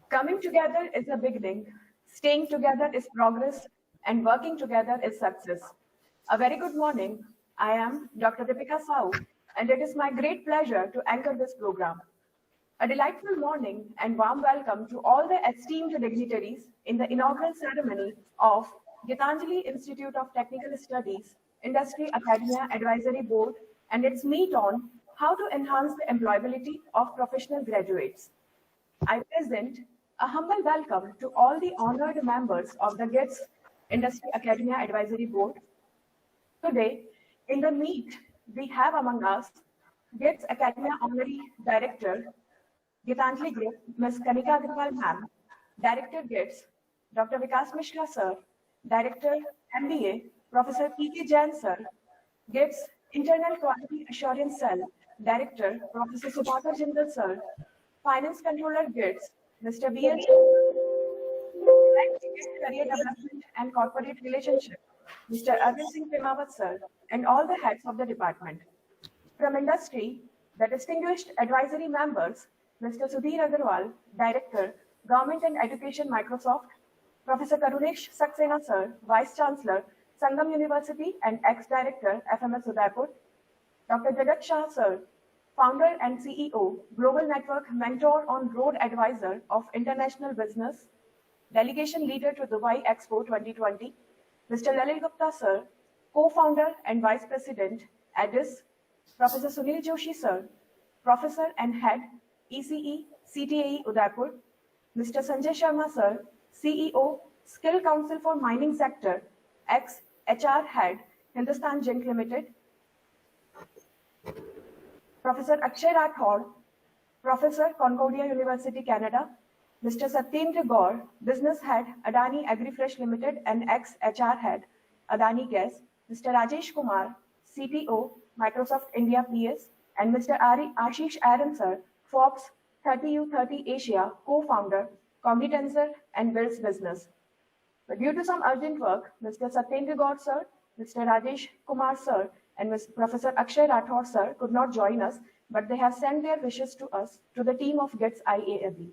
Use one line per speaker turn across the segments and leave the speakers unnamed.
Coming together is a beginning, staying together is progress, and working together is success. A very good morning. I am Dr. Deepika Sau, and it is my great pleasure to anchor this program. A delightful morning and warm welcome to all the esteemed dignitaries in the inaugural ceremony of Geetanjali Institute of Technical Studies, Industry Academia Advisory Board, and its meet on how to enhance the employability of professional graduates. I present a humble welcome to all the honored members of the GITS Industry Academia Advisory Board. Today, in the meet, we have among us GITS Academia Honorary Director, Geetanjali Group, Ms. Kanika Agrawal Ma'am, Director GITS, Dr. Vikas Mishra Sir, Director MBA, Professor P.K. Jain Sir, GITS Internal Quality Assurance Cell, Director, Professor Subhakar Jindal Sir, Finance Controller GITS, Mr. B.L. Career Development and Corporate Relationship, Mr. Arvind Singh Primawat Sir, and all the heads of the department. From industry, the distinguished advisory members, Mr. Sudhir Agarwal, Director, Government and Education, Microsoft, Professor Karunesh Saxena Sir, Vice Chancellor, Sangam University and ex-Director, FMS Udaipur, Dr. Jagat Shah Sir, Founder and CEO, Global Network Mentor on Road Advisor of International Business, Delegation Leader to Dubai Expo 2020, Mr. Lalil Gupta Sir, Co-Founder and Vice President, ADIS, Professor Sunil Joshi Sir, Professor and Head, ECE, CTAE Udaipur, Mr. Sanjay Sharma Sir, CEO, Skill Council for Mining Sector, ex-HR Head, Hindustan Zinc Limited, Professor Akshay Rathod, Professor, Concordia University, Canada, Mr. Satyendra Gaur, Business Head, Adani AgriFresh Limited and ex-HR Head, Adani Gas, Mr. Rajesh Kumar, CTO, Microsoft India PS, and Mr. Ashish Aaron Sir, Forbes 30U30 Asia, co-founder, Cognitensor and Wills Business. But due to some urgent work, Mr. Satyendra Gaur Sir, Mr. Rajesh Kumar Sir, and Professor Akshay Rathod Sir could not join us, but they have sent their wishes to us, to the team of GITS IAAB.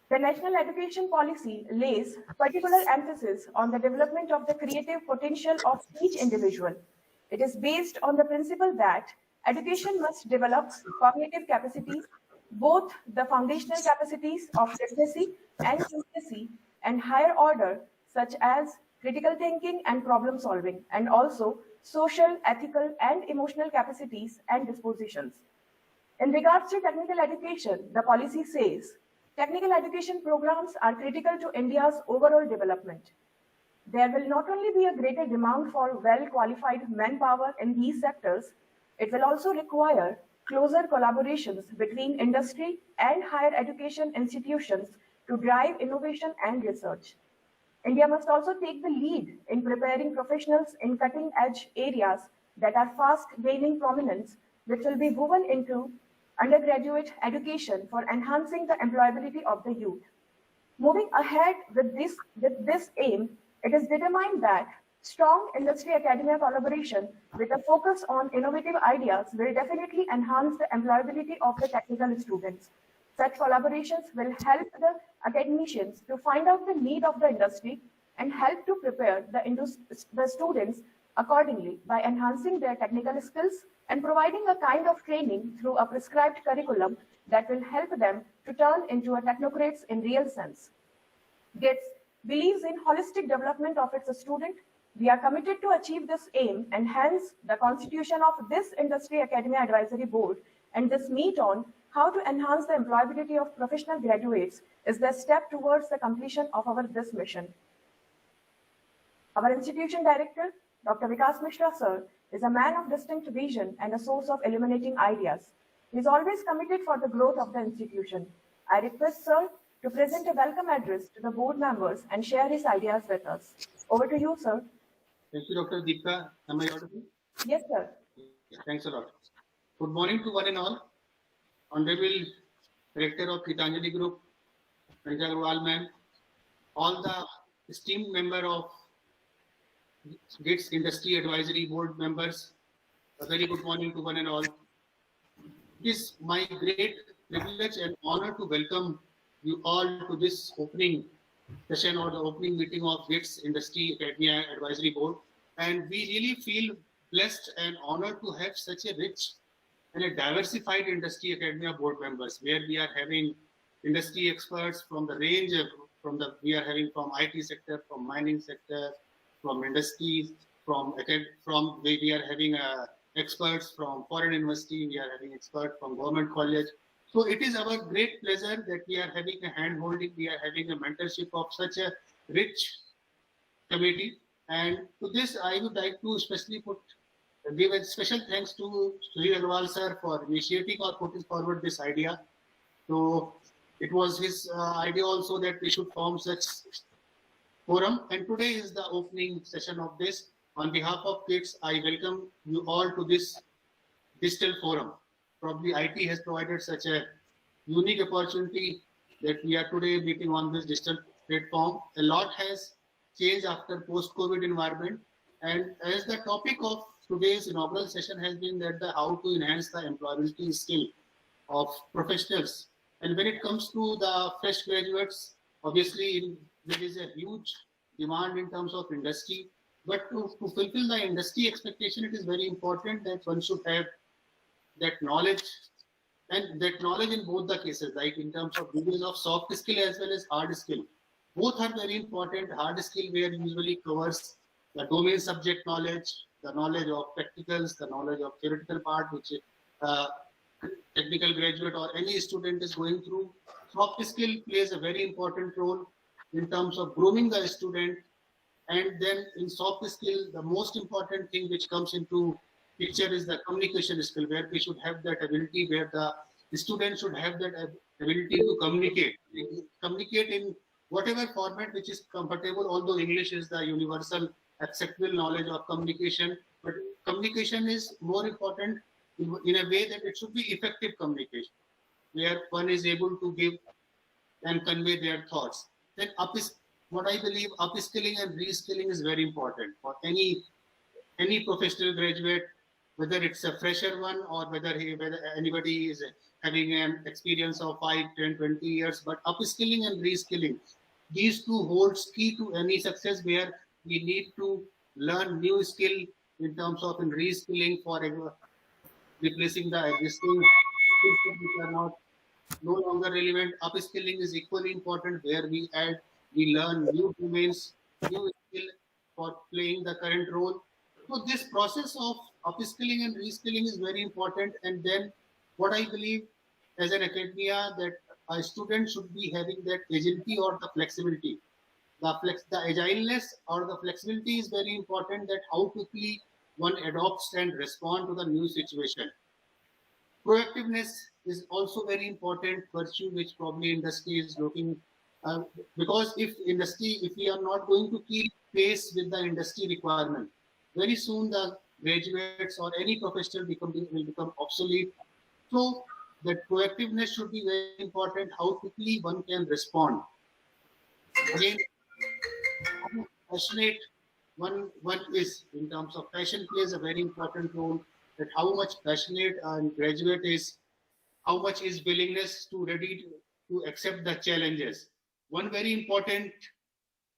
The National Education Policy lays particular emphasis on the development of the creative potential of each individual. It is based on the principle that education must develop cognitive capacities, both the foundational capacities of literacy and numeracy, and higher order, such as critical thinking and problem solving, and also social, ethical, and emotional capacities and dispositions. In regards to technical education, the policy says, technical education programs are critical to India's overall development. There will not only be a greater demand for well-qualified manpower in these sectors, it will also require closer collaborations between industry and higher education institutions to drive innovation and research. India must also take the lead in preparing professionals in cutting-edge areas that are fast gaining prominence, which will be woven into undergraduate education for enhancing the employability of the youth. Moving ahead with this aim, it is determined that strong industry-academia collaboration with a focus on innovative ideas will definitely enhance the employability of the technical students. Such collaborations will help the academicians to find out the need of the industry and help to prepare the students accordingly by enhancing their technical skills and providing a kind of training through a prescribed curriculum that will help them to turn into a technocrats in real sense. GITS believes in holistic development of its student. We are committed to achieve this aim, and hence the constitution of this Industry Academia Advisory Board and this meet on how to enhance the employability of professional graduates is the step towards the completion of this mission. Our institution director, Dr. Vikas Mishra Sir, is a man of distinct vision and a source of illuminating ideas. He is always committed for the growth of the institution. I request Sir to present a welcome address to the board members and share his ideas with us. Over to you, Sir.
Thank you, Dr. Deepika. Am I audible?
Yes, sir.
Thanks a lot. Good morning to one and all. Honorable Director of Geetanjali Group, Kanika Agrawal ma'am, all the esteemed member of GITS Industry Advisory Board members, a very good morning to one and all. It is my great privilege and honor to welcome you all to this opening session or the opening meeting of GITS Industry Academia Advisory Board. And we really feel blessed and honored to have such a rich and a diversified industry academia board members, where we are having industry experts from the range of, we are having from IT sector, from mining sector, from industries, from we are having experts from foreign university, we are having experts from government college. So it is our great pleasure that we are having a hand holding, we are having a mentorship of such a rich committee. And to this, I would like to especially give a special thanks to Sri Agarwal sir for initiating or putting forward this idea. So it was his idea also that we should form such forum. And today is the opening session of this. On behalf of GITS, I welcome you all to this digital forum. Probably IT has provided such a unique opportunity that we are today meeting on this digital platform. A lot has changed after post-COVID environment. And as the topic of today's inaugural session has been that how to enhance the employability skill of professionals. And when it comes to the fresh graduates, obviously there is a huge demand in terms of industry. But to fulfill the industry expectation, it is very important that one should have that knowledge, and that knowledge in both the cases, like in terms of degree of soft skill as well as hard skill. Both are very important. Hard skill where usually covers the domain subject knowledge, the knowledge of practicals, the knowledge of theoretical part, which technical graduate or any student is going through. Soft skill plays a very important role in terms of grooming the student. And then in soft skill, the most important thing which comes into picture is the communication skill, where we should have that ability, where the student should have that ability to communicate in whatever format which is comfortable, although English is the universal acceptable knowledge of communication, but communication is more important in a way that it should be effective communication, where one is able to give and convey their thoughts. Then what I believe, upskilling and reskilling is very important for any professional graduate, whether it's a fresher one or whether anybody is having an experience of 5, 10, 20 years. But upskilling and reskilling, these two holds key to any success, where we need to learn new skill in terms of in reskilling for replacing the existing skills which are no longer relevant. Upskilling is equally important, where we learn new domains, new skill for playing the current role. So this process of upskilling and reskilling is very important. And then what I believe as an academia, that a student should be having that agility or the flexibility. The agileness or the flexibility is very important, that how quickly one adopts and respond to the new situation. Proactiveness is also very important virtue, which probably industry is looking, because if we are not going to keep pace with the industry requirement, very soon the graduates or any professional will become obsolete. So that proactiveness should be very important, how quickly one can respond. Again, how passionate one is in terms of passion plays a very important role, that how much passionate a graduate is, how much is willingness to ready to accept the challenges. One very important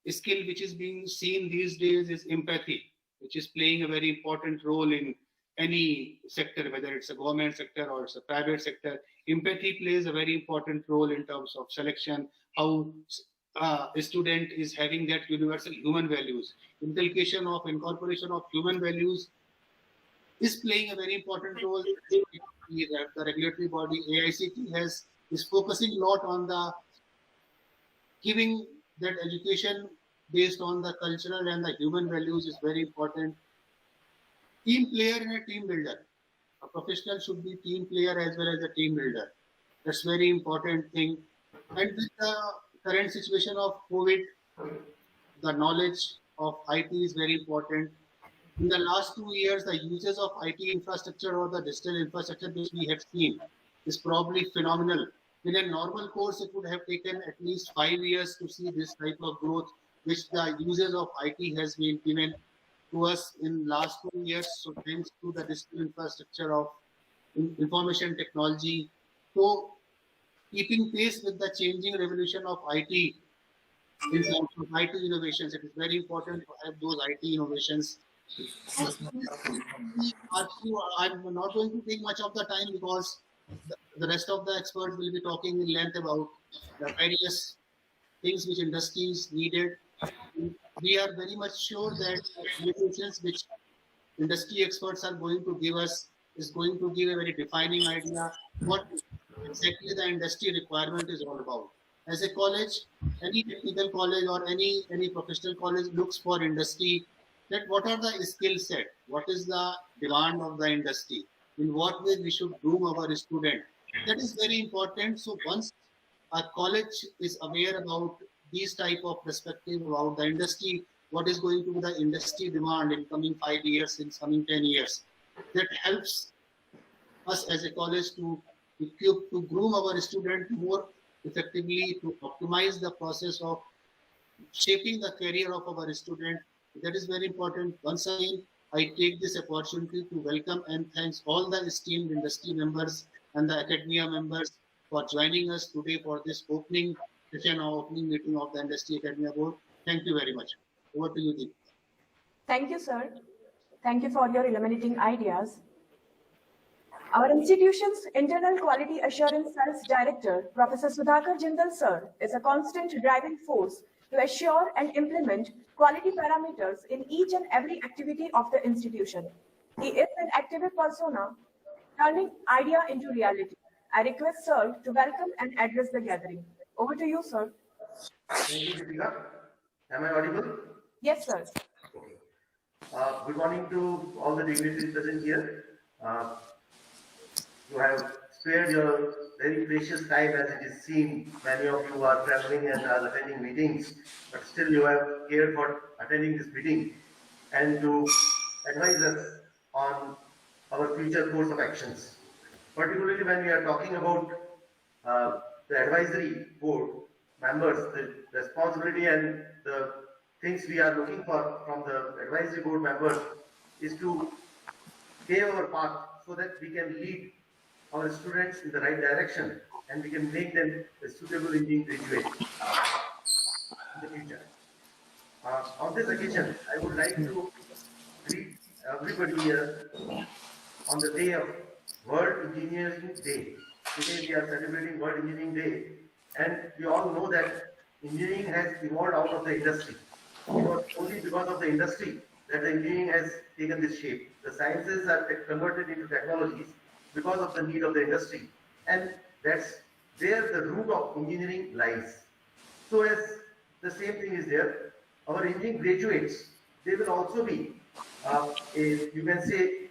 skill which is being seen these days is empathy, which is playing a very important role in any sector, whether it's a government sector or it's a private sector. Empathy plays a very important role in terms of selection, how a student is having that universal human values. Incorporation of human values is playing a very important role. The regulatory body AICT is focusing a lot on the giving that education based on the cultural and the human values is very important. Team player and a team builder. A professional should be team player as well as a team builder. That's very important thing. And with the current situation of COVID, the knowledge of IT is very important. In the last 2 years, the uses of IT infrastructure or the digital infrastructure which we have seen is probably phenomenal. In a normal course, it would have taken at least 5 years to see this type of growth, which the uses of IT has been given to us in last 2 years. So thanks to the digital infrastructure of information technology. So keeping pace with the changing revolution of IT in terms of IT innovations. It is very important to have those IT innovations. I'm not going to take much of the time because the rest of the experts will be talking in length about the various things which industries needed. We are very much sure that the solutions which industry experts are going to give us is going to give a very defining idea what exactly the industry requirement is all about. As a college, any technical college or any professional college looks for industry, that what are the skill set, what is the demand of the industry, in what way we should groom our student. That is very important. So once a college is aware about these type of perspective about the industry, what is going to be the industry demand in coming 5 years, in coming 10 years, that helps us as a college to equip, to groom our student more effectively, to optimize the process of shaping the career of our student. That is very important. Once again, I take this opportunity to welcome and thanks all the esteemed industry members and the academia members for joining us today for this opening session or opening meeting of the Industry Academia Board. Thank you very much. Over to you, Deep.
Thank you, sir. Thank you for your illuminating ideas. Our institution's Internal Quality Assurance Cell's Director, Professor Sudhakar Jindal sir, is a constant driving force to assure and implement quality parameters in each and every activity of the institution. He is an active persona, turning idea into reality. I request sir to welcome and address the gathering. Over to you, sir.
Thank you, Geetanjali. Am I audible?
Yes, sir.
Okay. Good morning to all the dignitaries present here. You have spared your very precious time, as it is seen. Many of you are traveling and are attending meetings, but still you have cared for attending this meeting and to advise us on our future course of actions. Particularly when we are talking about the advisory board members, the responsibility and the things we are looking for from the advisory board members is to pave our path so that we can lead our students in the right direction and we can make them a suitable engineering graduate in the future. On this occasion, I would like to greet everybody here on the day of World Engineering Day. Today we are celebrating World Engineering Day, and we all know that engineering has evolved out of the industry. It was only because of the industry that the engineering has taken this shape. The sciences are converted into technologies because of the need of the industry, and that's where the root of engineering lies. So as the same thing is there, our engineering graduates, they will also be you can say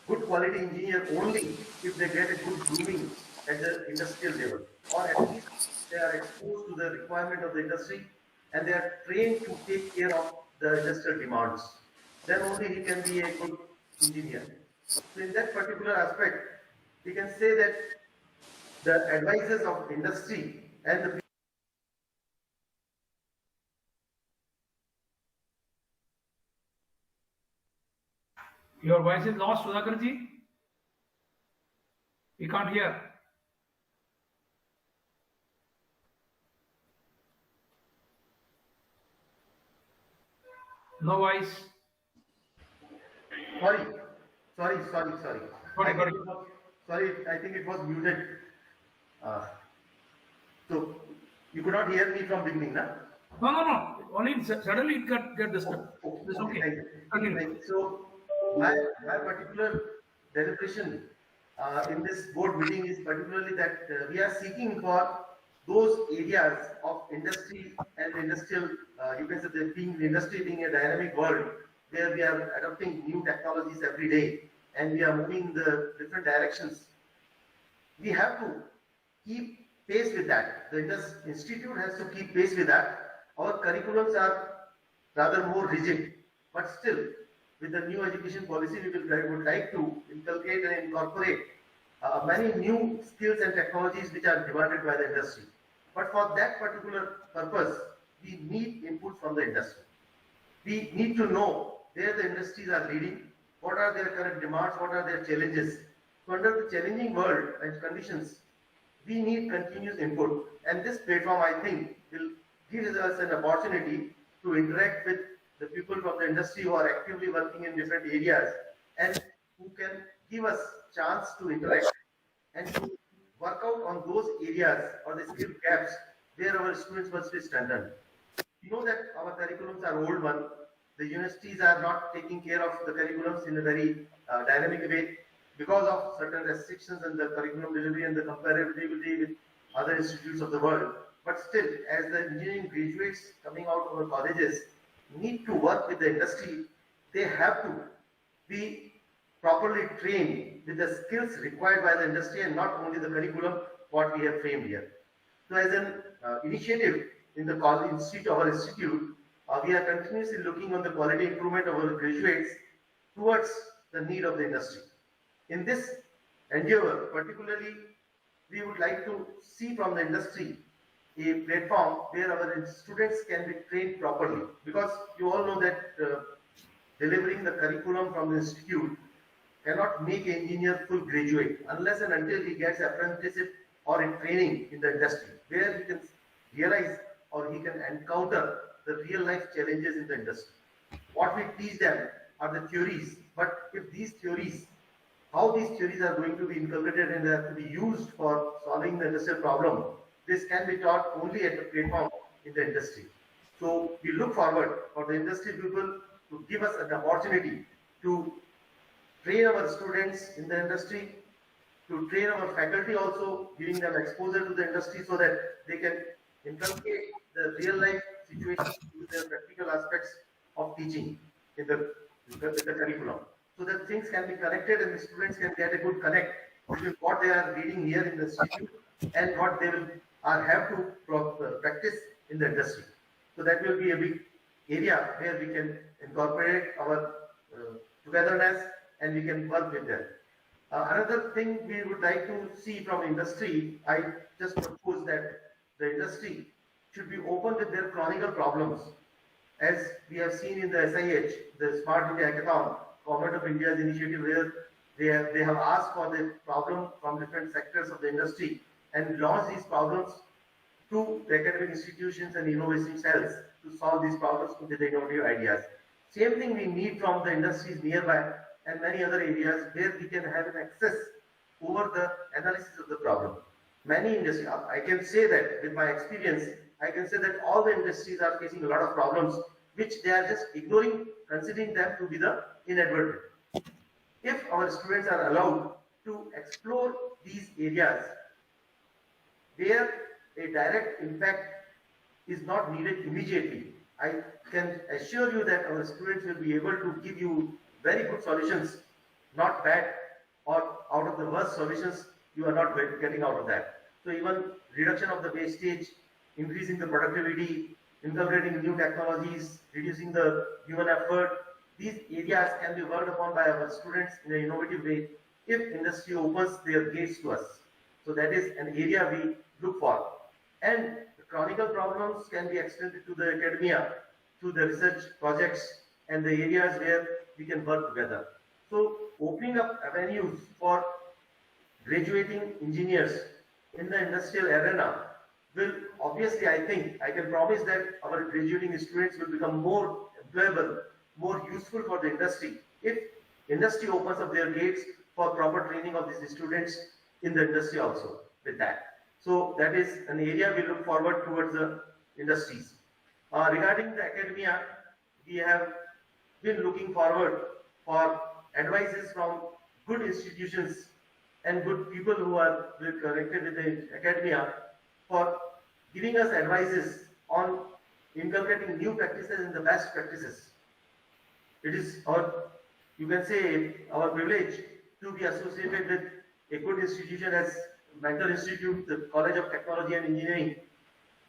good quality engineer only if they get a good grooming at the industrial level, or at least they are exposed to the requirement of the industry and they are trained to take care of the industrial demands. Then only he can be a good engineer. So in that particular aspect, we can say that the advisors of industry and the
Your voice is lost, Sudhakarji. We can't hear. No voice.
Sorry.
Sorry.
I think it was muted. So you could not hear me from beginning, na?
No. Only suddenly it get disturbed. It's okay.
Thank you.
Continue.
So my particular deliberation in this board meeting is particularly that we are seeking for those areas of industry and industrial, you can say that being the industry being a dynamic world where we are adopting new technologies every day and we are moving in the different directions. We have to keep pace with that. The institute has to keep pace with that. Our curriculums are rather more rigid, but still, with the new education policy, we would like to inculcate and incorporate many new skills and technologies which are demanded by the industry. But for that particular purpose, we need input from the industry. We need to know where the industries are leading, what are their current demands, what are their challenges. So under the challenging world and conditions, we need continuous input. And this platform, I think, will give us an opportunity to interact with the people from the industry who are actively working in different areas and who can give us chance to interact and to work out on those areas or the skill gaps where our students must be strengthened. We know that our curriculums are old one. The universities are not taking care of the curriculums in a very dynamic way because of certain restrictions in the curriculum delivery and the comparability with other institutes of the world. But still, as the engineering graduates coming out of our colleges need to work with the industry, they have to be properly trained with the skills required by the industry and not only the curriculum what we have framed here. So as an initiative in the college institute, our institute, we are continuously looking on the quality improvement of our graduates towards the need of the industry. In this endeavor, particularly, we would like to see from the industry a platform where our students can be trained properly, because you all know that delivering the curriculum from the institute cannot make an engineer full graduate unless and until he gets apprenticeship or in training in the industry, where he can realize or he can encounter the real life challenges in the industry. What we teach them are the theories, but if these theories, how these theories are going to be inculcated and have to be used for solving the industrial problem, this can be taught only at the platform in the industry. So we look forward for the industry people to give us an opportunity to train our students in the industry, to train our faculty also, giving them exposure to the industry so that they can inculcate the real life situations with the practical aspects of teaching in the curriculum, so that things can be connected and the students can get a good connect between what they are reading here in the institute and what they will have to practice in the industry. So that will be a big area where we can incorporate our togetherness and we can work with them. Another thing we would like to see from industry, I just propose that the industry should be open with their chronicle problems. As we have seen in the SIH, the Smart India Hackathon, Government of India's initiative, where they have asked for the problem from different sectors of the industry and launched these problems to the academic institutions and innovation cells to solve these problems with the innovative ideas. Same thing we need from the industries nearby and many other areas where we can have an access over the analysis of the problem. Many industries, I can say that with my experience, I can say that all the industries are facing a lot of problems which they are just ignoring, considering them to be the inadvertent. If our students are allowed to explore these areas where a direct impact is not needed immediately, I can assure you that our students will be able to give you very good solutions, not bad or out of the worst solutions you are not getting out of that. So even reduction of the wastage, increasing the productivity, integrating new technologies, reducing the human effort, these areas can be worked upon by our students in an innovative way if industry opens their gates to us. So that is an area we look for. And the chronicle problems can be extended to the academia through the research projects and the areas where we can work together. So opening up avenues for graduating engineers in the industrial arena will obviously, I think, I can promise that our graduating students will become more employable, more useful for the industry if industry opens up their gates for proper training of these students in the industry also with that. So that is an area we look forward towards the industries. Regarding the academia, we have been looking forward for advices from good institutions and good people who are connected with the academia for giving us advices on inculcating new practices and the best practices. It is our, you can say, our privilege to be associated with a good institution as Mentor Institute, the College of Technology and Engineering,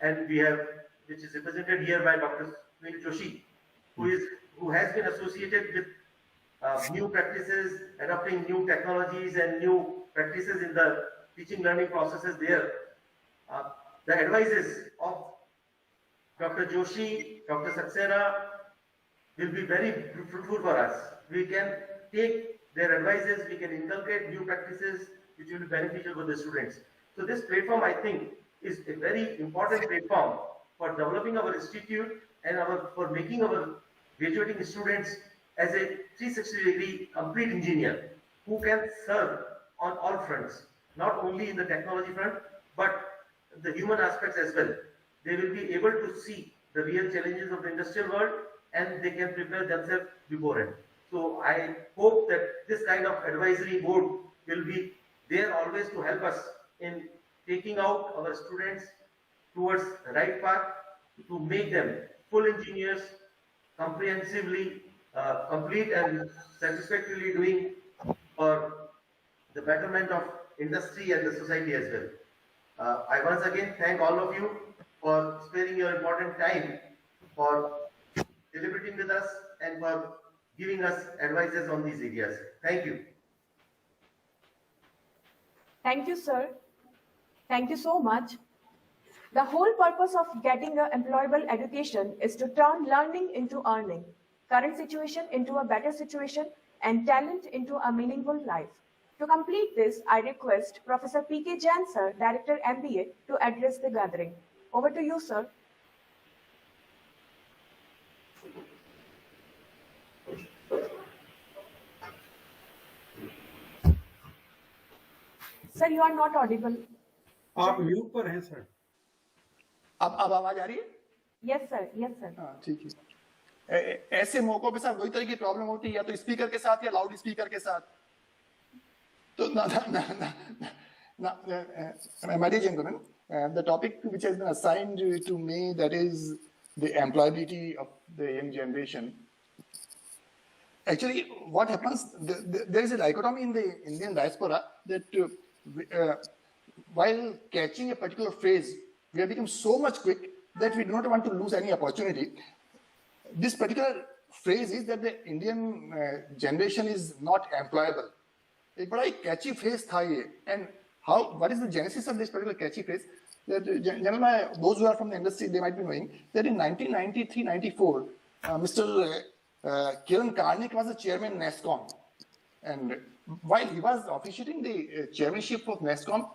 and we have, which is represented here by Dr. Sunil Joshi, who has been associated with new practices, adopting new technologies and new practices in the teaching learning processes there. The advices of Dr. Joshi, Dr. Saxena will be very fruitful for us. We can take their advices, we can inculcate new practices which will be beneficial for the students. So this platform, I think, is a very important platform for developing our institute and for making our graduating students as a 360-degree complete engineer who can serve on all fronts, not only in the technology front, but the human aspects as well. They will be able to see the real challenges of the industrial world and they can prepare themselves beforehand. So I hope that this kind of advisory board will be there always to help us in taking out our students towards the right path to make them full engineers, comprehensively complete and satisfactorily doing for the betterment of industry and the society as well. I once again thank all of you for sparing your important time for deliberating with us and for giving us advices on these areas. Thank you.
Thank you, sir. Thank you so much. The whole purpose of getting an employable education is to turn learning into earning, current situation into a better situation, and talent into a meaningful life. To complete this, I request Professor P.K. Jain, sir, Director MBA, to address the gathering. Over to you, sir. Sir, you are not audible.
आप mute पर हैं sir.
अब आवाज आ रही है?
Yes, sir. Yes, sir.
हाँ, ठीक है. ऐसे मौकों पे साथ वही तरह की प्रॉब्लम होती है, या तो स्पीकर के साथ या लाउड स्पीकर के साथ. तो my dear gentlemen, the topic which has been assigned to me, that is the employability of the young generation. Actually, what happens, there is a dichotomy in the Indian diaspora that while catching a particular phrase, we have become so much quick that we do not want to lose any opportunity. This particular phrase is that the Indian generation is not employable. एक बड़ा catchy phrase था ये, and what is the genesis of this particular catchy phrase? That gentlemen, those who are from the industry, they might be knowing that in 1993-94, Mr. Kiran Karnik was the chairman of NESCOM, and while he was officiating the chairmanship of NESCOM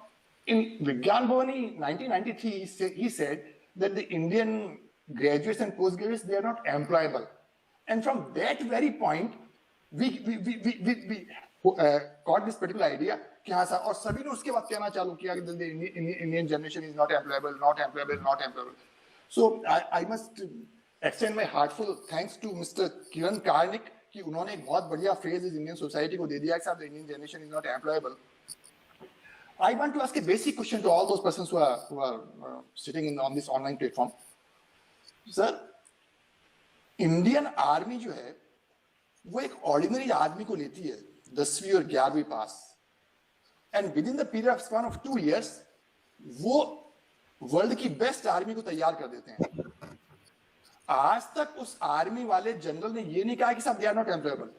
in Vigyan Bhavani 1993, he said that the Indian graduates and postgraduates, they are not employable, and from that very point, we got this particular idea कि हाँ sir, और सभी ने उसके बाद कहना चालू किया कि the Indian generation is not employable, not employable, not employable. So I must extend my heartful thanks to Mr. Kiran Karnik कि उन्होंने एक बहुत बढ़िया phrase इस Indian society को दे दिया कि the Indian generation is not employable. I want to ask a basic question to all those persons who are sitting on this online platform. Sir, Indian Army जो है वो एक ordinary आदमी को लेती है 10वीं और 11वीं पास, and within the period of span of 2 years वो वर्ल्ड की बेस्ट आर्मी को तैयार कर देते हैं. आज तक उस आर्मी वाले जनरल ने ये नहीं कहा कि साहब they are not employable.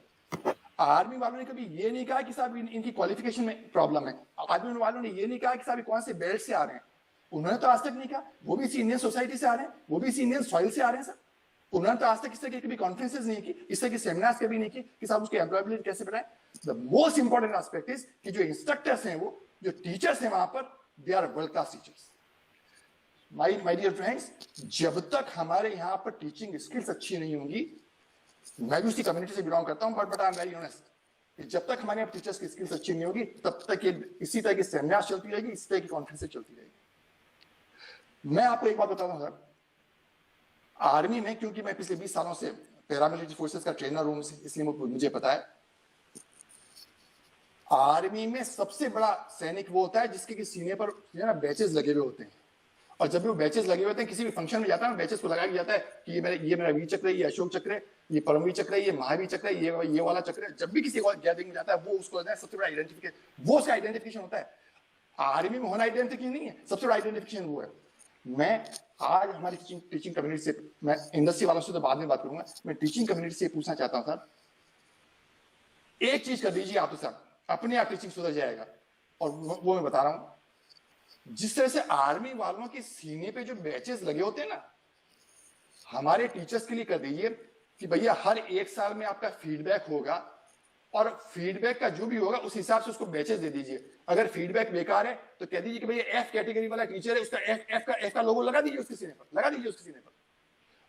Army वालों ने कभी ये नहीं कहा कि साहब इनकी क्वालिफिकेशन में प्रॉब्लम है. आर्मी वालों ने ये नहीं कहा कि साहब कौन से बेल्ट से आ रहे हैं. उन्होंने तो आज तक नहीं कहा. वो भी इसी इंडियन सोसाइटी से आ रहे हैं, वो भी इसी इंडियन सॉइल से आ रहे हैं. सर उन्होंने तो आज तक इस तरह की कभी कॉन्फ्रेंसेस नहीं की, इस तरह की सेमिनार्स कभी नहीं की कि साहब उसकी एम्प्लॉयबिलिटी कैसे बढ़ाएं. The most important aspect is कि जो इंस्ट्रक्टर्स हैं, वो जो टीचर्स हैं वहां पर, they are world class teachers. My dear friends, जब तक हमारे यहाँ पर टीचिंग स्किल्स अच्छी नहीं होंगी, मैं भी उसी कम्युनिटी से बिलोंग करता हूँ, but I am very honest, जब तक हमारे यहाँ टीचर्स की स्किल्स अच्छी नहीं होगी, तब तक ये इसी तरह की सेमिनार चलती रहेगी, इसी तरह की कॉन्फ्रेंसेस चलती रहेगी. मैं आपको एक बात बताता हूँ सर, आर्मी में, क्योंकि मैं पिछले 20 सालों से पैरामिलिट्री फोर्सेस का ट्रेनर हूं, इसलिए मुझे पता है, आर्मी में सबसे बड़ा सैनिक वो होता है जिसके सीने पर बैचेस लगे हुए होते हैं. और जब भी वो बैचेस लगे हुए होते हैं, किसी भी फंक्शन में जाता है, बैचेस को लगाया जाता है कि ये मेरा वीर चक्र है, ये अशोक चक्र है, ये परमवीर चक्र है, ये महावीर चक्र है, ये वाला चक्र है. जब भी किसी गैदरिंग में जाता है, वो उसको सबसे बड़ा आइडेंटिफिकेशन, वो उसका आइडेंटिफिकेशन होता है. आर्मी में होना आइडेंटिफिकेशन नहीं है, सबसे बड़ा आइडेंटिफिकेशन वो है. मैं आज हमारी टीचिंग कम्युनिटी से, मैं इंडस्ट्री वालों से तो बाद में बात करूंगा, मैं टीचिंग कम्युनिटी से पूछना चाहता हूं सर, एक चीज कर दीजिए आप, तो सर अपने आप टीचिंग सुधर जाएगा. और वो मैं बता रहा हूं, जिस तरह से आर्मी वालों के सीने पे जो बैचेस लगे होते हैं ना, हमारे टीचर्स के लिए कर दीजिए कि भैया हर 1 साल में आपका फीडबैक होगा, और फीडबैक का जो भी होगा उस हिसाब से उसको बैचेस दे दीजिए. अगर फीडबैक बेकार है तो कह दीजिए कि भाई एफ कैटेगरी वाला टीचर है, उसका एफ का लोगो लगा दीजिए उसके सीने पर, लगा दीजिए उसके सीने पर।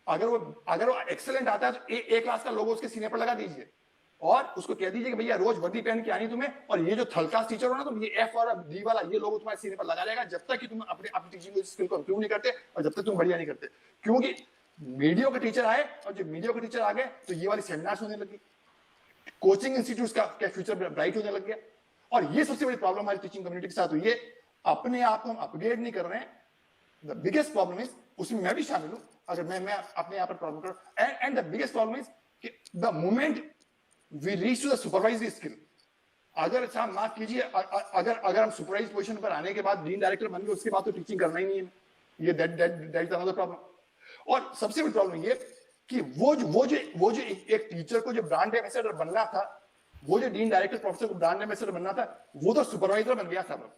अगर वो एक्सेलेंट आता है तो ए क्लास का लोगो उसके सीने पर लगा दीजिए और उसको कह दीजिए कि भैया रोज वर्दी पहन के आनी तुम्हें, और ये जो थर्ड क्लास टीचर हो ना, तो ये एफ और डी वाला ये लोगो तुम्हारे सीने पर लगा जाएगा जब तक कि तुम अपनी टीचिंग स्किल को इंप्रूव नहीं करते और जब तक तुम बढ़िया नहीं करते। क्योंकि मीडियो के टीचर आए और जो मीडियो के टीचर आ गए तो ये वाली सेमिनार्स होने लगी, कोचिंग इंस्टीट्यूट का फ्यूचर ब्राइट होने लग गया। और ये सबसे बड़ी प्रॉब्लम हमारी टीचिंग कम्युनिटी के साथ हुई है, अपने आप को हम अपग्रेड नहीं कर रहे हैं। द बिगेस्ट प्रॉब्लम इज, उसमें मैं भी शामिल हूं, अगर मैं अपने यहाँ पर प्रॉब्लम कर, and the biggest problem is कि the moment we reach to the supervisory skill, अगर साहब माफ कीजिए, अगर हम सुपरवाइज पोजीशन पर आने के बाद डीन डायरेक्टर बन गए, उसके बाद तो टीचिंग करना ही नहीं है। ये दैट इज अनदर प्रॉब्लम। और सबसे बड़ी प्रॉब्लम ये कि वो जो एक टीचर को जो ब्रांड एम्बेसडर बनना था, वो जो डीन डायरेक्टर प्रोफेसर को ब्रांड एम्बेसडर बनना था, वो तो सुपरवाइजर बन गया सब,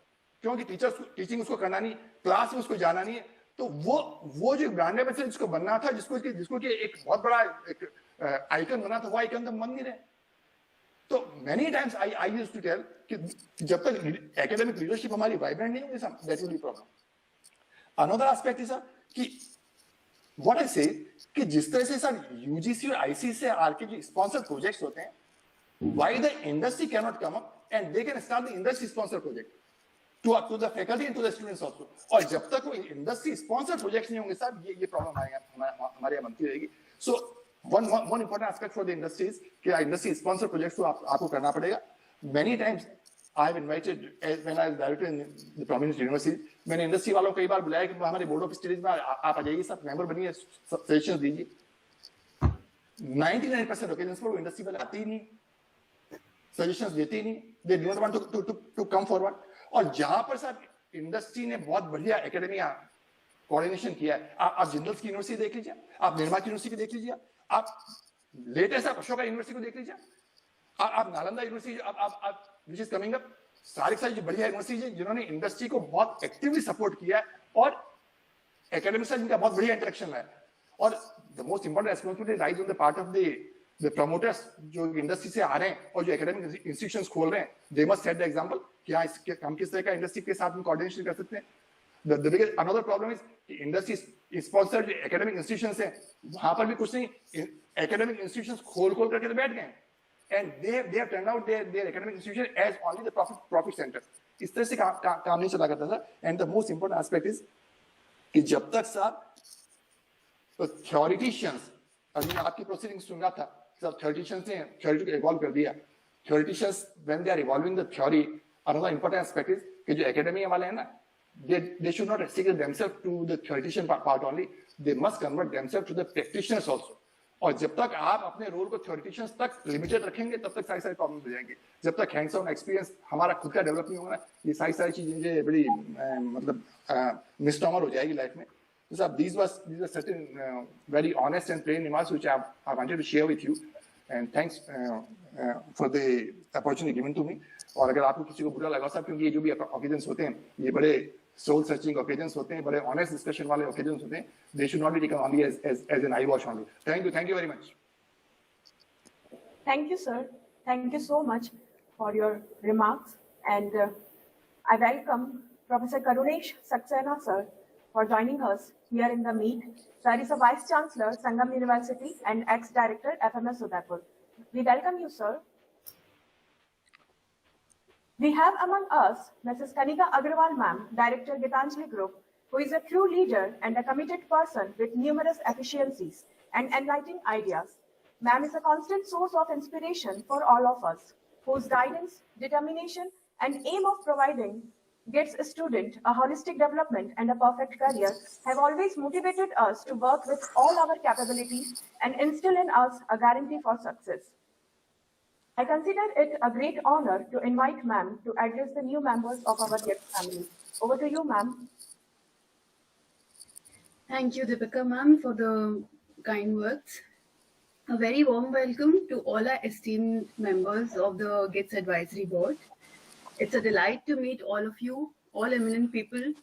क्योंकि टीचिंग उसको करना नहीं, क्लास में उसको जाना नहीं है। तो वो जो ब्रांड एम्बेसडर जिसको बनना था, जिसको कि एक बहुत बड़ा एक आइकन बना था, वो आइकन तो बन नहीं रहे। तो many times I used to tell कि जब तक एकेडमिक लीडरशिप हमारी वाइब्रेंट नहीं होगी, that will be problem. Another aspect is कि व्हाट आई से कि जिस तरह से सर यूजीसी और आईसी से आरके जो स्पॉन्सर प्रोजेक्ट्स होते हैं, why the industry can not come up and they can start the industry sponsor project to the faculty and to the students also. और जब तक वो इंडस्ट्री स्पॉन्सर प्रोजेक्ट्स नहीं होंगे सर, ये प्रॉब्लम हमारे यहाँ बनती रहेगी। सो one important aspect for the industry is कि industry sponsor projects को आपको करना पड़ेगा। Many times I have invited, when I was director in the prominent university, मैंने इंडस्ट्री वालों को कई बार बुलाया कि हमारे बोर्ड ऑफ स्टडीज में आप आ जाइए, सब मेंबर बनिए, सजेशंस दीजिए। 99% ओकेजन्स पर वो इंडस्ट्री वाले आते ही नहीं, सजेशंस देते ही नहीं, they do not want to come forward। और जहां पर सर इंडस्ट्री ने बहुत बढ़िया एकेडमिया कोऑर्डिनेशन किया है, आप जिंदल्स की यूनिवर्सिटी देख लीजिए, आप निर्मा की यूनिवर्सिटी देख लीजिए, आप लेटेस्ट आप अशोका यूनिवर्सिटी को देख लीजिए, आप नालंदा यूनिवर्सिटी आप विच इज कमिंग अप, सारी जो बढ़िया यूनिवर्सिटी है जिन्होंने इंडस्ट्री को बहुत एक्टिवली सपोर्ट किया है और एकेडमिक से जिनका बहुत बढ़िया इंटरेक्शन है। और the most important responsibility rise on the part of the promoters जो इंडस्ट्री से आ रहे हैं और जो एकेडमिक इंस्टीट्यूशंस खोल रहे हैं, they must set the example कि हाँ हम किस तरह का इंडस्ट्री के साथ में कोऑर्डिनेशन कर सकते हैं। The biggest another problem is industry sponsored academic institutions हैं, वहां पर भी कुछ नहीं, academic institutions खोल करके तो बैठ गए, and they have turned out their academic institution as only the profit center। इस तरह से काम नहीं चला करता था। And the most important aspect is कि जब तक साहब तो theoreticians, अभी मैं आपकी प्रोसीडिंग सुन रहा था, सब theoreticians ने theory को evolve कर दिया। Theoreticians when they are evolving the theory, another important aspect is कि जो academia वाले हैं ना, they should not restrict themselves to the theoretician part only, they must convert themselves to the practitioners also। और जब तक आप अपने रोल को theoreticians तक लिमिटेड रखेंगे, तब तक सारी प्रॉब्लम हो जाएंगे। जब तक हैंड्स ऑन एक्सपीरियंस हमारा खुद का डेवलप नहीं होगा, ये सारी चीजें बड़ी मतलब मिसनॉमर हो जाएगी लाइफ में। तो साहब these were certain very honest and plain remarks which I wanted to share with you, and thanks for the opportunity given to me। और अगर आपको किसी को बुरा लगा साहब, क्योंकि ये जो भी ओकेजन्स होते हैं ये बड़े सोल सर्चिंग ओकेजन्स होते हैं, बड़े ऑनेस्ट डिस्कशन वाले ओकेजन्स होते हैं, they should not be taken only as an eye wash only. Thank you very much.
Thank you, sir. Thank you so much for your remarks, and I welcome Professor Karunesh Saxena, sir, for joining us here in the meet. Sir is a Vice Chancellor, Sangam University, and ex-Director, FMS Udaipur. We welcome you, sir. We have among us Mrs. Kanika Agrawal, ma'am, Director, Geetanjali Group, who is a true leader and a committed person with numerous efficiencies and enlightening ideas. Ma'am is a constant source of inspiration for all of us, whose guidance, determination, and aim of providing GITS a student a holistic development and a perfect career have always motivated us to work with all our capabilities and instill in us a guarantee for success. I consider it a great honor to invite ma'am to address the new members of our GITS family. Over to you, ma'am.
Thank you, Deepika ma'am, for the kind words. A very warm welcome to all our esteemed members of the GITS Advisory Board. It's a delight to meet all of you, all eminent people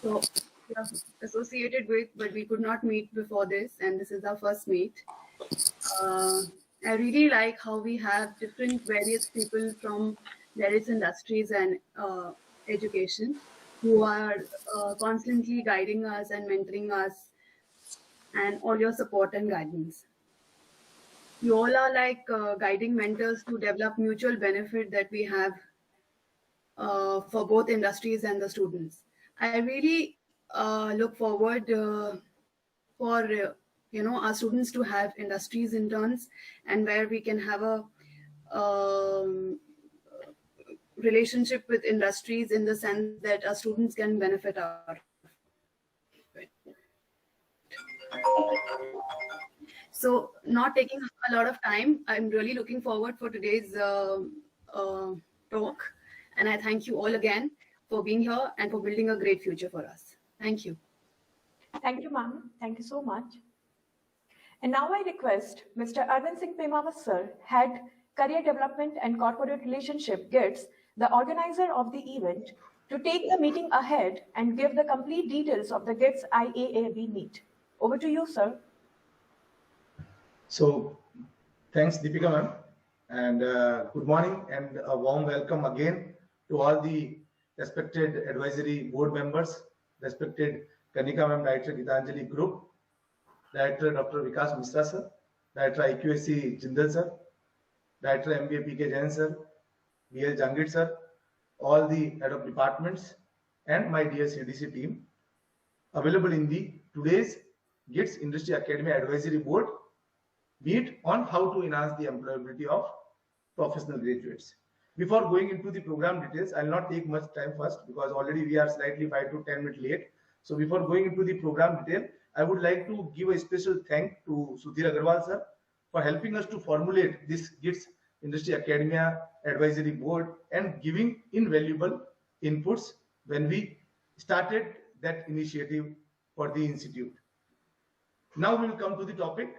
so we are associated with, but we could not meet before this, and this is our first meet. I really like how we have different various people from there is industries and education who are constantly guiding us and mentoring us, and all your support and guidance. You all are like guiding mentors to develop mutual benefit that we have for both industries and the students. I really look forward for our students to have industries interns, and where we can have a relationship with industries in the sense that our students can benefit out of it. So, not taking a lot of time, I'm really looking forward for today's talk, and I thank you all again for being here and for building a great future for us. Thank you.
Thank you, ma'am. Thank you so much. And now I request Mr. Arvind Singh Pemawas, sir, Head Career Development and Corporate Relationship, GITS, the organizer of the event, to take the meeting ahead and give the complete details of the GITS IAAB meet. Over to you, sir.
So, thanks, Deepika ma'am, and good morning and a warm welcome again to all the respected advisory board members, respected Kanika ma'am, Director Geetanjali Group, Director Dr. Vikas Mishra sir, Director IQAC Jindal sir, Director MBA PK Jain sir, BL Jangit sir, all the head of departments, and my dear CDC team, available in the today's GITS Industry Academy Advisory Board meet on how to enhance the employability of professional graduates. Before going into the program details, I'll not take much time first because already we are slightly 5 to 10 minutes late. So before going into the program detail, I would like to give a special thank to Sudhir Agarwal sir for helping us to formulate this GITS Industry Academia Advisory Board and giving invaluable inputs when we started that initiative for the institute. Now we will come to the topic.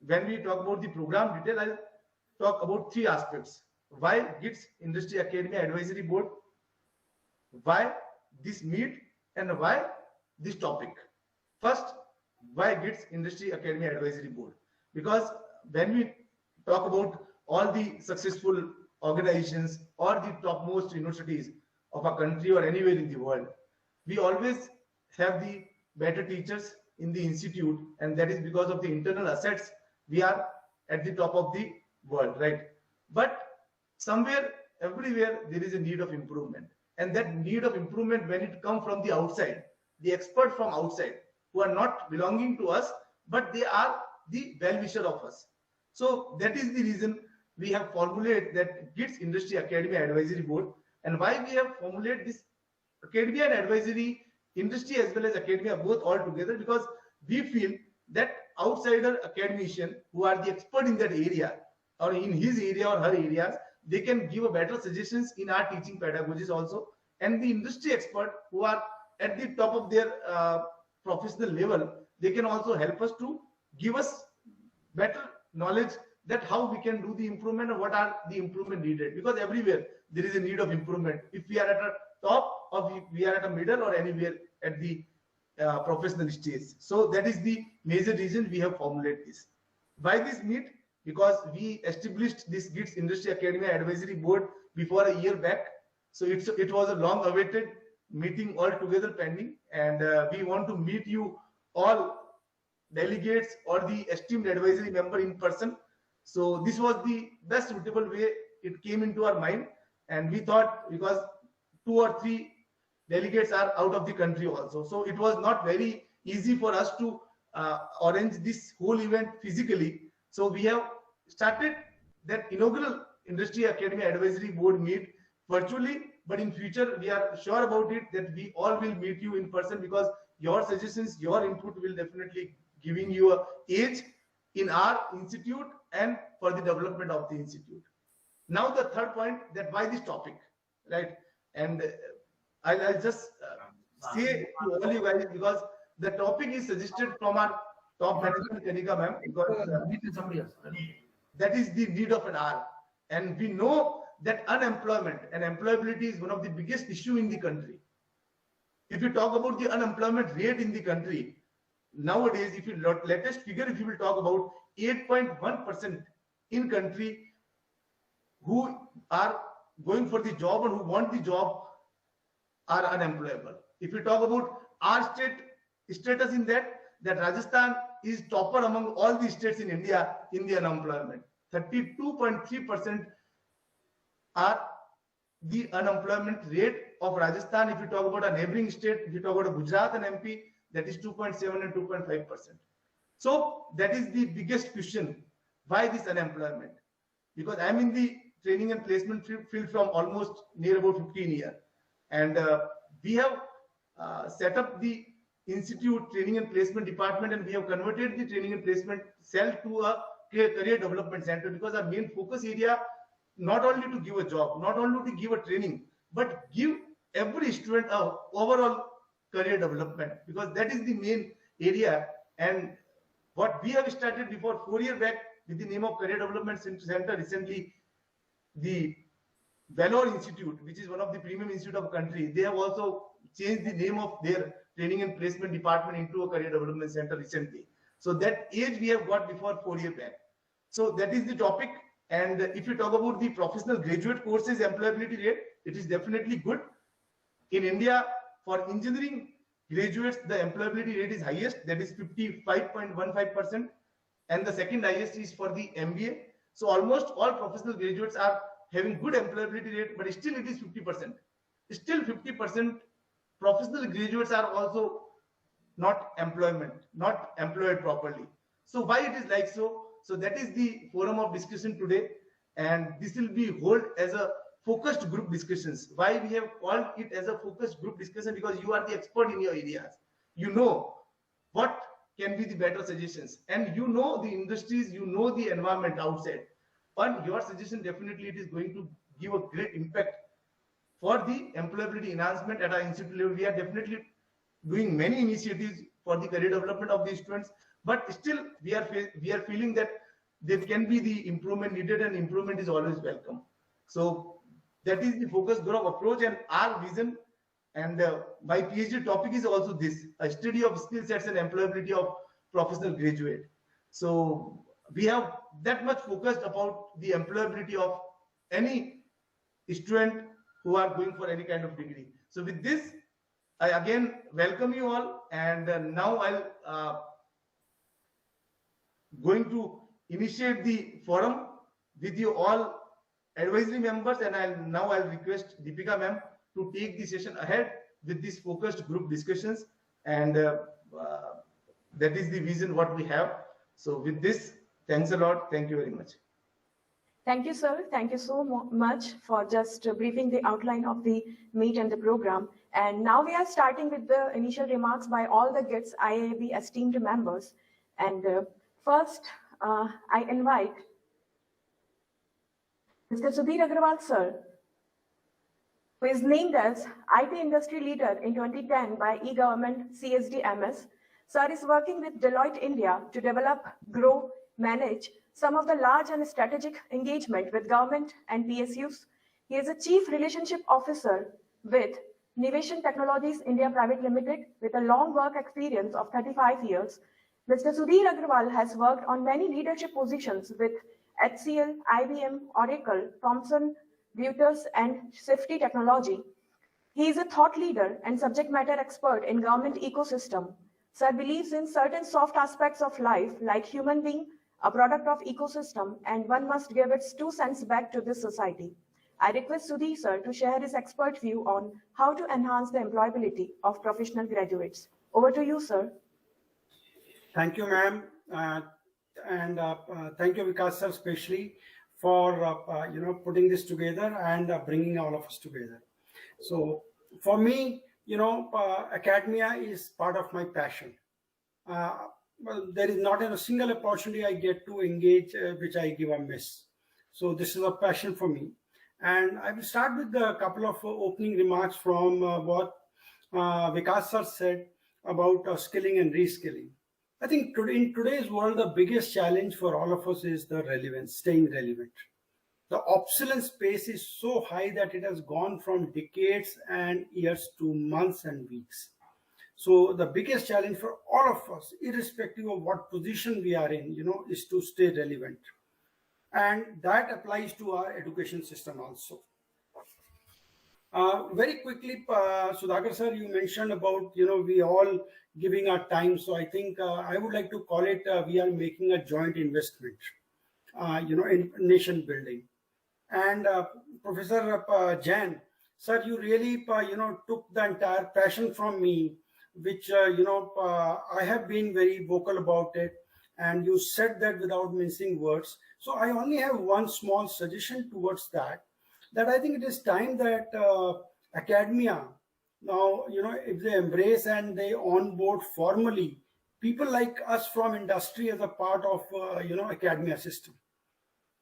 When we talk about the program detail, I'll talk about 3 aspects. Why GITS Industry Academy Advisory Board, why this meet, and why this topic. First, why GITS Industry Academy Advisory Board? Because when we talk about all the successful organizations or the topmost universities of our country or anywhere in the world, we always have the better teachers in the institute, and that is because of the internal assets. We are at the top of the world, right? But somewhere, everywhere, there is a need of improvement. And that need of improvement, when it comes from the outside, the expert from outside, who are not belonging to us, but they are the well-wisher of us. So that is the reason we have formulated that GITS Industry Academy Advisory Board. And why we have formulated this academia and advisory, industry as well as academia, both all together, because we feel that outsider academician who are the expert in that area or in his area or her areas, they can give a better suggestions in our teaching pedagogies also. And the industry expert who are at the top of their professional level, they can also help us to give us better knowledge that how we can do the improvement and what are the improvement needed, because everywhere there is a need of improvement. If we are at a top or if we are at a middle or anywhere at the professional stage. So that is the major reason we have formulated this. Why this meet? Because we established this GITS Industry Academy Advisory Board before a year back. So it was a long awaited meeting all together pending, and we want to meet you all delegates or the esteemed advisory member in person. So this was the best suitable way it came into our mind, and we thought because 2 or 3 delegates are out of the country also, so it was not very easy for us to arrange this whole event physically. So we have started that inaugural Industry Academy Advisory Board meet virtually, but in future we are sure about it that we all will meet you in person, because your suggestions, your input will definitely giving you a edge in our institute and for the development of the institute. Now the third point, that why this topic, right? And I'll just say to all you guys, because the topic is suggested from our top management, Kanika ma'am, because that is the need of an hour. And we know that unemployment and employability is one of the biggest issue in the country. If you talk about the unemployment rate in the country, nowadays, if you latest figure, if you will talk about 8.1% in country who are going for the job and who want the job are unemployable. If we talk about our state status in that Rajasthan is topper among all the states in India in the unemployment. 32.3% are the unemployment rate of Rajasthan. If you talk about a neighboring state, if you talk about Gujarat and MP, that is 2.7 and 2.5%. So that is the biggest question. Why this unemployment? Because I'm in the training and placement field from almost near about 15 years. And we have set up the institute training and placement department, and we have converted the training and placement cell to a career development center, because our main focus area not only to give a job, not only to give a training, but give every student a overall career development, because that is the main area. And what we have started before 4 years back with the name of Career Development Center, recently the Vellore Institute, which is one of the premium institute of the country, they have also changed the name of their training and placement department into a career development center recently. So that age we have got before 4 years back. So that is the topic. And if you talk about the professional graduate courses employability rate, it is definitely good. In India, for engineering graduates, the employability rate is highest, that is 55.15%. And the second highest is for the MBA. So almost all professional graduates are having good employability rate, but still it is 50%. Still 50% professional graduates are also not employed properly. So why it is like so? So that is the forum of discussion today, and this will be held as a focused group discussions. Why we have called it as a focused group discussion? Because you are the expert in your areas. You know what can be the better suggestions, and you know the industries, you know the environment outside. And your suggestion definitely it is going to give a great impact for the employability enhancement at our institute level. We are definitely doing many initiatives for the career development of the students, but still we are feeling that there can be the improvement needed, and improvement is always welcome. So that is the focus group approach and our vision. And my PhD topic is also this: a study of skill sets and employability of professional graduate. So we have that much focused about the employability of any student who are going for any kind of degree. So with this, I again welcome you all, and now I'll going to initiate the forum with you all advisory members, and I'll request Deepika ma'am to take the session ahead with this focused group discussions, and that is the vision what we have. So with this, thanks a lot. Thank you very much.
Thank you, sir. Thank you so much for just briefing the outline of the meet and the program. And now we are starting with the initial remarks by all the GITS IAAB esteemed members. And first, I invite Mr. Sudhir Agrawal, sir, who is named as IT Industry Leader in 2010 by e-Government CSD-MS. Sir is working with Deloitte India to develop, grow, manage some of the large and strategic engagement with government and PSUs. He is a Chief Relationship Officer with Nivation Technologies India Private Limited with a long work experience of 35 years. Mr. Sudhir Agrawal has worked on many leadership positions with HCL, IBM, Oracle, Thomson Reuters, and Safety Technology. He is a thought leader and subject matter expert in government ecosystem. Sir believes in certain soft aspects of life, like human being, a product of ecosystem, and one must give its 2 cents back to this society. I request Sudhir sir to share his expert view on how to enhance the employability of professional graduates. Over to you, sir.
Thank you, ma'am. And thank you, Vikas sir, especially for putting this together and bringing all of us together. So for me, academia is part of my passion. Well, there is not a single opportunity I get to engage which I give a miss. So this is a passion for me. And I will start with a couple of opening remarks from what Vikas sir said about skilling and reskilling. I think in today's world, the biggest challenge for all of us is the relevance, staying relevant. The obsolescence pace is so high that it has gone from decades and years to months and weeks. So the biggest challenge for all of us, irrespective of what position we are in, is to stay relevant. And that applies to our education system also. Very quickly, Sudhakar sir, you mentioned about, we all giving our time. So I think I would like to call it, we are making a joint investment, in nation building. And Professor Jain, sir, you really, took the entire passion from me, which, I have been very vocal about it. And you said that without mincing words. So I only have one small suggestion towards that I think it is time that academia now, if they embrace and they onboard formally people like us from industry as a part of, academia system.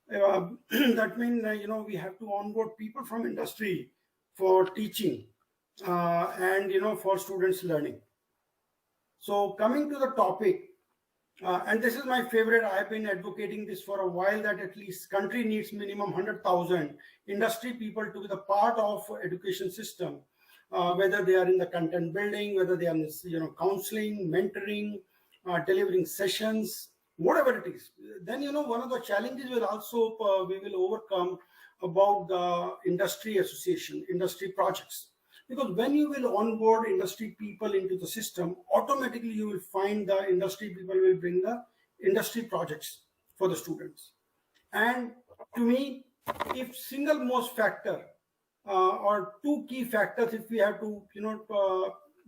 That means, we have to onboard people from industry for teaching and, for students learning. So coming to the topic, and this is my favorite. I have been advocating this for a while, that at least country needs minimum 100,000 industry people to be the part of education system, whether they are in the content building, whether they are in, counseling, mentoring, delivering sessions, whatever it is. Then, one of the challenges will also, we will overcome about the industry association, industry projects. Because when you will onboard industry people into the system, automatically you will find the industry people will bring the industry projects for the students. And to me, if single most factor or two key factors, if we have to,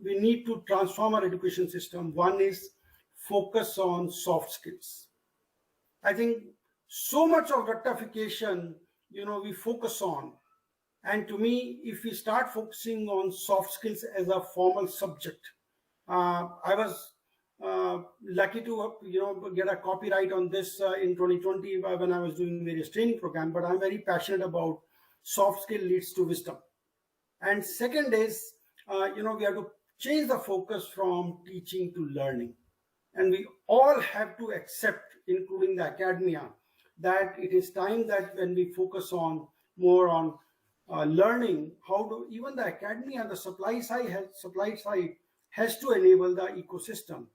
we need to transform our education system. One is focus on soft skills. I think so much of rectification, we focus on. And to me, if we start focusing on soft skills as a formal subject, I was lucky to get a copyright on this in 2020 when I was doing various training programs. But I'm very passionate about soft skill leads to wisdom. And second is, we have to change the focus from teaching to learning. And we all have to accept, including the academia, that it is time that when we focus on more on learning, how do even the academia, the supply side has to enable the ecosystem,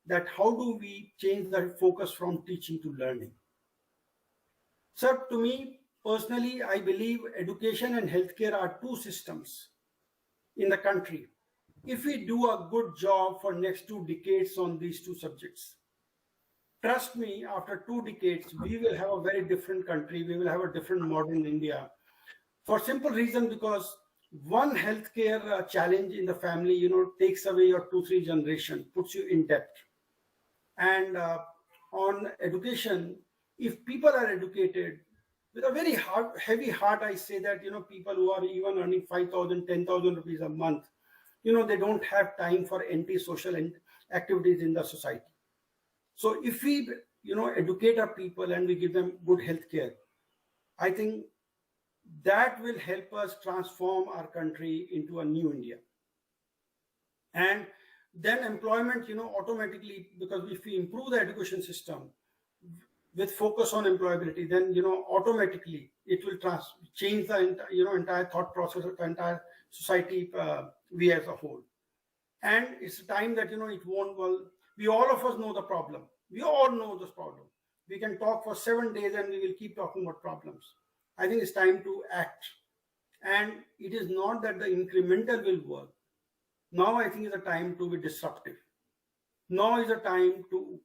that how do we change the focus from teaching to learning. Sir, to me personally, I believe education and healthcare are two systems in the country. If we do a good job for next 2 decades on these two subjects, trust me, after 2 decades, we will have a very different country. We will have a different modern India. For simple reason, because one healthcare challenge in the family, takes away your 2-3 generation, puts you in debt. And on education, if people are educated with a very heavy heart, I say that, people who are even earning 5,000, 10,000 rupees a month, they don't have time for anti-social activities in the society. So if we, educate our people and we give them good healthcare, I think that will help us transform our country into a new India. And then employment, automatically, because if we improve the education system with focus on employability, then, automatically it will change the entire thought process of the entire society, we as a whole. And it's time that, it won't, well, we all of us know the problem. We all know this problem. We can talk for 7 days and we will keep talking about problems. I think it's time to act. And it is not that the incremental will work. Now I think is a time to be disruptive. Now is a time to,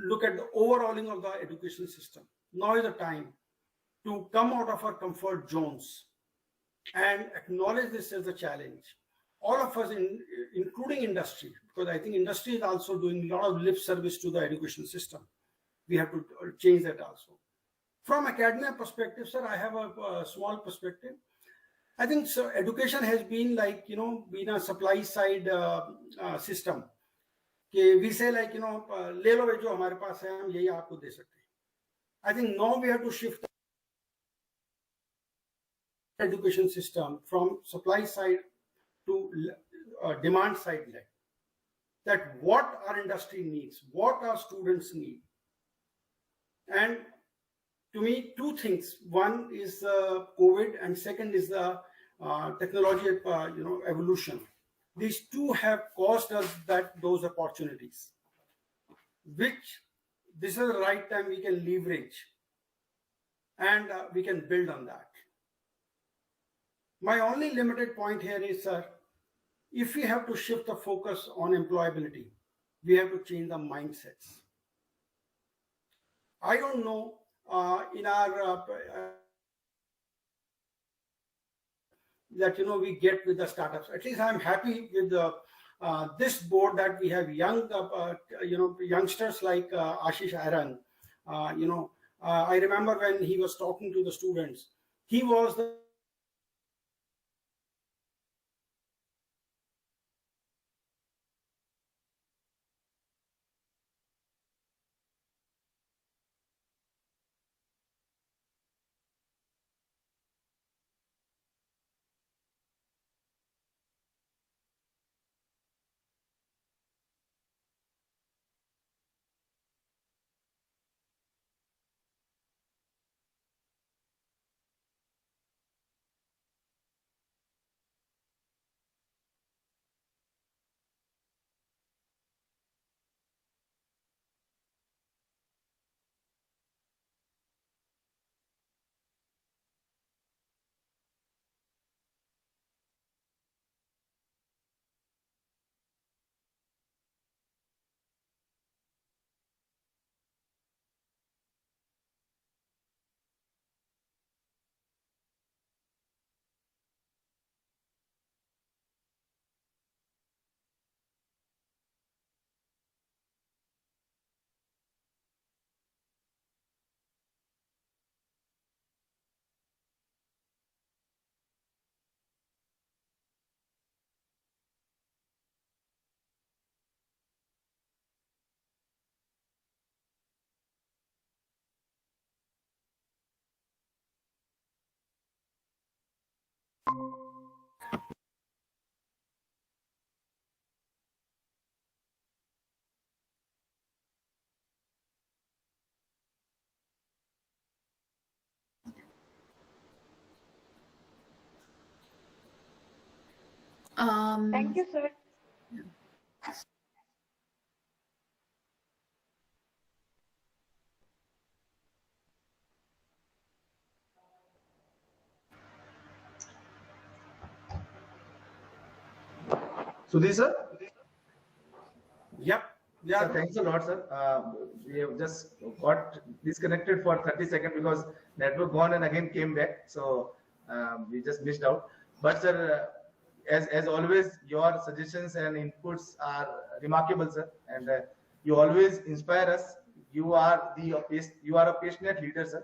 look at the overhauling of the education system. Now is the time to come out of our comfort zones and acknowledge this as a challenge. All of us, including industry, because I think industry is also doing a lot of lip service to the education system. We have to change that also. From academia perspective, sir, I have a small perspective. I think so. Education has been like, been a supply side system. We say like, ले लो जो हमारे पास है, हम यही आपको दे सकते हैं. I think now we have to shift the education system from supply side to demand side led. That what our industry needs, what our students need. And to me, 2 things. One is COVID, and second is the technology, evolution. These 2 have caused us those opportunities, which this is the right time we can leverage, and we can build on that. My only limited point here is, sir, if we have to shift the focus on employability, we have to change the mindsets. I don't know in our that we get with the startups. At least I'm happy with the this board that we have young youngsters like Ashish Aran. I remember when he was talking to the students, he was the
Thank you, sir.
Sudhi sir?
Yep. Yeah.
Sir, thanks a lot, sir. We have just got disconnected for 30 seconds because network gone and again came back. So we just missed out. But sir, as always, your suggestions and inputs are remarkable, sir. And you always inspire us. You are a passionate leader, sir.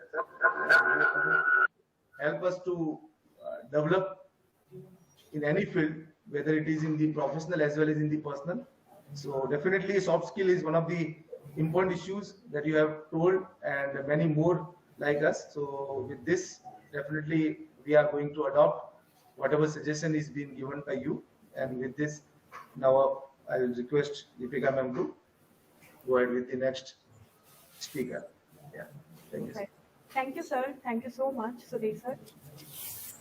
Help us to develop in any field, whether it is in the professional as well as in the personal. So definitely soft skill is one of the important issues that you have told, and many more like us. So with this, definitely we are going to adopt whatever suggestion is being given by you. And with this, now I will request Deepika ma'am to go ahead with the next speaker. Yeah, thank you.
Okay. Thank you, sir. Thank you so much, Sudhi sir.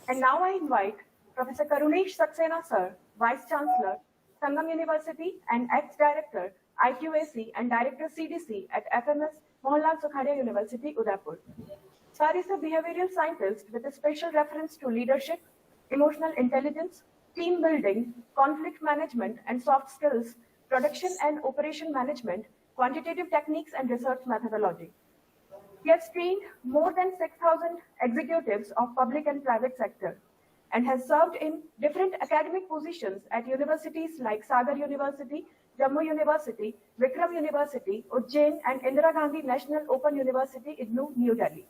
And now I invite Professor Karunesh Saxena, sir, Vice Chancellor, Sangam University and ex-Director, IQAC and Director CDC at FMS Mohanlal Sukhadia University, Udaipur. Sir is a behavioral scientist with a special reference to leadership, emotional intelligence, team building, conflict management and soft skills, production and operation management, quantitative techniques and research methodology. He has trained more than 6,000 executives of public and private sector and has served in different academic positions at universities like Sagar University, Jammu University, Vikram University, Ujjain, and Indira Gandhi National Open University, IGNOU, New Delhi.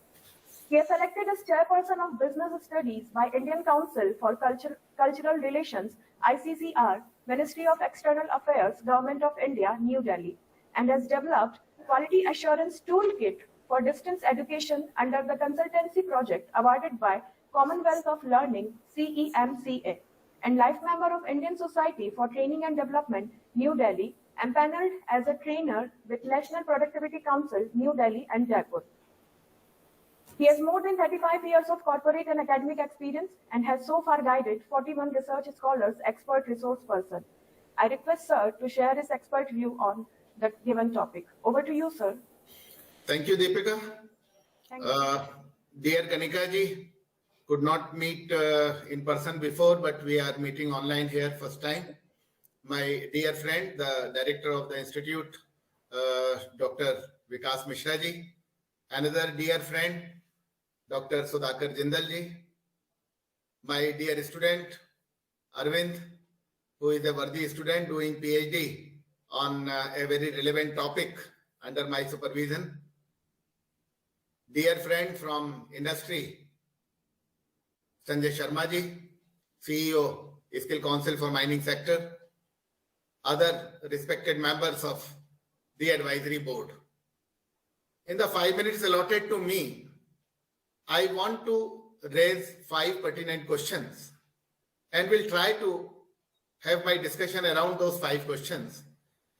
He is elected as Chairperson of Business Studies by Indian Council for Cultural Relations, ICCR, Ministry of External Affairs, Government of India, New Delhi, and has developed Quality Assurance Toolkit for Distance Education under the consultancy project awarded by Commonwealth of Learning, CEMCA, and life member of Indian Society for Training and Development, New Delhi, empaneled as a trainer with National Productivity Council, New Delhi and Jaipur. He has more than 35 years of corporate and academic experience and has so far guided 41 research scholars, expert resource person. I request sir to share his expert view on the given topic. Over to you, sir.
Thank you, Deepika.
Thank you.
Dear Kanika ji,
could not meet in person before, but we are meeting online here first time. My dear friend, the director of the institute, Dr. Vikas Mishra ji. Another dear friend, Dr. Sudhakar Jindal ji. My dear student, Arvind, who is a worthy student doing PhD on a very relevant topic under my supervision. Dear friend from industry, Sanjay Sharma ji, CEO, Skill Council for Mining Sector. Other respected members of the advisory board. In the 5 minutes allotted to me, I want to raise 5 pertinent questions and will try to have my discussion around those 5 questions.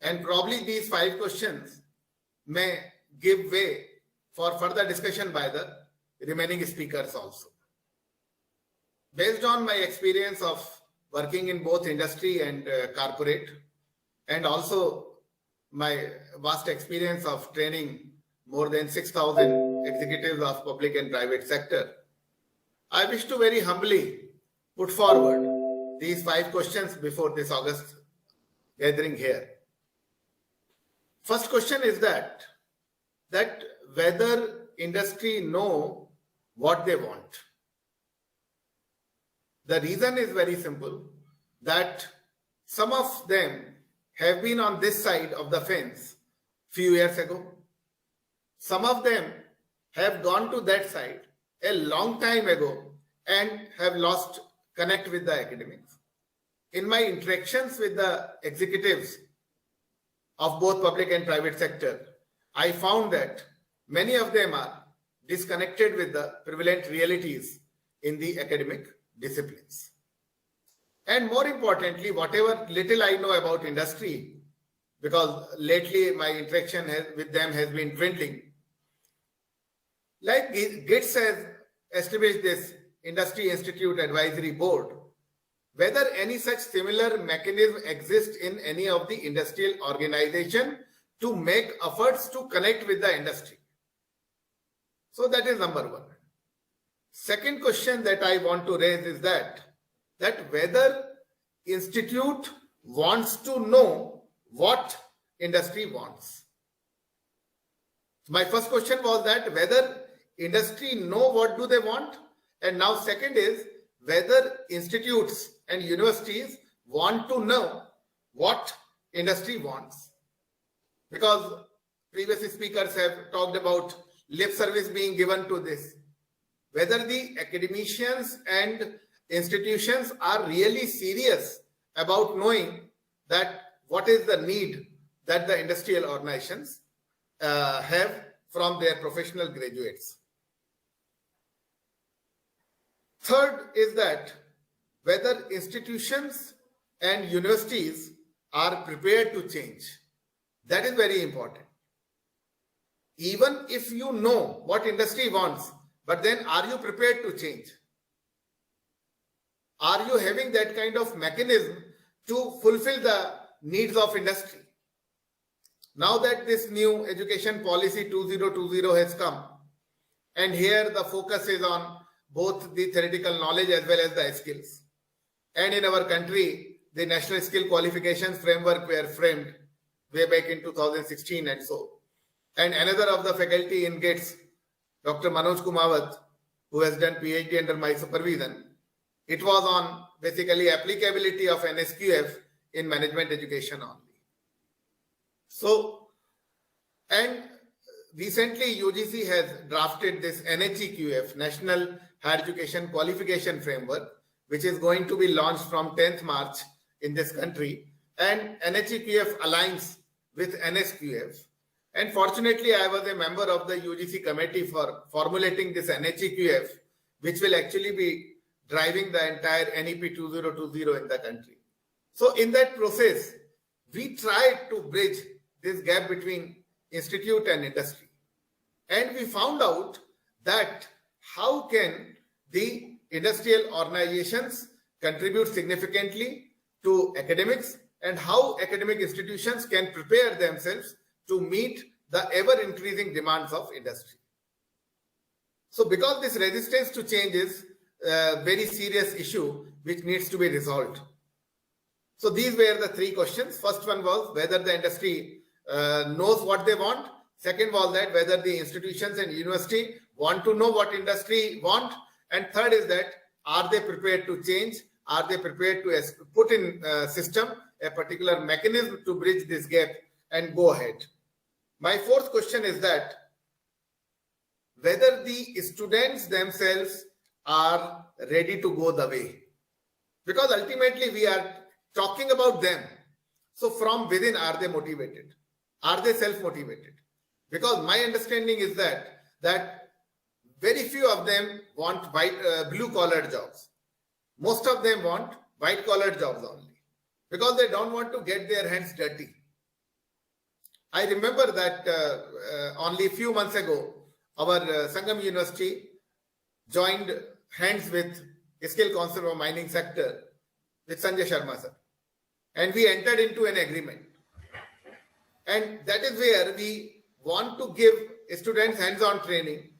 And probably these 5 questions may give way for further discussion by the remaining speakers also. Based on my experience of working in both industry and corporate, and also my vast experience of training more than 6,000 executives of public and private sector, I wish to very humbly put forward these 5 questions before this August gathering here. First question is that whether industry know what they want. The reason is very simple, that some of them have been on this side of the fence few years ago. Some of them have gone to that side a long time ago and have lost connect with the academics. In my interactions with the executives of both public and private sector, I found that many of them are disconnected with the prevalent realities in the academic disciplines. And more importantly, whatever little I know about industry, because lately my interaction with them has been dwindling. Like GITS has established this Industry Institute Advisory Board, whether any such similar mechanism exists in any of the industrial organization to make efforts to connect with the industry. So that is number 1. Second question that I want to raise is that whether institute wants to know what industry wants. My first question was that whether industry know what do they want, and now second is whether institutes and universities want to know what industry wants. Because previous speakers have talked about lip service being given to this. Whether the academicians and institutions are really serious about knowing that what is the need that the industrial organizations have from their professional graduates. Third is that whether institutions and universities are prepared to change. That is very important. Even if you know what industry wants, but then are you prepared to change? Are you having that kind of mechanism to fulfill the needs of industry? Now that this new education policy 2020 has come, and here the focus is on both the theoretical knowledge as well as the skills. And in our country, the National Skill Qualifications Framework were framed way back in 2016 and so. And another of the faculty in GITS, Dr. Manoj Kumawat, who has done PhD under my supervision, it was on basically applicability of NSQF in management education only. So, and recently UGC has drafted this NHEQF, National Higher Education Qualification Framework, which is going to be launched from 10th March in this country. And NHEQF aligns with NSQF. And fortunately, I was a member of the UGC committee for formulating this NHEQF, which will actually be driving the entire NEP 2020 in the country. So in that process, we tried to bridge this gap between institute and industry. And we found out that how can the industrial organizations contribute significantly to academics, and how academic institutions can prepare themselves to meet the ever-increasing demands of industry. So because this resistance to change is
very serious issue which needs to be resolved. So these were the three questions. First one was whether the industry knows what they want. Second was that whether the institutions and university want to know what industry want. And third is that are they prepared to change? Are they prepared to put in system a particular mechanism to bridge this gap and go ahead? My fourth question is that whether the students themselves are ready to go the way. Because ultimately we are talking about them. So from within, are they motivated? Are they self-motivated? Because my understanding is that very few of them want blue-collar jobs. Most of them want white-collar jobs only because they don't want to get their hands dirty. I remember that only a few months ago, our Sangam University joined hands with Skill Council of Mining Sector with Sanjay Sharma sir. And we entered into an agreement. And that is where we want to give students hands-on training.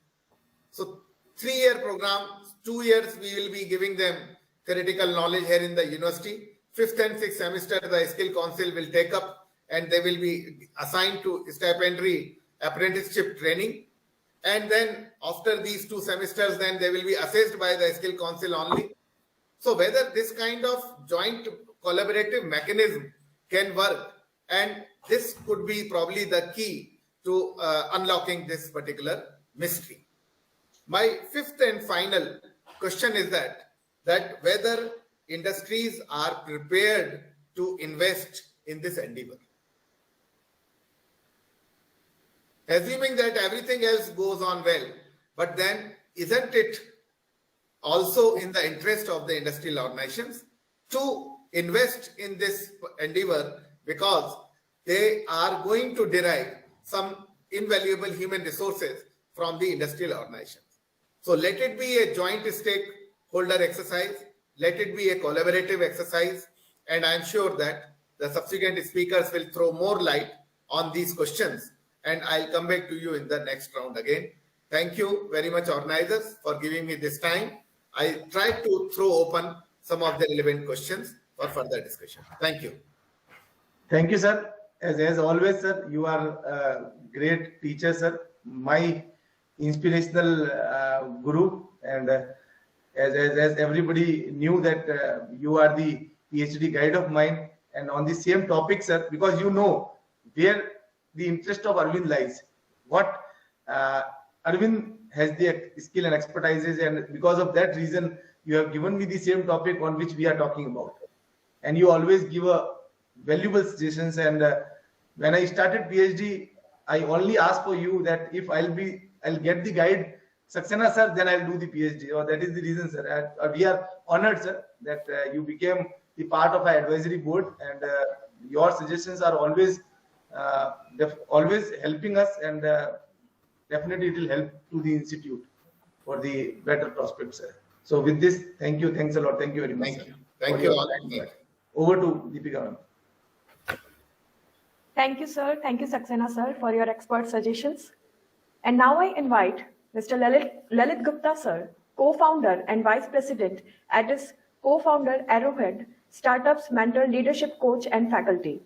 So 3-year program, 2 years we will be giving them theoretical knowledge here in the university. 5th and 6th semester the Skill Council will take up and they will be assigned to stipendary apprenticeship training. And then after these 2 semesters, then they will be assessed by the Skill Council only. So whether this kind of joint collaborative mechanism can work, and this could be probably the key to unlocking this particular mystery. My 5th and final question is that whether industries are prepared to invest in this endeavor. Assuming that everything else goes on well, but then isn't it also in the interest of the industrial organizations to invest in this endeavor because they are going to derive some invaluable human resources from the industrial organizations. So let it be a joint stakeholder exercise, let it be a collaborative exercise, and I'm sure that the subsequent speakers will throw more light on these questions, and I'll come back to you in the next round again. Thank you very much, organizers, for giving me this time. I tried to throw open some of the relevant questions for further discussion. Thank you.
Thank you, sir. As always, sir, you are a great teacher, sir. My inspirational guru, and as everybody knew that you are the PhD guide of mine, and on the same topic, sir, because you know where the interest of Arvind lies. What Arvind has the skill and expertise, and because of that reason, you have given me the same topic on which we are talking about. And you always give a valuable suggestions. And when I started PhD, I only asked for you that if I'll get the guide Saxena sir, then I'll do the PhD. Or that is the reason, sir. We are honored, sir, that you became the part of our advisory board, and your suggestions are always helping us, and definitely it will help to the institute for the better prospects, sir. So with this, thank you, thanks a lot, thank you very much.
Thank you. Thank you all.
Over to Deepika ma'am.
Thank you, sir. Thank you, Saxena sir, for your expert suggestions. And now I invite Mr. Lalit Gupta sir, co-founder and vice president at his co-founder Arrowhead Startups Mentor Leadership Coach and Faculty.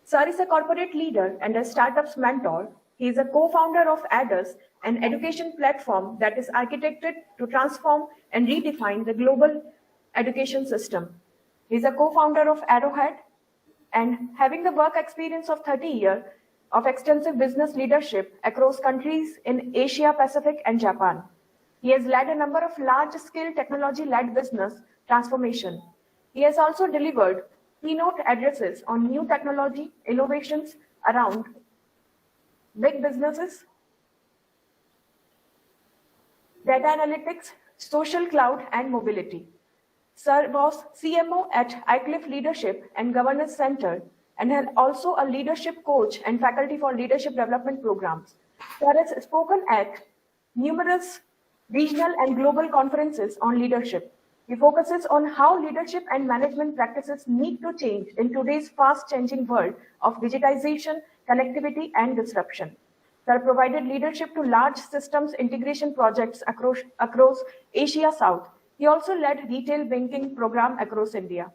Sir is a corporate leader and a startups mentor. He is a co-founder of Addus, an education platform that is architected to transform and redefine the global education system. He is a co-founder of Arrowhead, and having the work experience of 30 years of extensive business leadership across countries in Asia, Pacific, and Japan. He has led a number of large-scale technology-led business transformation. He has also delivered keynote addresses on new technology innovations around big businesses, data analytics, social cloud, and mobility. Sir was CMO at iCliff Leadership and Governance Center, and is also a leadership coach and faculty for leadership development programs. Sir has spoken at numerous regional and global conferences on leadership. He focuses on how leadership and management practices need to change in today's fast-changing world of digitization, connectivity, and disruption. Sir provided leadership to large systems integration projects across Asia South. He also led retail banking program across India.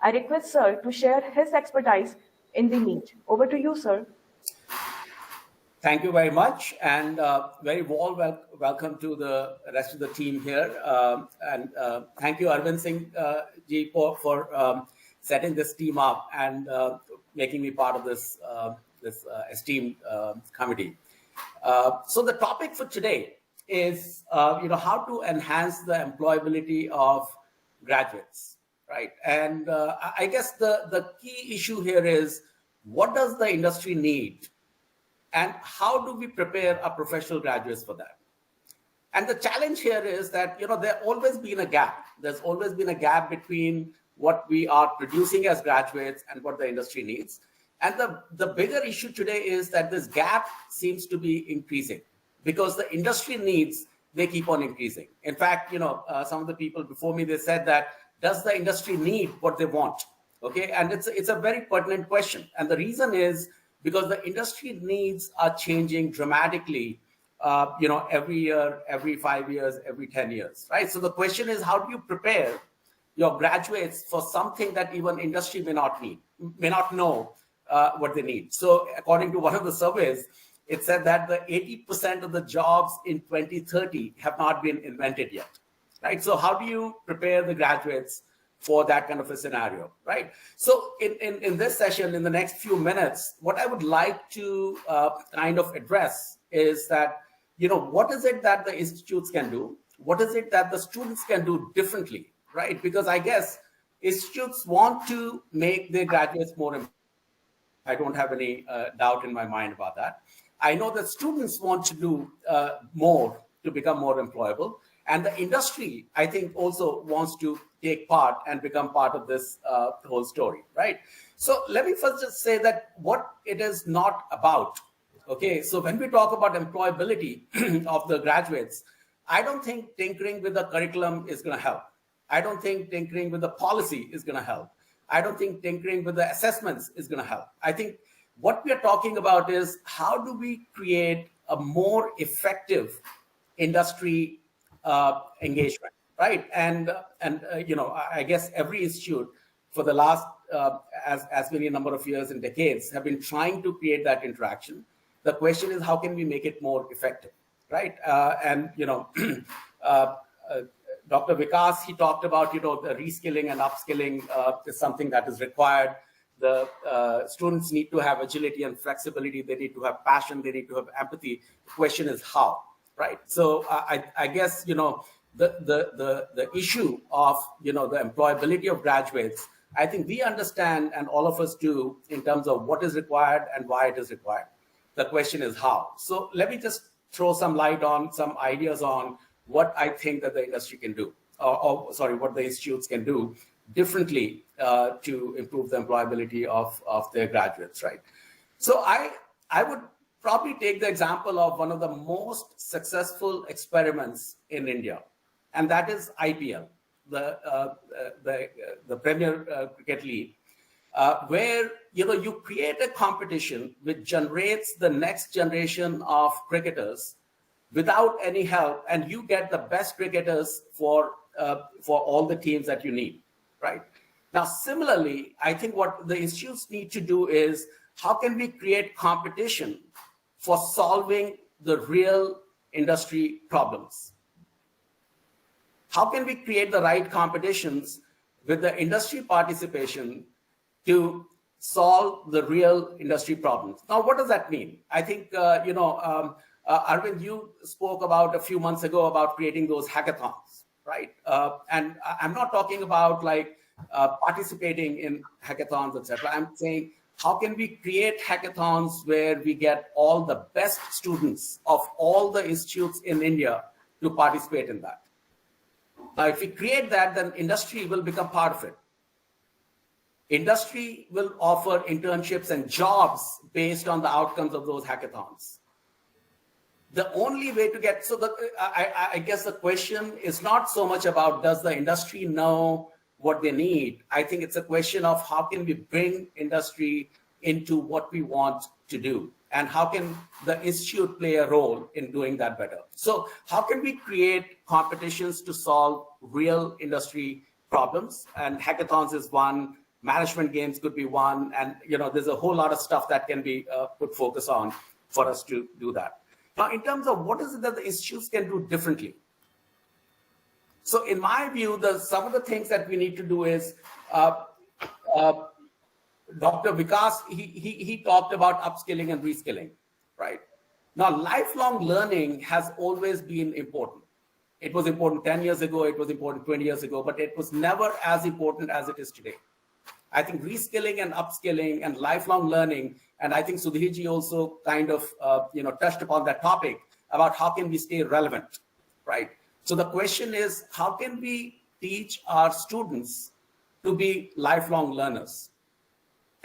I request Sir to share his expertise in the meet. Over to you, Sir.
Thank you very much, and very warm welcome to the rest of the team here. And thank you, Arvind Singh ji, for setting this team up and making me part of this esteemed committee. So the topic for today is how to enhance the employability of graduates, right? And I guess the key issue here is, what does the industry need? And how do we prepare our professional graduates for that? And the challenge here is that, there's always been a gap. There's always been a gap between what we are producing as graduates and what the industry needs. And the bigger issue today is that this gap seems to be increasing because the industry needs, they keep on increasing. In fact, some of the people before me, they said that, does the industry need what they want? Okay, and it's a very pertinent question. And the reason is, because the industry needs are changing dramatically, every year, every 5 years, every 10 years, right? So the question is, how do you prepare your graduates for something that even industry may not know what they need? So according to one of the surveys, it said that the 80% of the jobs in 2030 have not been invented yet, right? So how do you prepare the graduates for that kind of a scenario, right? So in this session, in the next few minutes, what I would like to kind of address is that, what is it that the institutes can do? What is it that the students can do differently, right? Because I guess institutes want to make their graduates more. I don't have any doubt in my mind about that. I know that students want to do more to become more employable. And the industry, I think, also wants to take part and become part of this whole story, right? So let me first just say that what it is not about, okay? So when we talk about employability of the graduates, I don't think tinkering with the curriculum is going to help. I don't think tinkering with the policy is going to help. I don't think tinkering with the assessments is going to help. I think what we are talking about is, how do we create a more effective industry engagement, right? And I guess every institute for the last as many number of years and decades have been trying to create that interaction. The question is, how can we make it more effective, right? Dr. Vikas, he talked about, the reskilling and upskilling is something that is required. The students need to have agility and flexibility. They need to have passion. They need to have empathy. The question is how, right? So I guess, the issue of, the employability of graduates, I think we understand, and all of us do, in terms of what is required and why it is required. The question is how. So let me just throw some light on some ideas on what I think that the industry can do, what the institutes can do differently to improve the employability of their graduates, right? So I would probably take the example of one of the most successful experiments in India, and that is IPL, the Premier Cricket League, where you create a competition which generates the next generation of cricketers without any help, and you get the best cricketers for all the teams that you need, right? Now, similarly, I think what the institutes need to do is, how can we create competition for solving the real industry problems? How can we create the right competitions with the industry participation to solve the real industry problems? Now, what does that mean? I think, Arvind, you spoke about a few months ago about creating those hackathons, right? And I'm not talking about participating in hackathons, etc. I'm saying, how can we create hackathons where we get all the best students of all the institutes in India to participate in that? Now, if we create that, then industry will become part of it. Industry will offer internships and jobs based on the outcomes of those hackathons. The only way to get, I guess the question is not so much about, does the industry know what they need? I think it's a question of, how can we bring industry into what we want to do? And how can the institute play a role in doing that better? So how can we create competitions to solve real industry problems, and hackathons is one, management games could be one, and there's a whole lot of stuff that can be put focus on for us to do that. Now, in terms of what is it that the institutes can do differently? So in my view, some of the things that we need to do is, Dr. Vikas, he talked about upskilling and reskilling, right? Now, lifelong learning has always been important. It was important 10 years ago, it was important 20 years ago, but it was never as important as it is today. I think reskilling and upskilling and lifelong learning, and I think Sudhirji also kind of touched upon that topic about how can we stay relevant, right? So the question is, how can we teach our students to be lifelong learners?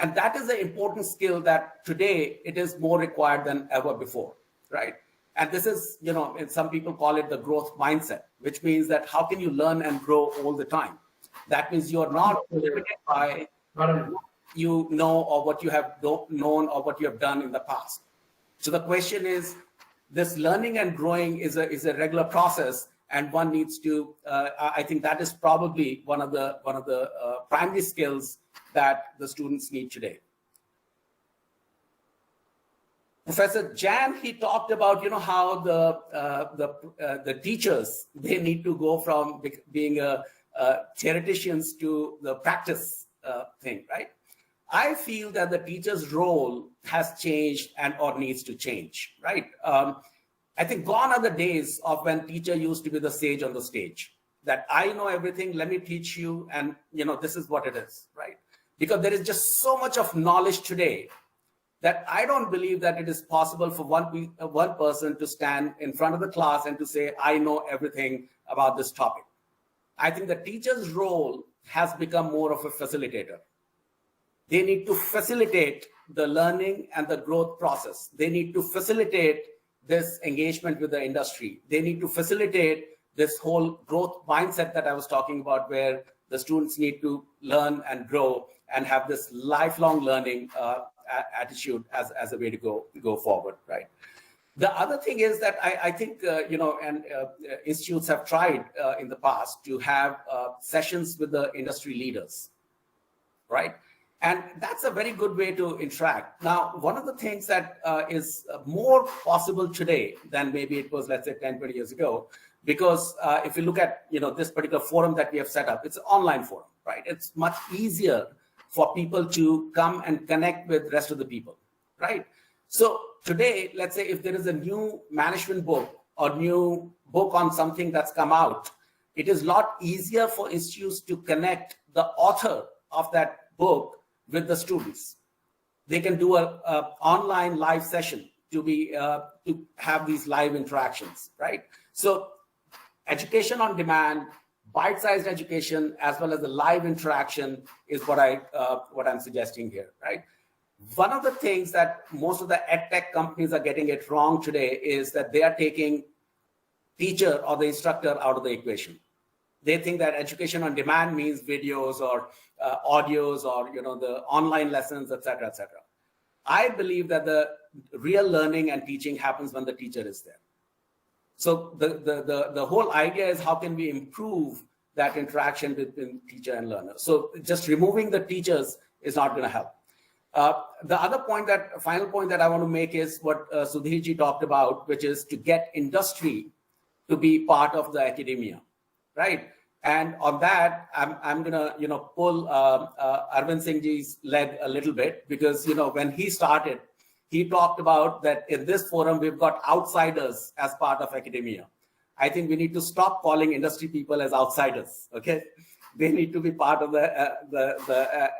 And that is an important skill that today it is more required than ever before, right? And this is, and some people call it the growth mindset, which means that how can you learn and grow all the time? That means you're not limited by what you know or what you have known or what you have done in the past. So the question is, this learning and growing is a regular process, and one needs to. I think that is probably one of the primary skills that the students need today. Professor Jan, he talked about how the teachers, they need to go from being theoreticians to the practice thing, right? I feel that the teacher's role has changed or needs to change, right? I think gone are the days of when teacher used to be the sage on the stage, that I know everything, let me teach you, and this is what it is, right? Because there is just so much of knowledge today that I don't believe that it is possible for one person to stand in front of the class and to say, I know everything about this topic. I think the teacher's role has become more of a facilitator. They need to facilitate the learning and the growth process. They need to facilitate this engagement with the industry. They need to facilitate this whole growth mindset that I was talking about, where the students need to learn and grow and have this lifelong learning attitude as a way to go forward, right? The other thing is that I think, institutes have tried in the past to have sessions with the industry leaders, right? And that's a very good way to interact. Now, one of the things that is more possible today than maybe it was, let's say, 10, 20 years ago, because if you look at, this particular forum that we have set up, it's an online forum, right? It's much easier for people to come and connect with the rest of the people, right? So today, let's say if there is a new management book or new book on something that's come out, it is a lot easier for institutes to connect the author of that book with the students. They can do an online live session to have these live interactions, right? So education on demand, bite-sized education, as well as the live interaction is what I'm suggesting here, right? One of the things that most of the edtech companies are getting it wrong today is that they are taking teacher or the instructor out of the equation. They think that education on demand means videos or audios or the online lessons, etc., etc. I believe that the real learning and teaching happens when the teacher is there. So the whole idea is how can we improve that interaction between teacher and learner. So just removing the teachers is not going to help. The other final point that I want to make is what Sudhirji talked about, which is to get industry to be part of the academia, right? And on that, I'm gonna pull Arvind Singh ji's leg a little bit, because when he started, he talked about that in this forum we've got outsiders as part of academia. I think we need to stop calling industry people as outsiders. Okay, they need to be part of the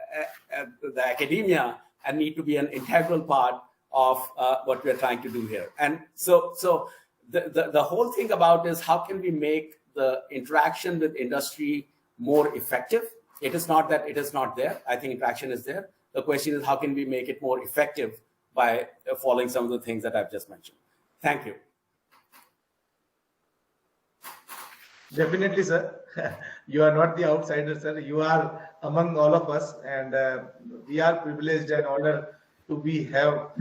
academia and need to be an integral part of what we're trying to do here. And so the whole thing about is how can we make the interaction with industry more effective? It is not that it is not there. I think interaction is there. The question is how can we make it more effective by following some of the things that I've just mentioned. Thank you.
Definitely, sir. You are not the outsider, sir. You are among all of us, and we are privileged and honored to have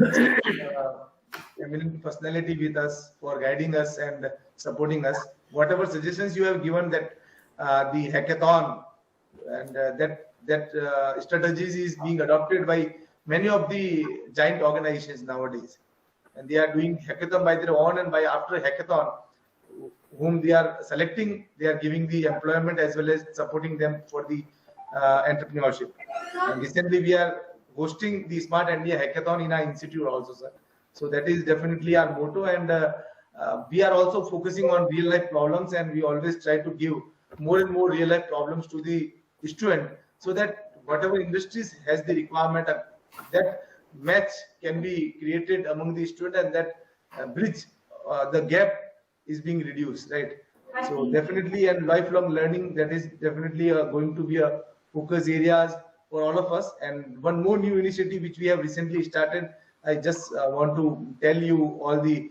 eminent personality with us for guiding us and supporting us. Whatever suggestions you have given, that the hackathon, and that strategies is being adopted by many of the giant organizations nowadays, and they are doing hackathon by their own, and by after hackathon, whom they are selecting, they are giving the employment as well as supporting them for the entrepreneurship. And recently we are hosting the Smart India Hackathon in our institute also, sir. So that is definitely our motto, and we are also focusing on real life problems, and we always try to give more and more real life problems to the student, so that whatever industries has the requirement, that match can be created among the student, and that bridge the gap is being reduced, right? So definitely, and lifelong learning, that is definitely going to be a focus areas for all of us. And one more new initiative which we have recently started, I just want to tell you all the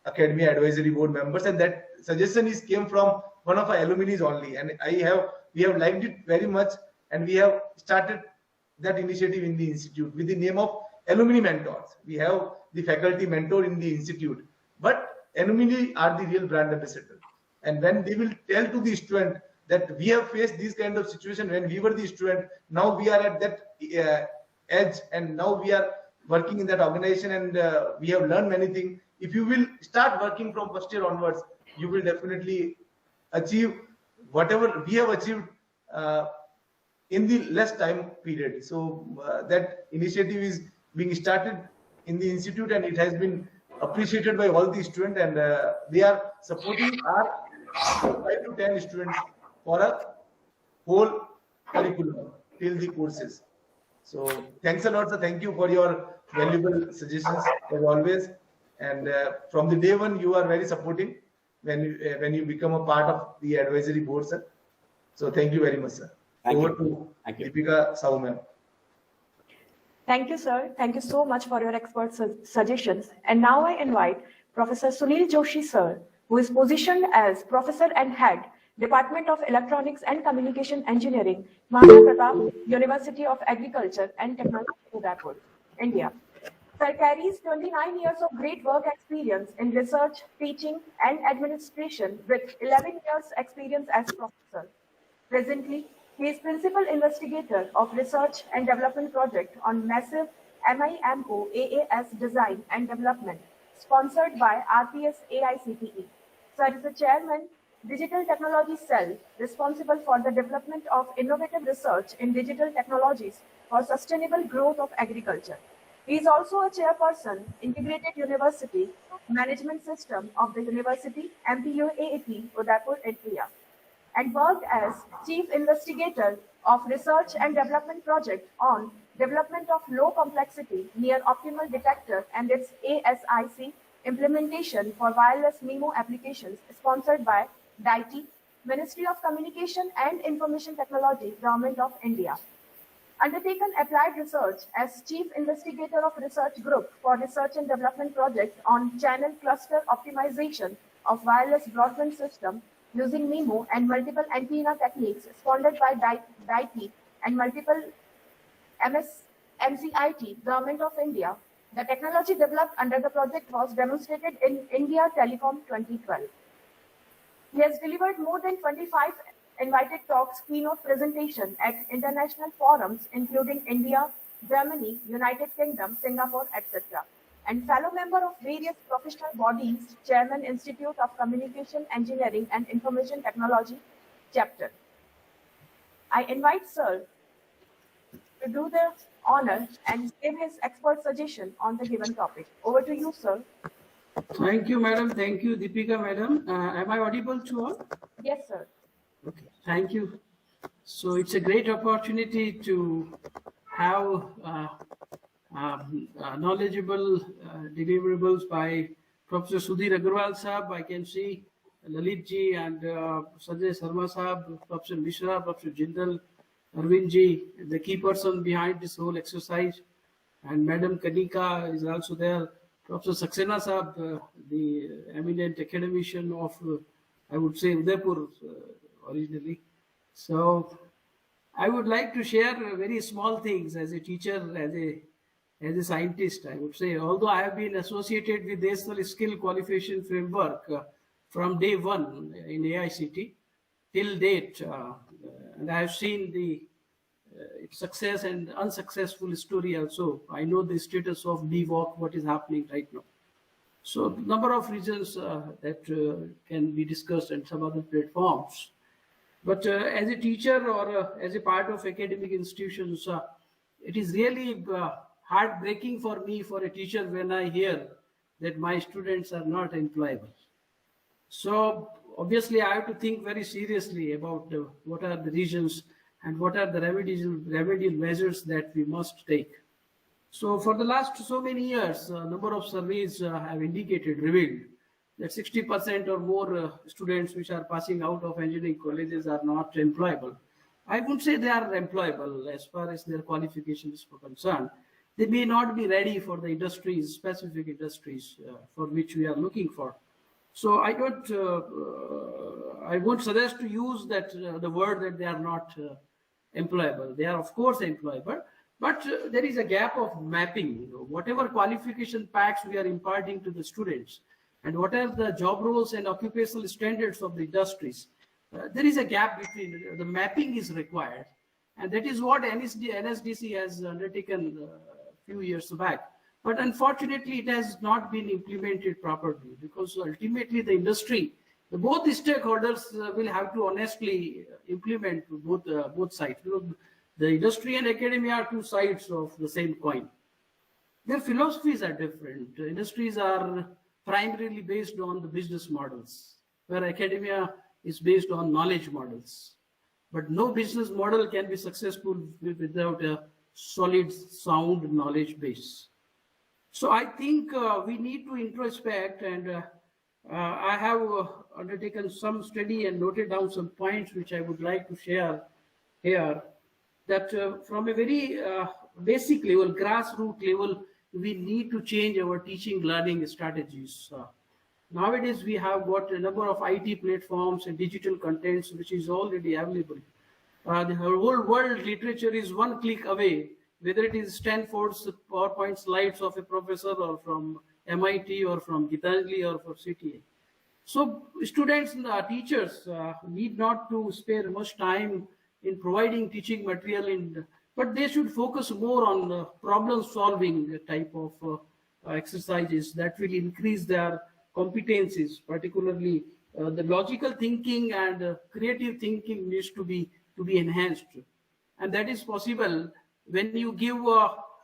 Academy Advisory Board members, and that suggestion is came from one of our alumni only, and we have liked it very much, and we have started that initiative in the institute with the name of alumni mentors. We have the faculty mentor in the institute, but alumni are the real brand ambassador, and when they will tell to the student that we have faced this kind of situation when we were the student, now we are at that edge, and now we are working in that organization, and we have learned many things. If you will start working from first year onwards, you will definitely achieve whatever we have achieved in the less time period. So that initiative is being started in the institute, and it has been appreciated by all the students, and they are supporting our 5 to 10 students for a whole curriculum till the courses. So thanks a lot, sir. Thank you for your valuable suggestions as always. And from the day one, you are very supporting when you become a part of the advisory board, sir. So thank you very much, sir. Over to Deepika Sahu, ma'am.
Thank you, sir. Thank you so much for your expert suggestions. And now I invite Professor Sunil Joshi, sir, who is positioned as Professor and Head, Department of Electronics and Communication Engineering, Maharana Pratap University of Agriculture and Technology, Udaipur, India. Sir carries 29 years of great work experience in research, teaching, and administration, with 11 years experience as professor. Presently, he is principal investigator of research and development project on massive MIMO AAS design and development, sponsored by RPS AICTE. Sir is the chairman, Digital Technology Cell, responsible for the development of innovative research in digital technologies for sustainable growth of agriculture. He is also a chairperson, Integrated University Management System of the University, MPUAAP, Udaipur, India, and worked as Chief Investigator of Research and Development Project on development of low complexity near optimal detector and its ASIC implementation for wireless MIMO applications, sponsored by DITE, Ministry of Communication and Information Technology, Government of India. Undertaken applied research as Chief Investigator of Research Group for Research and Development Project on channel cluster optimization of wireless broadband system using MIMO and multiple antenna techniques, sponsored by DITE and multiple MCIT, Government of India. The technology developed under the project was demonstrated in India Telecom 2012. He has delivered more than 25 invited talks, keynote presentation at international forums, including India, Germany, United Kingdom, Singapore, etc. And fellow member of various professional bodies, Chairman, Institute of Communication Engineering and Information Technology, Chapter. I invite Sir to do the honor and give his expert suggestion on the given topic. Over to you, sir.
Thank you, madam. Thank you, Deepika, madam. Am I audible to all?
Yes, sir.
Okay, thank you. So it's a great opportunity to have knowledgeable deliverables by Professor Sudhir Agarwal Sahab. I can see Lalit ji and Sanjay Sharma Sahab, Professor Mishra, Professor Jindal, Arvind ji, the key person behind this whole exercise, and Madam Kanika is also there. Professor Saxena Sahab, the eminent academician of, I would say, Udaipur originally. So I would like to share very small things as a teacher, as a scientist, I would say. Although I have been associated with National Skill Qualification Framework from day one in AICT, till date, and I have seen the its success and unsuccessful story also. I know the status of BWalk, what is happening right now. So number of reasons that can be discussed and some other platforms. But as a teacher or as a part of academic institutions, it is really heartbreaking for me, for a teacher, when I hear that my students are not employable. So obviously I have to think very seriously about what are the reasons and what are the remedial measures that we must take. So for the last so many years, a number of surveys have revealed that 60% or more students which are passing out of engineering colleges are not employable. I wouldn't say they are employable as far as their qualifications are concerned. They may not be ready for the industries, specific industries for which we are looking for. So I won't suggest to use that the word that they are not employable. They are of course employable, but there is a gap of mapping. Whatever qualification packs we are imparting to the students, and what are the job roles and occupational standards of the industries, there is a gap between. The mapping is required, and that is what NSDC has undertaken a few years back. But unfortunately, it has not been implemented properly, because ultimately the industry, both the stakeholders will have to honestly implement both sides. The industry and academia are two sides of the same coin. Their philosophies are different. Industries are primarily based on the business models, where academia is based on knowledge models. But no business model can be successful without a solid, sound knowledge base. So I think we need to introspect, and I have undertaken some study and noted down some points which I would like to share here. That from a very basic level, grassroots level, we need to change our teaching learning strategies. Nowadays, we have got a number of IT platforms and digital contents which is already available. The whole world literature is one click away, whether it is Stanford's PowerPoint slides of a professor, or from MIT, or from Geetanjali, or for CTA. So students and teachers need not to spare much time in providing teaching material, but they should focus more on problem solving type of exercises that will increase their competencies, particularly the logical thinking and creative thinking needs to be enhanced. And that is possible when you give,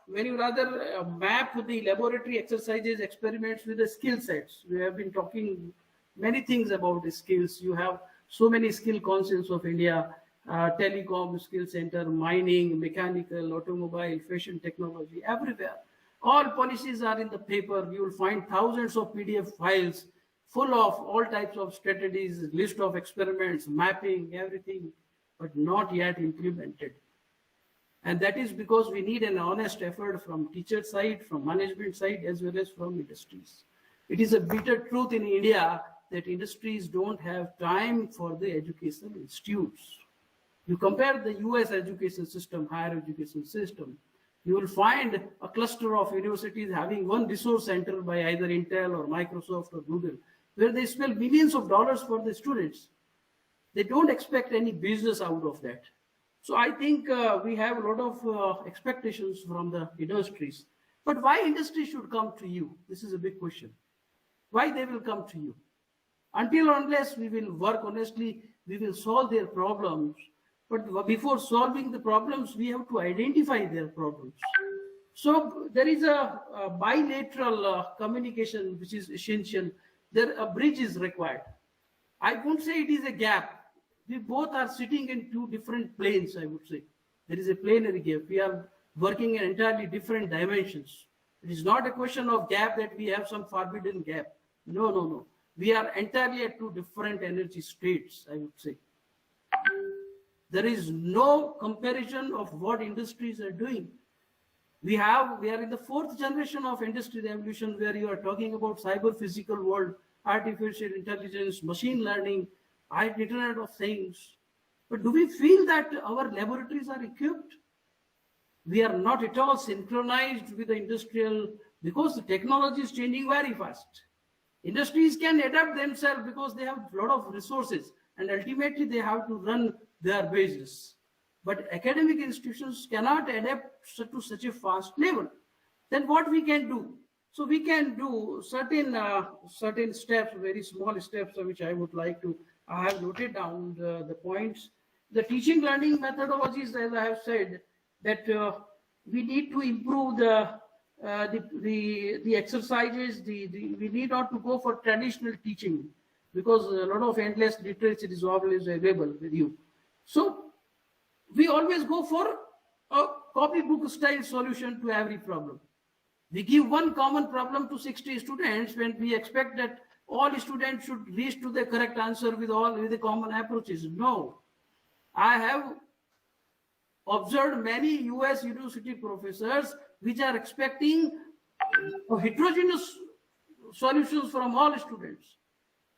when you rather map the laboratory exercises, experiments with the skill sets. We have been talking many things about the skills. You have so many skill councils of India, telecom skill center, mining, mechanical, automobile, fashion technology, everywhere. All policies are in the paper. You will find thousands of PDF files full of all types of strategies, list of experiments, mapping, everything, but not yet implemented. And that is because we need an honest effort from teacher side, from management side, as well as from industries. It is a bitter truth in India that industries don't have time for the educational institutes. You compare the US education system, higher education system, you will find a cluster of universities having one resource center by either Intel or Microsoft or Google, where they spend millions of dollars for the students. They don't expect any business out of that. So I think we have a lot of expectations from the industries. But why industry should come to you? This is a big question. Why they will come to you? Until unless we will work honestly, we will solve their problems. But before solving the problems, we have to identify their problems. So there is a bilateral communication which is essential. There a bridge is required. I won't say it is a gap. We both are sitting in two different planes, I would say. There is a planetary gap. We are working in entirely different dimensions. It is not a question of gap that we have some forbidden gap. No, no, no. We are entirely at two different energy states, I would say. There is no comparison of what industries are doing. We are in the fourth generation of industry revolution, where you are talking about cyber physical world, artificial intelligence, machine learning, Internet of Things. But do we feel that our laboratories are equipped? We are not at all synchronized with the industrial, because the technology is changing very fast. Industries can adapt themselves because they have a lot of resources and ultimately they have to run their business. But academic institutions cannot adapt to such a fast level. Then what we can do? So we can do certain steps, very small steps, which I would like to. I have noted down the points. The teaching learning methodologies, as I have said, that we need to improve the exercises. We need not to go for traditional teaching, because a lot of endless literature is always available with you. So we always go for a copybook style solution to every problem. We give one common problem to 60 students when we expect that all students should reach to the correct answer with the common approaches. No. I have observed many US university professors which are expecting heterogeneous solutions from all students.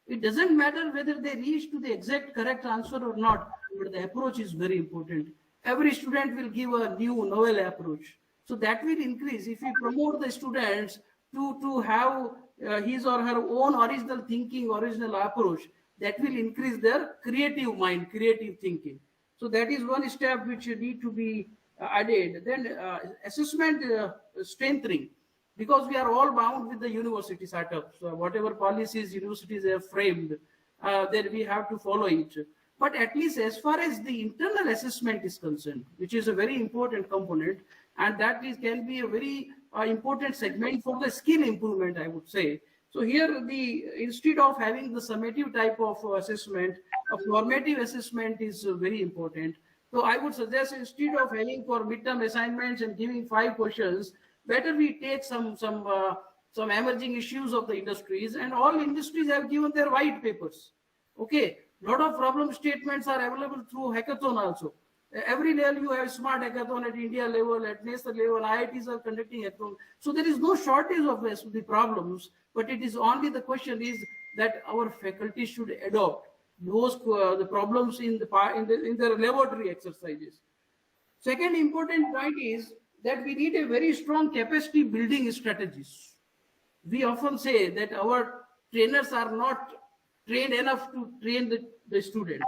It doesn't matter whether they reach to the exact correct answer or not, but the approach is very important. Every student will give a new novel approach. So that will increase if we promote the students to have his or her own original thinking, original approach. That will increase their creative mind, creative thinking. So that is one step which need to be added. Then assessment strengthening, because we are all bound with the university setup. So whatever policies universities have framed, then we have to follow it. But at least as far as the internal assessment is concerned, which is a very important component, and that can be a very important segment for the skill improvement, I would say. So here, instead of having the summative type of assessment, a formative assessment is very important. So I would suggest, instead of having for midterm assignments and giving 5 questions, better we take some emerging issues of the industries, and all industries have given their white papers. Okay, lot of problem statements are available through hackathon also. Every level you have smart hackathon at India level, at national level, IITs are conducting hackathon. So there is no shortage of the problems, but it is only the question is that our faculty should adopt those the problems in the laboratory exercises. Second important point is that we need a very strong capacity building strategies. We often say that our trainers are not trained enough to train the students.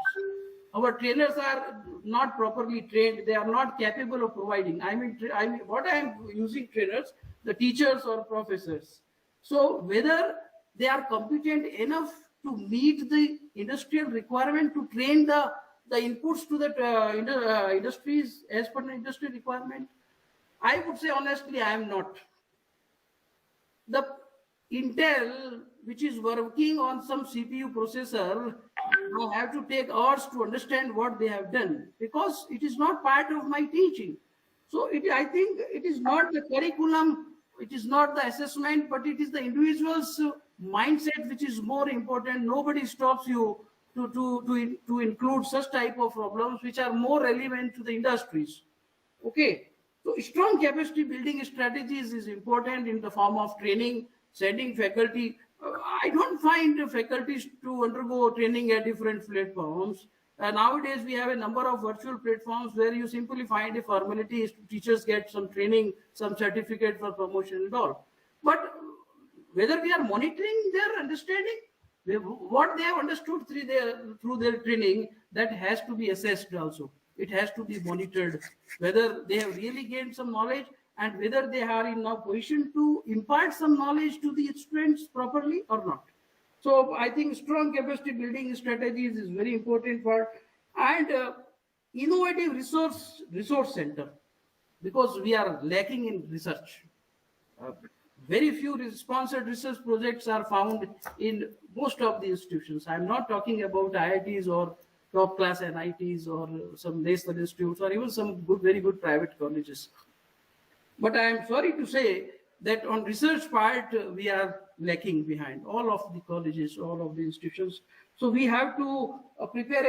Our trainers are not properly trained. They are not capable of providing. I mean, what I am using trainers, the teachers or professors. So whether they are competent enough to meet the industrial requirement to train the inputs to the industries as per the industry requirement, I would say honestly, I am not. The Intel, which is working on some CPU processor, I have to take hours to understand what they have done, because it is not part of my teaching. So I think it is not the curriculum, it is not the assessment, but it is the individual's mindset which is more important. Nobody stops you to include such type of problems which are more relevant to the industries. Okay, so strong capacity building strategies is important in the form of training, sending faculty. I don't find the faculties to undergo training at different platforms. Nowadays, we have a number of virtual platforms where you simply find a formality, teachers get some training, some certificate for promotion and all. But whether we are monitoring their understanding, what they have understood through their training, that has to be assessed also. It has to be monitored, whether they have really gained some knowledge and whether they are in a position to impart some knowledge to the students properly or not. So I think strong capacity building strategies is very important part, and innovative resource center, because we are lacking in research. Very few sponsored research projects are found in most of the institutions. I'm not talking about IITs or top class NITs or some national institutes or even some very good private colleges. But I am sorry to say that on research part, we are lacking behind all of the colleges, all of the institutions. So we have to prepare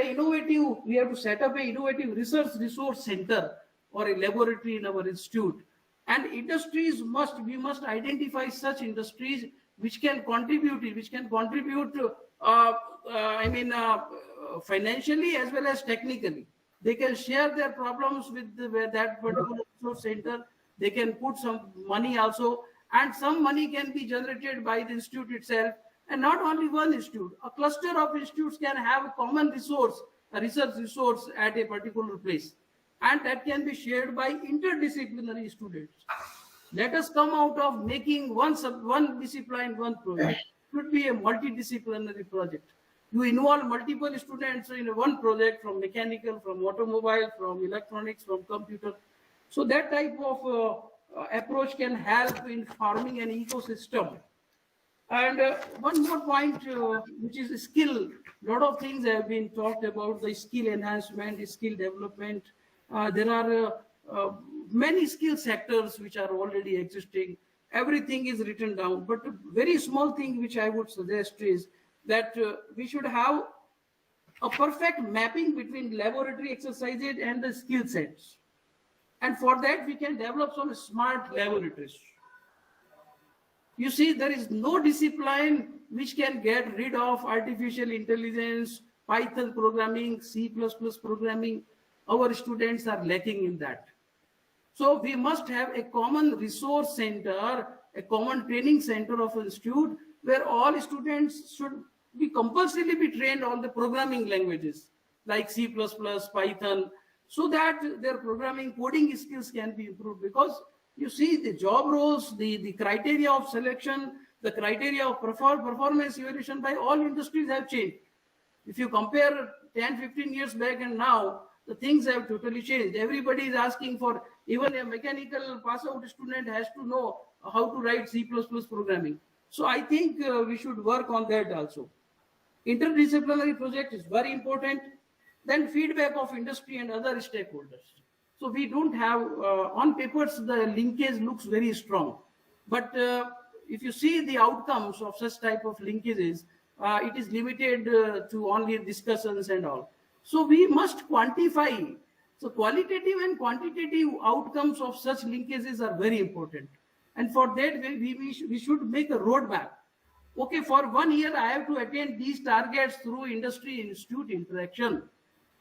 we have to set up an innovative research resource center or a laboratory in our institute. And industries we must identify such industries which can contribute financially as well as technically. They can share their problems with that particular resource center. They can put some money also, and some money can be generated by the institute itself, And not only one institute, a cluster of institutes can have a common resource, a research resource at a particular place. And that can be shared by interdisciplinary students. Let us come out of making one discipline, one project. It should be a multidisciplinary project. You involve multiple students in one project, from mechanical, from automobile, from electronics, from computer. So that type of approach can help in forming an ecosystem. And one more point, which is skill. A lot of things have been talked about, the skill enhancement, skill development. There are many skill sectors which are already existing. Everything is written down. But a very small thing which I would suggest is that we should have a perfect mapping between laboratory exercises and the skill sets. And for that, we can develop some smart laboratories. You see, there is no discipline which can get rid of artificial intelligence, Python programming, C++ programming. Our students are lacking in that. So we must have a common resource center, a common training center of an institute where all students should be compulsorily be trained on the programming languages like C++, Python, so that their programming coding skills can be improved. Because you see, the job roles, the criteria of selection, the criteria of performance evaluation by all industries have changed. If you compare 10, 15 years back and now, the things have totally changed. Everybody is asking for, even a mechanical pass-out student has to know how to write C++ programming. So I think we should work on that also. Interdisciplinary project is very important. Then feedback of industry and other stakeholders. So we don't have, on papers, the linkage looks very strong. But if you see the outcomes of such type of linkages, it is limited to only discussions and all. So we must quantify. So qualitative and quantitative outcomes of such linkages are very important. And for that, we should make a roadmap. Okay, for 1 year, I have to attain these targets through industry-institute interaction.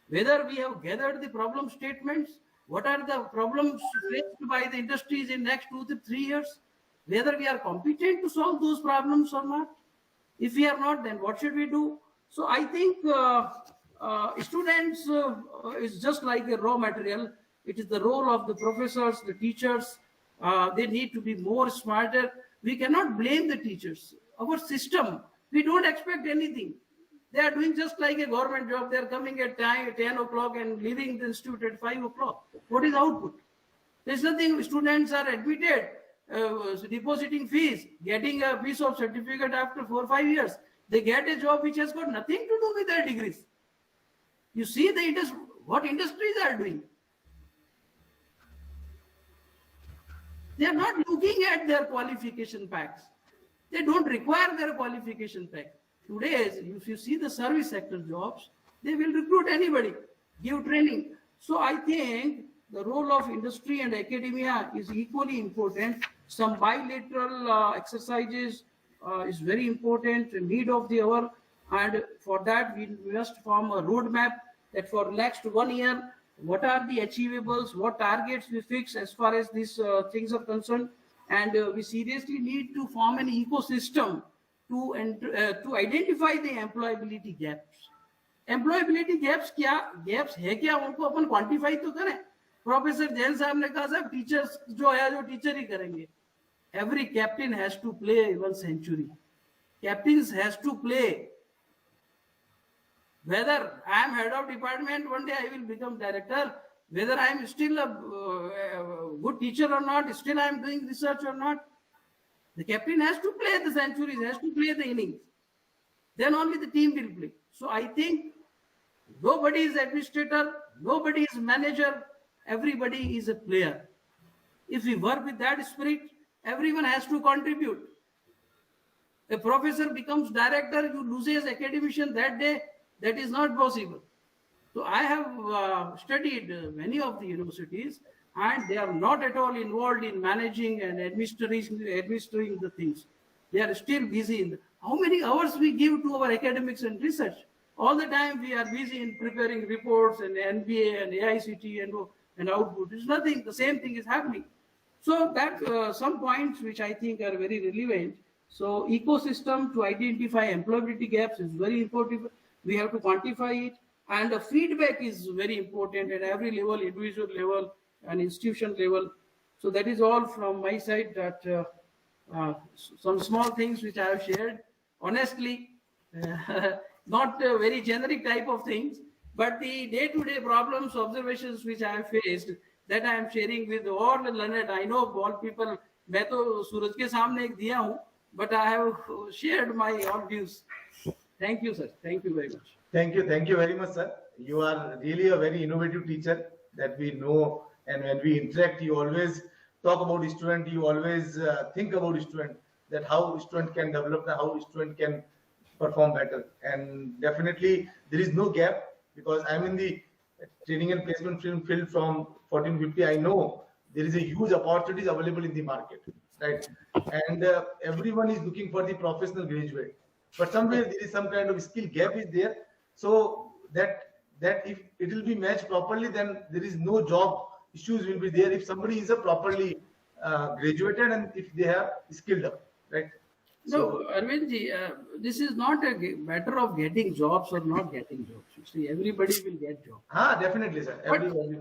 Whether we have gathered the problem statements, what are the problems faced by the industries in next 2 to 3 years, whether we are competent to solve those problems or not. If we are not, then what should we do? So I think students is just like a raw material. It is the role of the professors, the teachers. They need to be more smarter. We cannot blame the teachers. Our system, we don't expect anything. They are doing just like a government job. They are coming at 10 o'clock and leaving the institute at 5 o'clock. What is output? There's nothing. Students are admitted, depositing fees, getting a piece of certificate after 4 or 5 years. They get a job which has got nothing to do with their degrees. You see what industries are doing. They are not looking at their qualification packs. They don't require their qualification pack. Today, if you see the service sector jobs, they will recruit anybody, give training. So I think the role of industry and academia is equally important. Some bilateral exercises is very important, need of the hour. And for that, we must form a roadmap that for next 1 year, what are the achievables, what targets we fix as far as these things are concerned. And we seriously need to form an ecosystem to identify the employability gaps. Employability gaps है क्या उनको अपन quantify तो करें. Professor Jain साहब ने कहा साहब teachers जो है जो teacher ही करेंगे. Every captain has to play 1 century. Captains has to play. Whether I am head of department, one day I will become director. Whether I am still a good teacher or not, still I am doing research or not. The captain has to play the centuries, has to play the innings. Then only the team will play. So I think nobody is administrator, nobody is manager, everybody is a player. If we work with that spirit, everyone has to contribute. A professor becomes director, you lose as academician that day, that is not possible. So I have studied many of the universities, and they are not at all involved in managing and administering the things. They are still busy in how many hours we give to our academics and research. All the time we are busy in preparing reports and NBA and AICT and output. It's nothing. The same thing is happening. So that some points which I think are very relevant. So ecosystem to identify employability gaps is very important. We have to quantify it, and the feedback is very important at every level, individual level and institution level. So that is all from my side. That some small things which I have shared. Honestly, not a very generic type of things, but the day-to-day problems, observations which I have faced, that I am sharing with all the learned. I know all people. मैं तो सूरज के सामने एक दिया हूँ, but I have shared my all views. Thank you, sir. Thank you very much.
Thank you very much, sir. You are really a very innovative teacher that we know, and when we interact, you always talk about student. You always think about student, that how student can develop and how student can perform better. And definitely there is no gap, because I'm in the training and placement field from 1450. I know there is a huge opportunities available in the market, right? And everyone is looking for the professional graduate, but somewhere there is some kind of skill gap is there. So that if it will be matched properly, then there is no job issues will be there if somebody is a properly graduated and if they have skilled up, right?
No, Arvindji, this is not a matter of getting jobs or not getting jobs. You see, everybody will get jobs.
Definitely, sir. Everybody.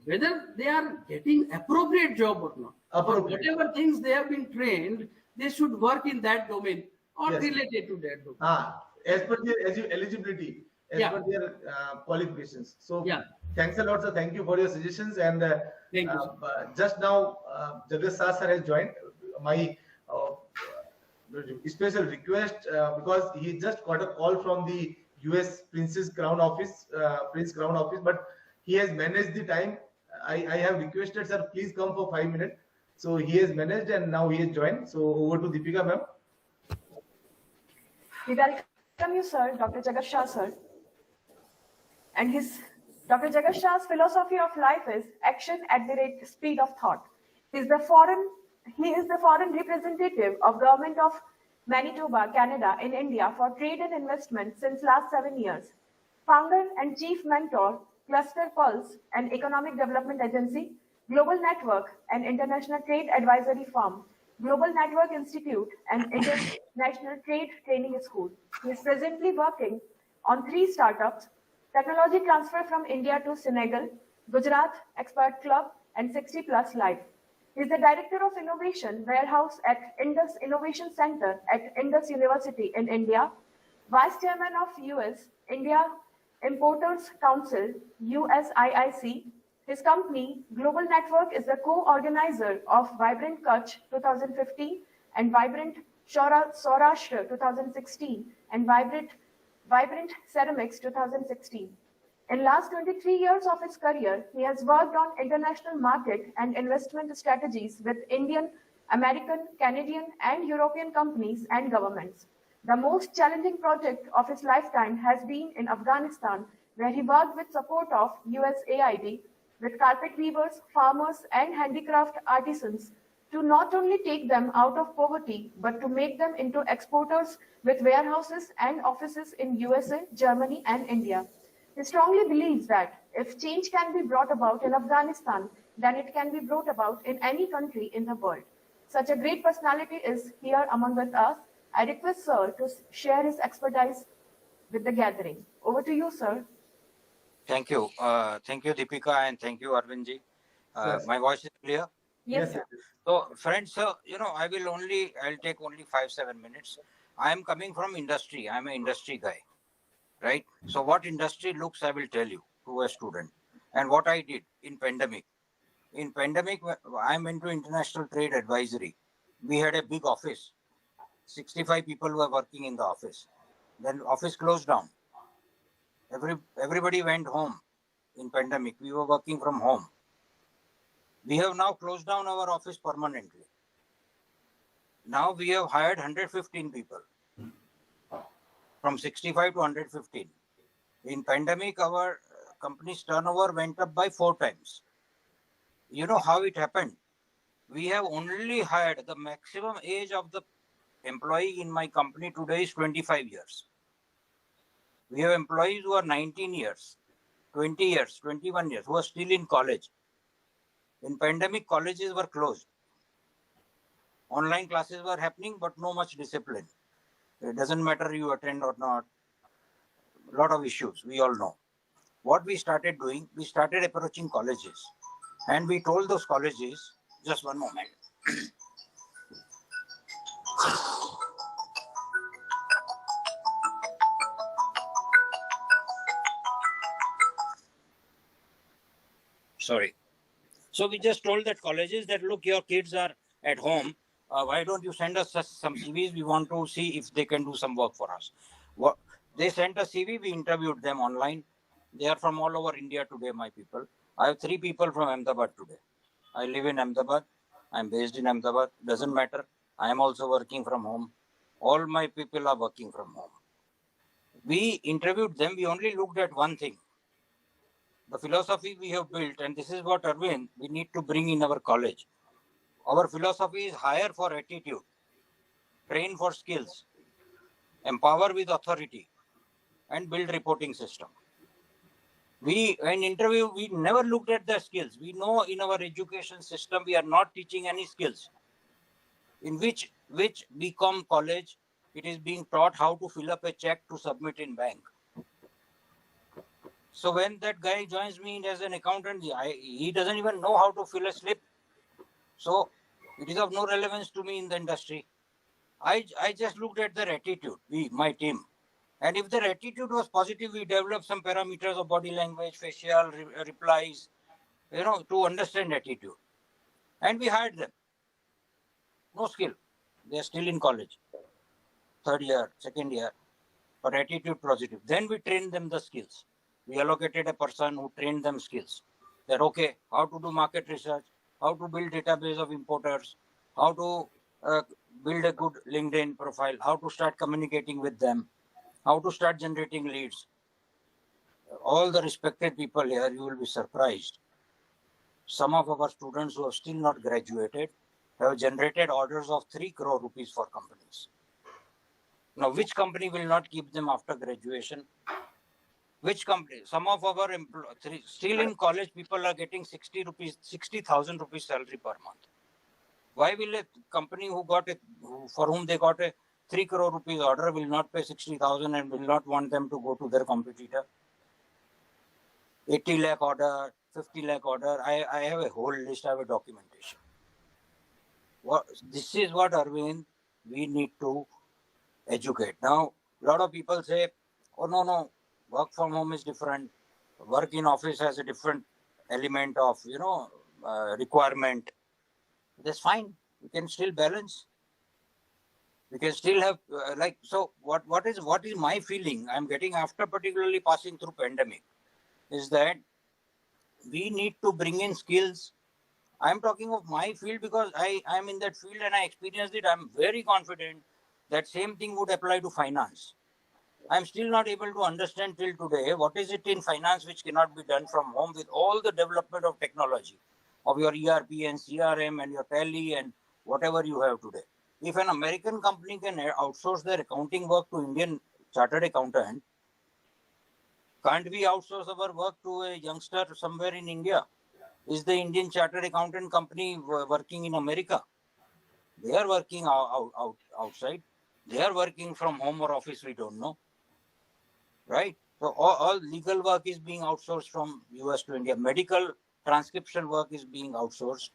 Whether they are getting appropriate job or not,
Appropriate.
whatever things they have been trained, they should work in that domain or
Yes.
related to that domain.
As per their eligibility, as per their qualifications. So thanks a lot, sir. Thank you for your suggestions. And
Thank you,
just now, Jagat sir has joined. My special request, because he just got a call from the US Prince's Crown Office, Prince Crown Office, but he has managed the time. I have requested, sir, please come for 5 minutes. So he has managed and now he has joined. So over to Deepika, ma'am.
We welcome you, sir, Dr. Jagat Shah, sir. And Dr. Jagat Shah's philosophy of life is action at the rate speed of thought. He is the foreign representative of Government of Manitoba, Canada in India for trade and investment since last 7 years. Founder and chief mentor, Cluster Pulse, an economic development agency, Global Network, an international trade advisory firm, Global Network Institute, an international trade training school. He is presently working on 3 startups, technology transfer from India to Senegal, Gujarat Expert Club, and 60 Plus Live. He is the Director of Innovation Warehouse at Indus Innovation Center at Indus University in India, Vice Chairman of US-India Importers Council, USIIC. His company, Global Network, is the co-organizer of Vibrant Kutch 2015 and Vibrant Saurashtra 2016 and Vibrant Ceramics 2016. In last 23 years of his career, he has worked on international market and investment strategies with Indian, American, Canadian, and European companies and governments. The most challenging project of his lifetime has been in Afghanistan, where he worked with support of USAID with carpet weavers, farmers, and handicraft artisans to not only take them out of poverty, but to make them into exporters with warehouses and offices in USA, Germany, and India. He strongly believes that if change can be brought about in Afghanistan, then it can be brought about in any country in the world. Such a great personality is here among us. I request Sir to share his expertise with the gathering. Over to you, sir.
Thank you. Thank you, Deepika, and thank you, Arvindji.
Yes.
My voice is clear?
Yes, sir.
So, friends, I'll take only 5-7 minutes. I am coming from industry. I'm an industry guy, right? So what industry looks, I will tell you to a student. And what I did in pandemic. In pandemic, I'm into international trade advisory. We had a big office. 65 people were working in the office. Then office closed down. Everybody went home in pandemic. We were working from home. We have now closed down our office permanently. Now we have hired 115 people. From 65 to 115. In pandemic, our company's turnover went up by 4 times. You know how it happened? We have only hired, the maximum age of the employee in my company today is 25 years. We have employees who are 19 years, 20 years, 21 years, who are still in college. In pandemic, colleges were closed. Online classes were happening, but no much discipline. It doesn't matter you attend or not. A lot of issues, we all know. What we started doing, we started approaching colleges. And we told those colleges, just one moment. Sorry. So we just told that colleges that, look, your kids are at home. Why don't you send us some CVs? We want to see if they can do some work for us. They sent a CV. We interviewed them online. They are from all over India today, my people. I have 3 people from Ahmedabad today. I live in Ahmedabad. I'm based in Ahmedabad. Doesn't matter. I am also working from home. All my people are working from home. We interviewed them. We only looked at one thing. The philosophy we have built, and this is what, Arvind, we need to bring in our college. Our philosophy is hire for attitude, train for skills, empower with authority, and build reporting system. In interview, we never looked at the skills. We know in our education system, we are not teaching any skills. In which BCom college, it is being taught how to fill up a check to submit in bank. So when that guy joins me as an accountant, he doesn't even know how to fill a slip. So it is of no relevance to me in the industry. I just looked at their attitude, my team. And if their attitude was positive, we developed some parameters of body language, facial replies, to understand attitude. And we hired them. No skill. They are still in college. 3rd year, 2nd year, but attitude positive. Then we trained them the skills. We allocated a person who trained them skills. That, okay, how to do market research, how to build database of importers, how to build a good LinkedIn profile, how to start communicating with them, how to start generating leads. All the respected people here, you will be surprised. Some of our students who have still not graduated have generated orders of 3 crore rupees for companies. Now, which company will not keep them after graduation? Which company? Some of our still in college, people are getting 60,000 rupees salary per month. Why will a company for whom they got a 3 crore rupees order will not pay 60,000 and will not want them to go to their competitor? 80 lakh order, 50 lakh order. I have a whole list, I have a documentation. This is what, Arvind, we need to educate. Now, a lot of people say, oh, no, work from home is different. Work in office has a different element of, requirement. That's fine. We can still balance. We can still have, so what is my feeling I'm getting after particularly passing through pandemic is that we need to bring in skills. I'm talking of my field because I'm in that field and I experienced it. I'm very confident that same thing would apply to finance. I'm still not able to understand till today what is it in finance which cannot be done from home with all the development of technology, of your ERP and CRM and your Tally and whatever you have today. If an American company can outsource their accounting work to Indian chartered accountant, can't we outsource our work to a youngster somewhere in India? Is the Indian chartered accountant company working in America? They are working outside. They are working from home or office, we don't know. Right? So all legal work is being outsourced from US to India. Medical transcription work is being outsourced.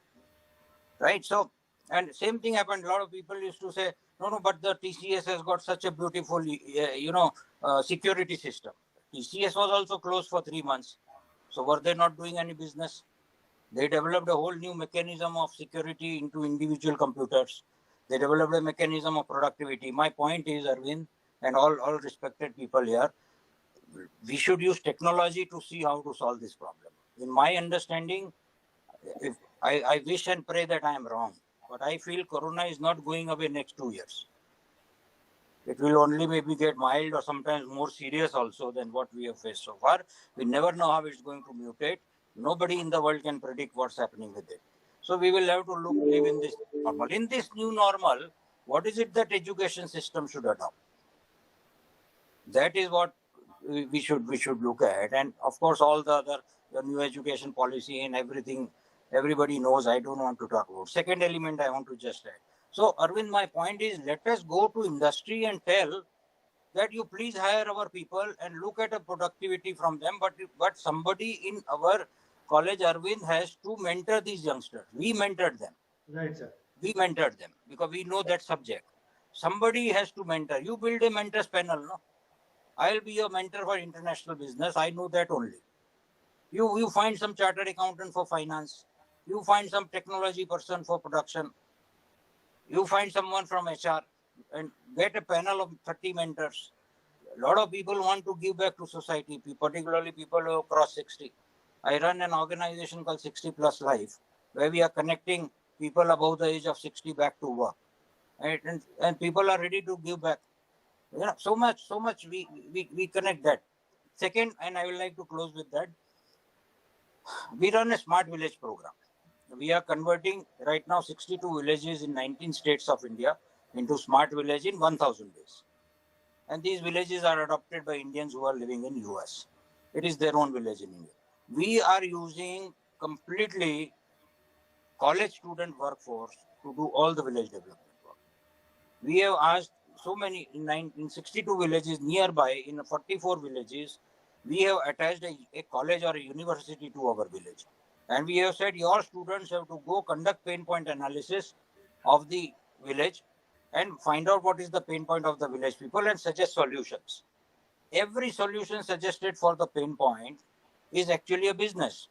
Right? So, and same thing happened. A lot of people used to say, no, but the TCS has got such a beautiful, security system. TCS was also closed for 3 months. So were they not doing any business? They developed a whole new mechanism of security into individual computers. They developed a mechanism of productivity. My point is, Arvind, and all respected people here, we should use technology to see how to solve this problem. In my understanding, if I wish and pray that I am wrong, but I feel Corona is not going away next 2 years. It will only maybe get mild or sometimes more serious also than what we have faced so far. We never know how it's going to mutate. Nobody in the world can predict what's happening with it. So we will have to live in this normal. In this new normal, what is it that education system should adopt? That is what we should look at. And of course, all the other new education policy and everything, everybody knows. I don't want to talk about. Second element I want to just add. So, Arvind, my point is, let us go to industry and tell that you please hire our people and look at a productivity from them. But somebody in our college, Arvind, has to mentor these youngsters. We mentored them.
Right, sir.
We mentored them because we know that subject. Somebody has to mentor. You build a mentors panel, no? I'll be your mentor for international business. I know that only. You find some chartered accountant for finance. You find some technology person for production. You find someone from HR and get a panel of 30 mentors. A lot of people want to give back to society, particularly people who have crossed 60. I run an organization called 60 Plus Life, where we are connecting people above the age of 60 back to work. And people are ready to give back. You know, so much we connect that. Second, and I would like to close with that, we run a smart village program. We are converting right now 62 villages in 19 states of India into smart village in 1000 days. And these villages are adopted by Indians who are living in US. It is their own village in India. We are using completely college student workforce to do all the village development work. We have asked so many, in 62 villages nearby, in 44 villages, we have attached a college or a university to our village. And we have said your students have to go conduct pain point analysis of the village and find out what is the pain point of the village people and suggest solutions. Every solution suggested for the pain point is actually a business.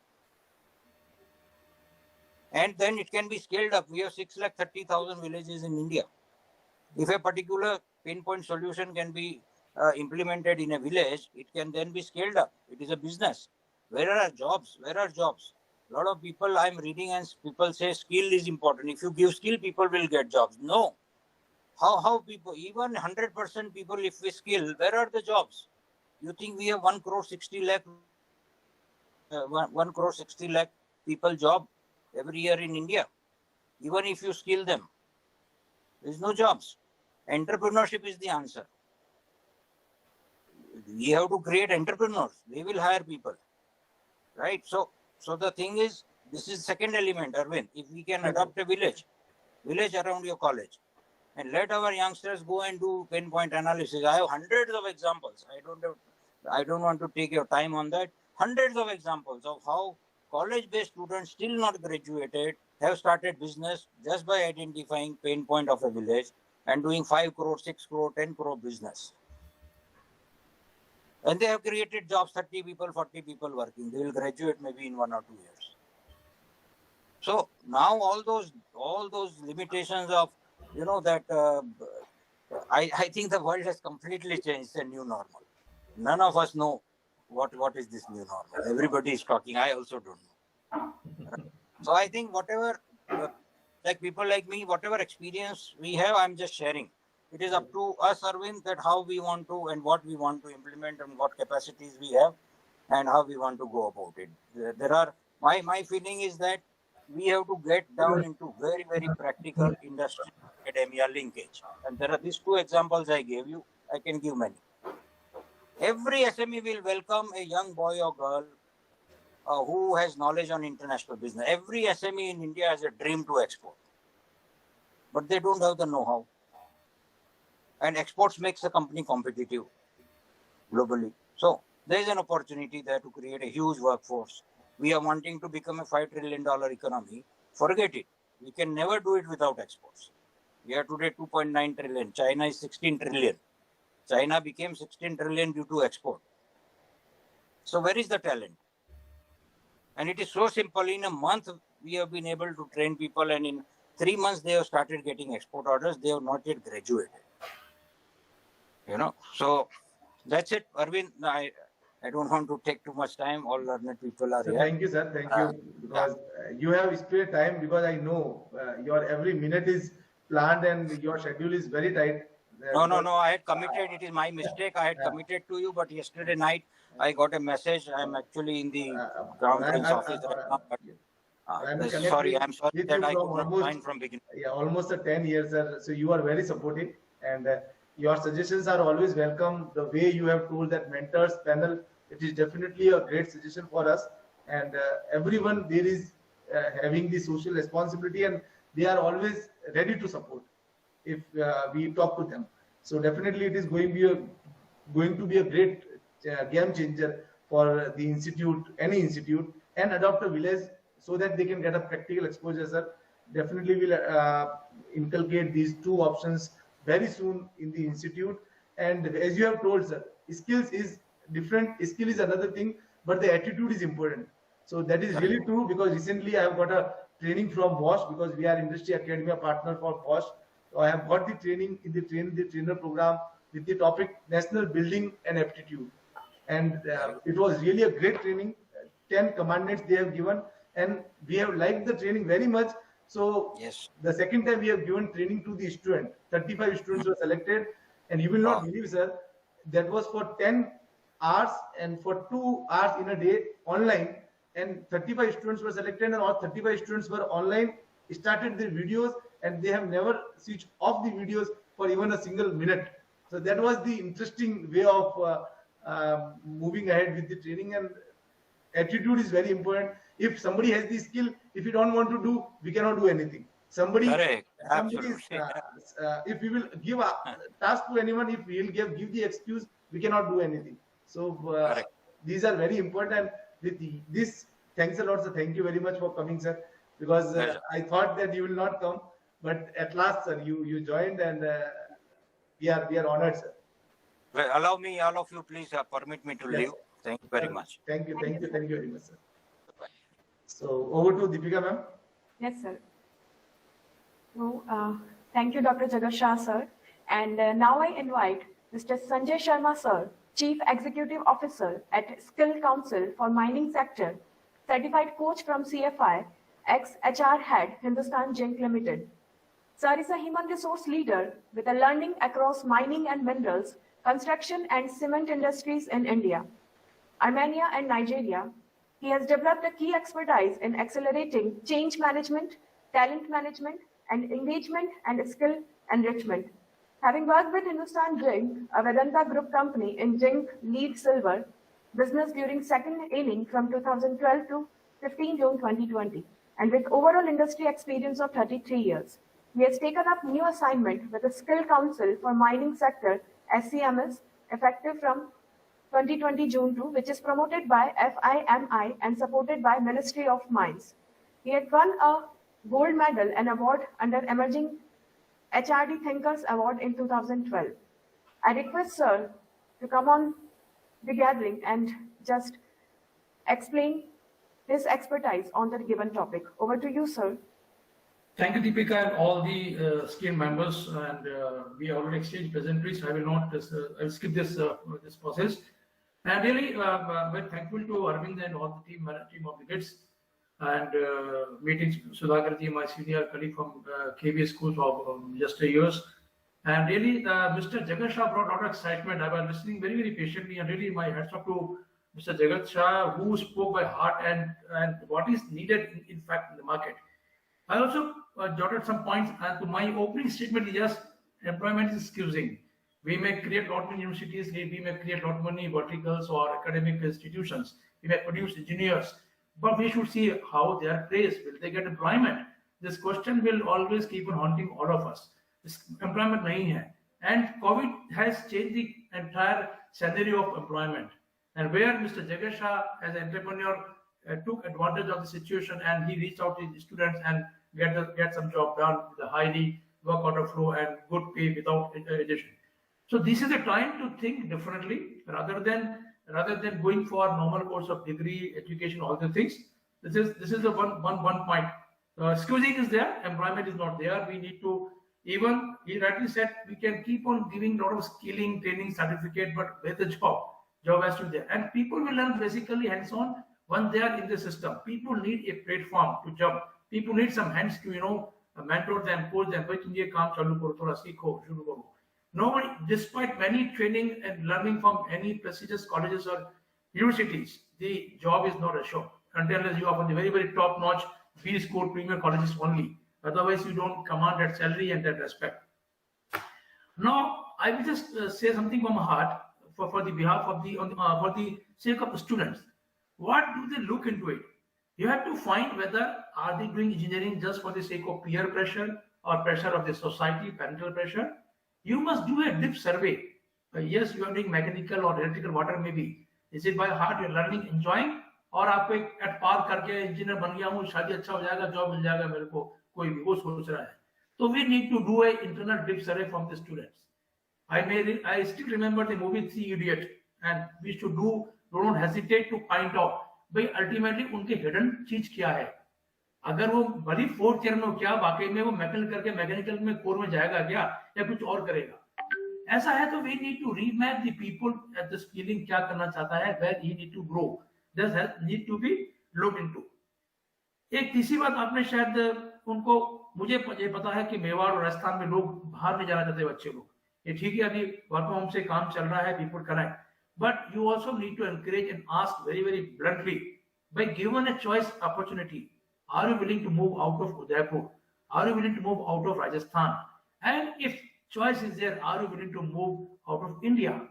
And then it can be scaled up. We have 630,000 villages in India. If a particular pain point solution can be implemented in a village, it can then be scaled up. It is a business. Where are jobs? Where are jobs? A lot of people I'm reading and people say skill is important. If you give skill, people will get jobs. No. How people, even 100% people, if we skill, where are the jobs? You think we have 1 crore 60 lakh, 1 crore 60 lakh people job every year in India? Even if you skill them, there is no jobs. Entrepreneurship is the answer. We have to create entrepreneurs. They will hire people, right? So the thing is, this is second element, Arvind. If we can adopt a village around your college, and let our youngsters go and do pain point analysis. I have hundreds of examples. I don't want to take your time on that. Hundreds of examples of how college-based students still not graduated have started business just by identifying pain point of a village and doing 5 crore, 6 crore, 10 crore business. And they have created jobs, 30 people, 40 people working. They will graduate maybe in 1 or 2 years. So now all those limitations of, you know, that I think the world has completely changed. It's a new normal. None of us know what is this new normal. Everybody is talking. I also don't know. So I think whatever, like people like me, whatever experience we have, I'm just sharing. It is up to us, Arvind, that how we want to and what we want to implement and what capacities we have and how we want to go about it. There are, my feeling is that we have to get down into very, very practical industry academia linkage. And there are these 2 examples I gave you. I can give many. Every SME will welcome a young boy or girl who has knowledge on international business. Every SME in India has a dream to export, but they don't have the know-how. And exports makes the company competitive globally. So there is an opportunity there to create a huge workforce. We are wanting to become a $5 trillion economy. Forget it. We can never do it without exports. We are today 2.9 trillion. China is 16 trillion. China became 16 trillion due to export. So where is the talent? And it is so simple. In a month, we have been able to train people, and in 3 months, they have started getting export orders. They have not yet graduated. You know, so that's it, Arvind. I don't want to take too much time. All learned people are here.
Thank you, sir. Thank you. Because you have spare time, because I know your every minute is planned and your schedule is very tight.
No. I had committed. It is my mistake. I had committed to you, but yesterday night I got a message. I'm actually in the Crown Prince office right now. But, sorry that I could not join from beginning.
Yeah, almost 10 years, sir. So you are very supportive, and your suggestions are always welcome. The way you have told that mentors panel, it is definitely a great suggestion for us. And everyone there is having the social responsibility, and they are always ready to support. if we talk to them. So definitely it is going to be a great game changer for the institute, any institute, and adopt a village so that they can get a practical exposure, sir. Definitely will inculcate these two options very soon in the institute. And as you have told, sir, skills is different. Skill is another thing, but the attitude is important. So that is really true, because recently I have got a training from Bosch, because we are industry academia partner for Bosch. So I have got the training in the trainer program with the topic national building and aptitude. And it was really a great training. 10 commandments they have given, and we have liked the training very much. So
Yes.
the second time we have given training to the student, 35 students were selected, and you will not believe, sir, that was for 10 hours and for 2 hours in a day online, and 35 students were selected, and all 35 students were online, started their videos, and they have never switched off the videos for even a single minute. So that was the interesting way of moving ahead with the training. And attitude is very important. If somebody has the skill, if you don't want to do, we cannot do anything.
Correct.
If we will give a task to anyone, if we will give the excuse, we cannot do anything. So these are very important. With this, thanks a lot, sir. Thank you very much for coming, sir. Because I thought that you will not come, but at last, sir, you joined, and we are honored, sir.
Well, allow me, all of you, please permit me to leave. Thank you very much.
Thank you very much, sir. So over to Deepika, ma'am.
Yes, sir. So, thank you, Dr. Jagat Shah, sir. And now I invite Mr. Sanjay Sharma, sir, Chief Executive Officer at Skill Council for Mining Sector, Certified Coach from CFI, ex-HR Head, Hindustan Zinc Limited. Sir is a human resource leader with a learning across mining and minerals, construction and cement industries in India, Armenia and Nigeria. He has developed a key expertise in accelerating change management, talent management, and engagement and skill enrichment. Having worked with Hindustan Zinc, a Vedanta Group company in zinc, lead, silver business during second inning from 2012 to 15 June 2020, and with overall industry experience of 33 years. He has taken up new assignment with the Skill Council for Mining Sector, SCMS, effective from 2020 June 2, which is promoted by FIMI and supported by Ministry of Mines. He had won a gold medal and award under Emerging HRD Thinkers Award in 2012. I request Sir to come on the gathering and just explain his expertise on the given topic. Over to you, sir.
Thank you, Deepika, and all the scheme members. And we already exchanged pleasantries. I will not. I will skip this this process. And really, very thankful to Arvind and all the team of the GITS, and meeting Sudhakarji, my senior colleague from KBS schools of years. And really, Mr. Jagat Shah brought a lot of excitement. I was listening very, very patiently, and really, my hats off to Mr. Jagat Shah, who spoke by heart and what is needed in fact in the market. I also jotted some points, and to my opening statement is just employment is excusing. We may create a lot of universities, we may create a lot of many verticals or academic institutions. We may produce engineers, but we should see how they are placed. Will they get employment? This question will always keep on haunting all of us. This employment nahi hai. And COVID has changed the entire scenario of employment. And where Mr. Jagat Shah, as an entrepreneur, took advantage of the situation, and he reached out to the students and get some job done with a highly work order flow and good pay without addition. So this is the time to think differently rather than going for normal course of degree, education, all the things. This is the one point. Excusing is there, employment is not there. We need to, even he rightly said, we can keep on giving a lot of skilling, training, certificate, but where's the job? Job has to be there, and people will learn basically hands-on when they are in the system. People need a platform to jump. People need some hands to mentor them, coach them. Nobody, despite many training and learning from any prestigious colleges or universities, the job is not assured until you are from the very, very top-notch B-score premier colleges only. Otherwise, you don't command that salary and that respect. Now, I will just say something from my heart for the behalf of for the sake of the students. What do they look into it? You have to find whether are they doing engineering just for the sake of peer pressure, or pressure of the society, parental pressure, you must do a deep survey. Yes, you are doing mechanical or electrical, whatever maybe. Is it by heart you're learning, enjoying, और आपको एक at par करके engineer बन गया हूँ, शादी अच्छा हो जाएगा, जॉब मिल जाएगा मेरे को, कोई भी वो सोच रहा है. So we need to do a internal deep survey from the students. I still remember the movie Three Idiot, and we should don't hesitate to find out भाई ultimately उनके hidden चीज क्या है. अगर वो भली 4th ईयर में क्या वाकई में वो मैकेनिकल में कोर में जाएगा क्या या कुछ और करेगा. ऐसा है तो we need to remap the people at the skilling क्या करना चाहता है, where he need to grow. This need to be looked into. एक तीसरी बात आपने शायद उनको, मुझे ये पता है कि मेवाड़ और राजस्थान में लोग बाहर नहीं जाना चाहते बच्चे लोग. ये ठीक है, अभी वर्क फ्रॉम होम से काम चल रहा है, people connect. But you also need to encourage and ask very, very bluntly, by given a choice opportunity, are you willing to move out of Udaipur? Are you willing to move out of Rajasthan? And if choice is there, are you willing to move out of India?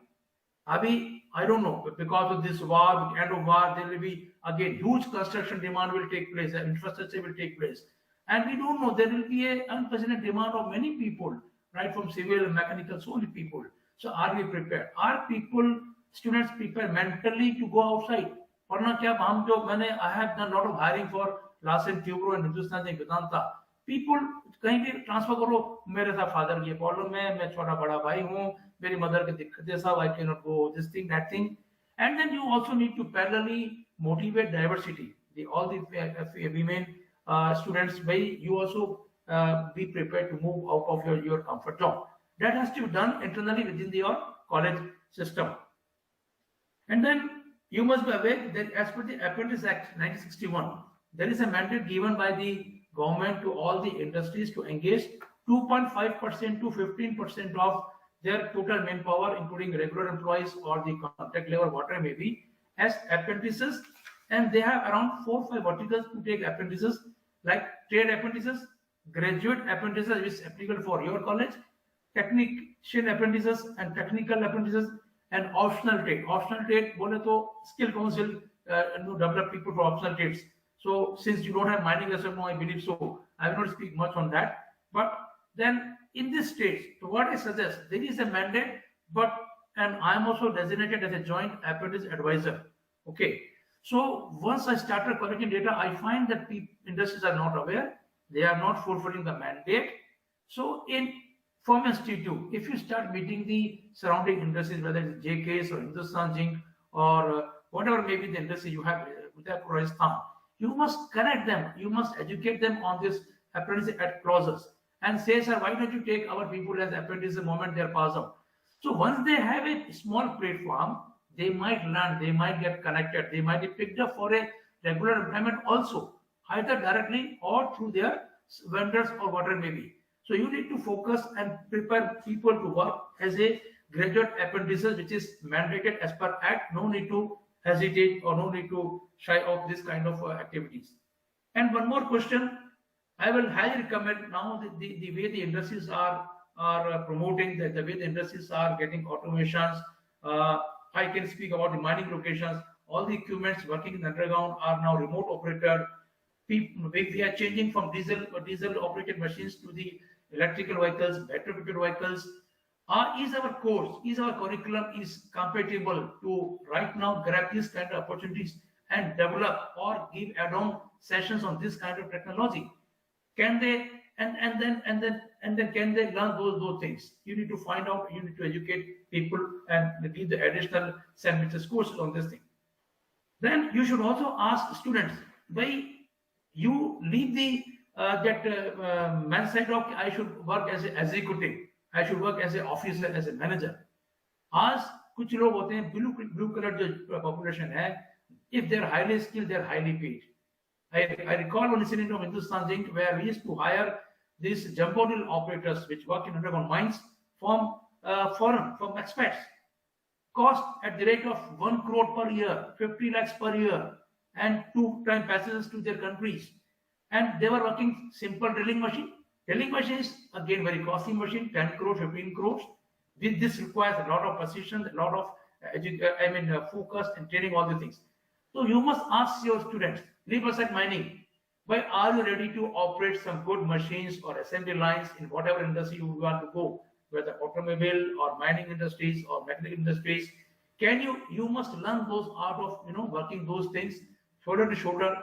Abhi, I don't know, because of this war, end of war, there will be again huge construction demand will take place, infrastructure will take place. And we don't know, there will be an unprecedented demand of many people, right, from civil and mechanical, so many people. So are we prepared? Are people, students prepared mentally to go outside? वरना क्या हम जो I have done a lot of hiring for Larsen Tubro and Hindustan and Vedanta. People कहीं भी transfer करो, मेरे साथ father की प्रॉब्लम है, मैं छोटा बड़ा भाई हूँ, मेरी मदर की दिक्कत है, सब I cannot go, this thing, that thing. And then you also need to parallelly motivate diversity. All the women students, you also be prepared to move out of your comfort zone. That has to be done internally within your college system. And then you must be aware that as per the Apprentice Act 1961, there is a mandate given by the government to all the industries to engage 2.5% to 15% of their total manpower, including regular employees or the contract labor, whatever it may be, as apprentices. And they have around 4 or 5 verticals to take apprentices, like trade apprentices, graduate apprentices, which is applicable for your college, technician apprentices and technical apprentices, and optional trade. Optional trade, bole to skill council develop people for optional trades. So since you don't have mining lesson, no, I believe so, I will not speak much on that. But then in this stage, so what I suggest, there is a mandate, and I am also designated as a joint apprentice advisor. Okay. So once I started collecting data, I find that industries are not aware, they are not fulfilling the mandate. So from Institute, if you start meeting the surrounding industries, whether it's JKs or Hindustan Zinc or whatever may be the industry you have with Rajasthan, you must connect them, you must educate them on this apprentice at clauses and say, sir, why don't you take our people as apprentices the moment they are passed out? So once they have a small platform, they might learn, they might get connected, they might be picked up for a regular employment also, either directly or through their vendors or whatever it may be. So you need to focus and prepare people to work as a graduate apprentices, which is mandated as per Act. No need to hesitate or no need to shy off this kind of activities. And one more question, I will highly recommend now the way the industries are promoting, the way the industries are getting automations. I can speak about the mining locations. All the equipments working in the underground are now remote operated. We are changing from diesel operated machines to the electrical vehicles, battery operated vehicles. Is our course, is our curriculum is compatible to right now grab these kind of opportunities and develop or give add-on sessions on this kind of technology? Can they and then can they learn those things? You need to find out, you need to educate people and give the additional sandwiches courses on this thing. Then you should also ask students, why you leave the man side of I should work as an executive, I should work as an officer, as a manager. As कुछ लोग होते हैं blue color जो population है, if they're highly skilled, they're highly paid. I recall one incident of Hindustan Zinc where we used to hire these jumbo drill operators which work in underground mines from foreign, from expats. Cost at the rate of 1 crore per year, 50 lakhs per year, and 2-time passages to their countries. And they were working simple drilling machine. Drilling machine is again very costly machine, 10 crores, 15 crores. This requires a lot of precision, a lot of focus and training, all the things. So you must ask your students, leave aside mining,
But are you ready to operate some good machines or assembly lines in whatever industry you want to go, whether automobile or mining industries or mechanical industries? You must learn those art of working those things shoulder to shoulder.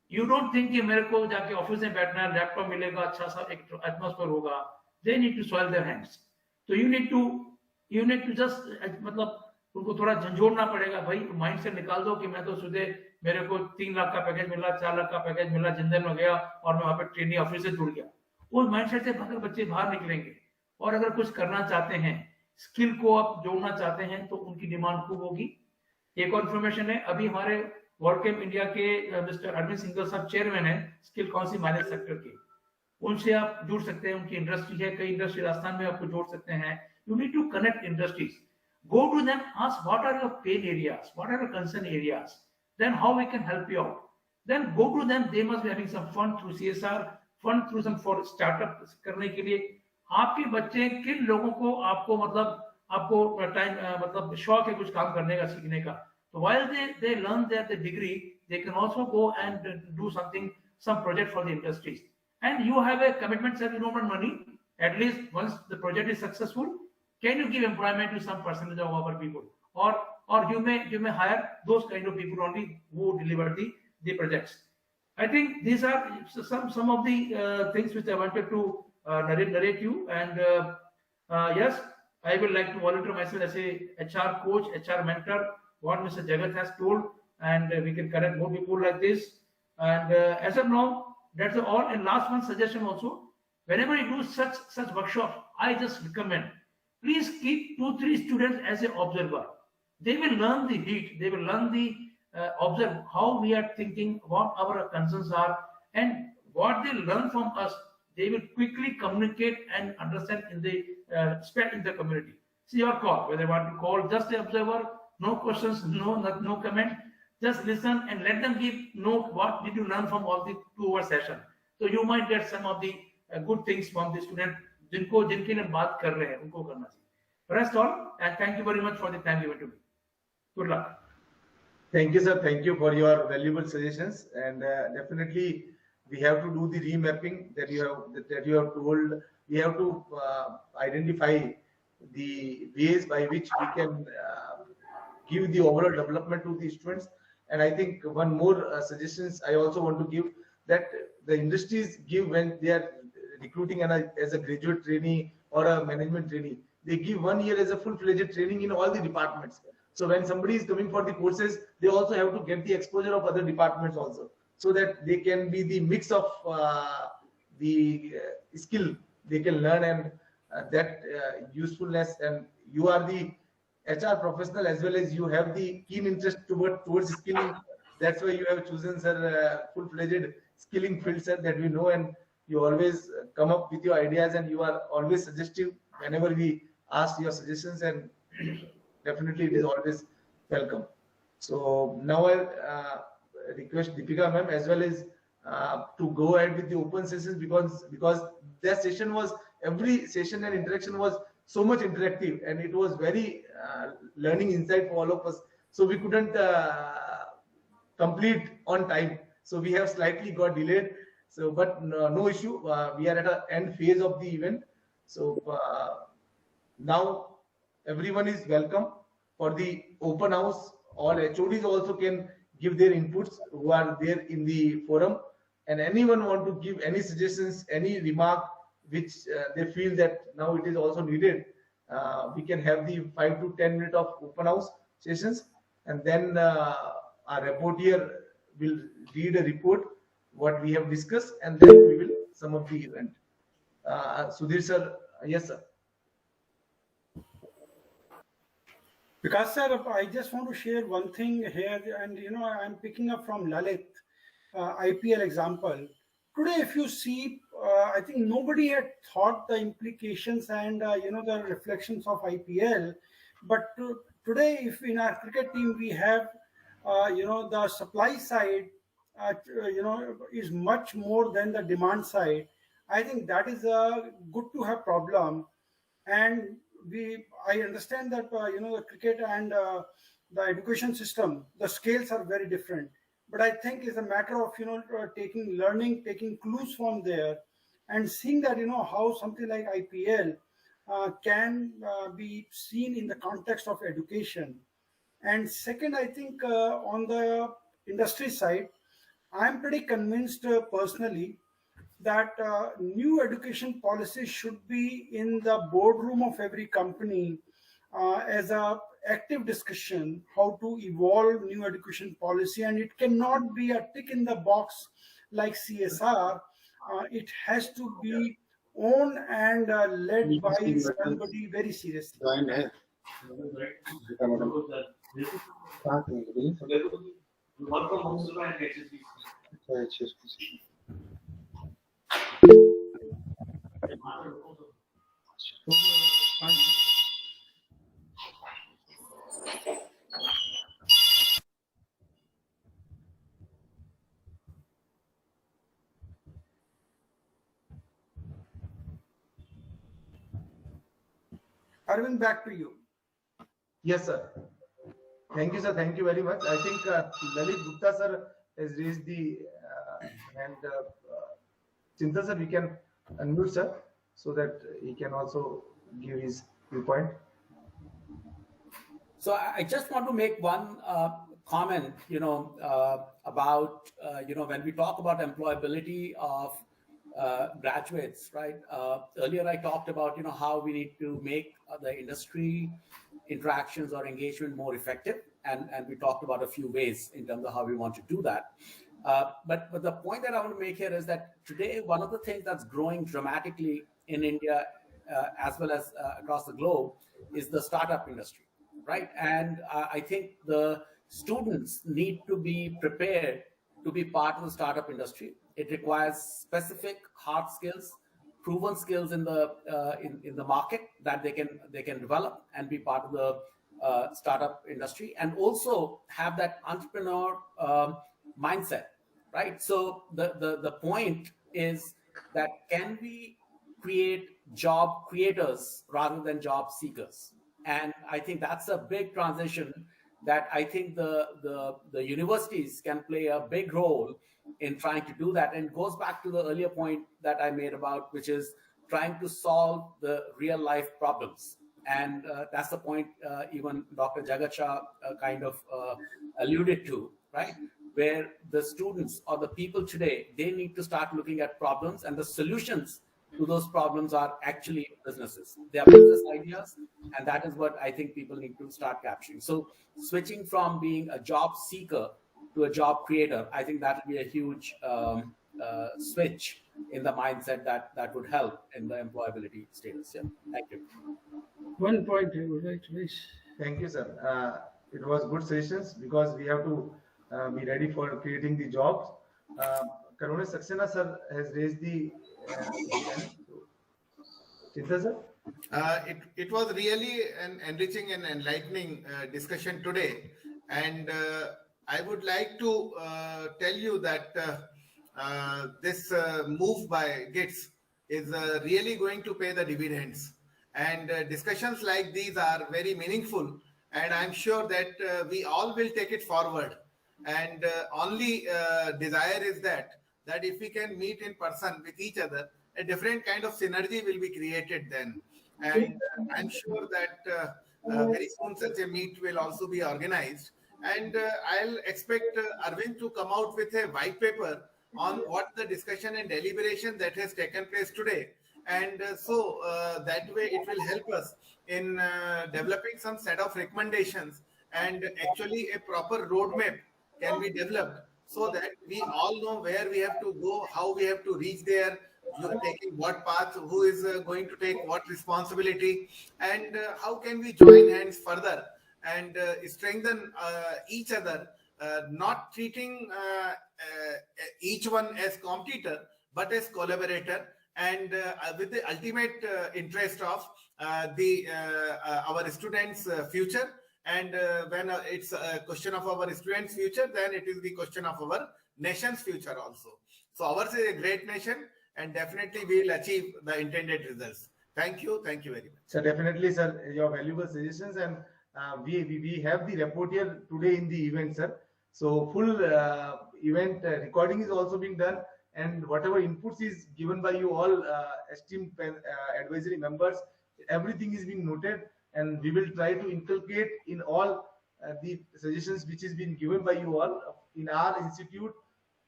You don't think कि मेरे को जाके office में बैठना है, laptop मिलेगा, अच्छा सा एक एटमॉस्फेयर होगा. They need to soil their hands. So you need to just मतलब उनको थोड़ा झंझोड़ना पड़ेगा. भाई माइंड से निकाल दो कि मैं तो सुबह मेरे को 3 लाख का पैकेज मिला, 4 लाख का पैकेज मिला, जिंदल में गया और मैं वहां पे ट्रेनिंग ऑफिस से जुड़ गया. उस माइंडसेट से अगर बच्चे बाहर निकलेंगे और अगर कुछ करना चाहते हैं, स्किल को आप जोड़ना चाहते हैं, तो उनकी डिमांड खूब होगी. एक और इन्फॉर्मेशन है, अभी हमारे वर्ल्ड कैंप इंडिया के मिस्टर अरविंद सिंघल साहब चेयरमैन है स्किल काउंसिल मैनेज सेक्टर के. उनसे आप जुड़ सकते हैं. उनकी इंडस्ट्री है, कई इंडस्ट्री राजस्थान में आपको जोड़ सकते हैं. You need to connect industries. Go to them, ask what are your pain areas, what are your concern areas, then how we can help you out. Then go to them, they must be having some fund through CSR, fund through some for startup करने के लिए. आपके बच्चे किन लोगों को आपको time मतलब शौक है कुछ काम करने का, सीखने का. So while they learn their degree, they can also go and do something, some project for the industries. And you have a commitment, sir, you don't want money. At least once the project is successful, can you give employment to some percentage of our people, or you may hire those kind of people only who deliver the projects. I think these are some of the things which I wanted to narrate you. And yes, I would like to volunteer myself as a HR coach, HR mentor, what Mr. Jagat has told, and we can connect more people like this. And as of now, that's all. And last one suggestion also, whenever you do such workshops, I just recommend, please keep 2-3 students as an observer. They will learn the heat. They will learn observe how we are thinking, what our concerns are, and what they learn from us. They will quickly communicate and understand in the spread in the community. It's your call whether you want to call just the observer. No questions, no comment. Just listen and let them know what did you learn from all the 2-hour session. So you might get some of the good things from the student. जिनके लिए बात कर रहे हैं उनको करना चाहिए. Rest all, and thank you very much for the time given to me. Good luck.
Thank you, sir. Thank you for your valuable suggestions. And definitely, we have to do the remapping that you have told. We have to identify the ways by which we can give the overall development to the students. And I think one more suggestions I also want to give, that the industries give when they are recruiting as a graduate trainee or a management trainee, they give 1 year as a full-fledged training in all the departments. So when somebody is coming for the courses, they also have to get the exposure of other departments also, so that they can be the mix of the skill they can learn, and that usefulness. And you are the HR professional as well as you have the keen interest towards skilling. That's why you have chosen, sir, full-fledged skilling field, sir, that we know. And you always come up with your ideas, and you are always suggestive whenever we ask your suggestions, and definitely it is always welcome. So now I request Deepika ma'am as well as to go ahead with the open sessions, because that session was, every session and interaction was so much interactive, and it was very learning insight for all of us. So we couldn't complete on time. So we have slightly got delayed. So, but no issue. We are at an end phase of the event. So now everyone is welcome for the open house. All HODs also can give their inputs who are there in the forum. And anyone want to give any suggestions, any remark which they feel that now it is also needed, we can have the 5 to 10 minutes of open house sessions. And then our reporter will read a report what we have discussed, and then we will sum up the event. Sudhir sir, yes sir.
Vikas sir, I just want to share one thing here, and I'm picking up from Lalit IPL example. Today, if you see, I think nobody had thought the implications and the reflections of IPL. But today, if in our cricket team we have the supply side is much more than the demand side, I think that is a good to have problem. And I understand that the cricket and the education system, the scales are very different. but I think it's a matter of taking clues from there, and seeing that how something like IPL can be seen in the context of education. And second, I think on the industry side, I'm pretty convinced personally that new education policy should be in the boardroom of every company as a active discussion how to evolve new education policy, and it cannot be a tick in the box like CSR. It has to be owned and led by somebody very seriously.
Joined है.
Arvind, back to you.
Yes, sir. Thank you, sir. Thank you very much. I think Lalit Gupta, sir, has raised the hand. Chintan, sir, we can unmute, sir, so that he can also give his viewpoint.
So I just want to make one comment, about, when we talk about employability of graduates, right? Earlier I talked about, how we need to make the industry interactions or engagement more effective. And we talked about a few ways in terms of how we want to do that. But the point that I want to make here is that today, one of the things that's growing dramatically in India, as well as across the globe, is the startup industry, right? And I think the students need to be prepared to be part of the startup industry. It requires specific hard skills, proven skills in the market that they can develop and be part of the startup industry, and also have that entrepreneur mindset, right? So the point is that can we create job creators rather than job seekers? And I think that's a big transition that I think the universities can play a big role in trying to do that. And it goes back to the earlier point that I made about, which is trying to solve the real life problems. And that's the point even Dr. Jagacha kind of alluded to, right? Where the students or the people today, they need to start looking at problems, and the solutions to those problems are actually businesses. They are business ideas, and that is what I think people need to start capturing. So switching from being a job seeker to a job creator, I think that would be a huge switch in the mindset that would help in the employability status. Yeah, thank you.
One point I would like to raise.
Thank you, sir. It was good sessions because we have to be ready for creating the jobs. Karuna Saxena, sir, has raised the hand. Chintan, sir?
It was really an enriching and enlightening discussion today. And I would like to tell you that this move by GITS is really going to pay the dividends. And discussions like these are very meaningful. And I'm sure that we all will take it forward. And only desire is that if we can meet in person with each other, a different kind of synergy will be created then. And I'm sure that very soon such a meet will also be organized. And I'll expect Arvind to come out with a white paper on what the discussion and deliberation that has taken place today. And so that way it will help us in developing some set of recommendations, and actually a proper roadmap can be developed so that we all know where we have to go, how we have to reach there, taking what path, who is going to take what responsibility, and how can we join hands further and strengthen each other, not treating each one as competitor, but as collaborator, and with the ultimate interest of our students' future. And when it's a question of our students' future, then it is the question of our nation's future also. So ours is a great nation, and definitely we will achieve the intended results. Thank you. Thank you very much.
So definitely, sir, your valuable suggestions, and we have the report here today in the event, sir. So full event recording is also being done, and whatever inputs is given by you all esteemed advisory members, everything is being noted, and we will try to inculcate in all the suggestions which is being given by you all in our institute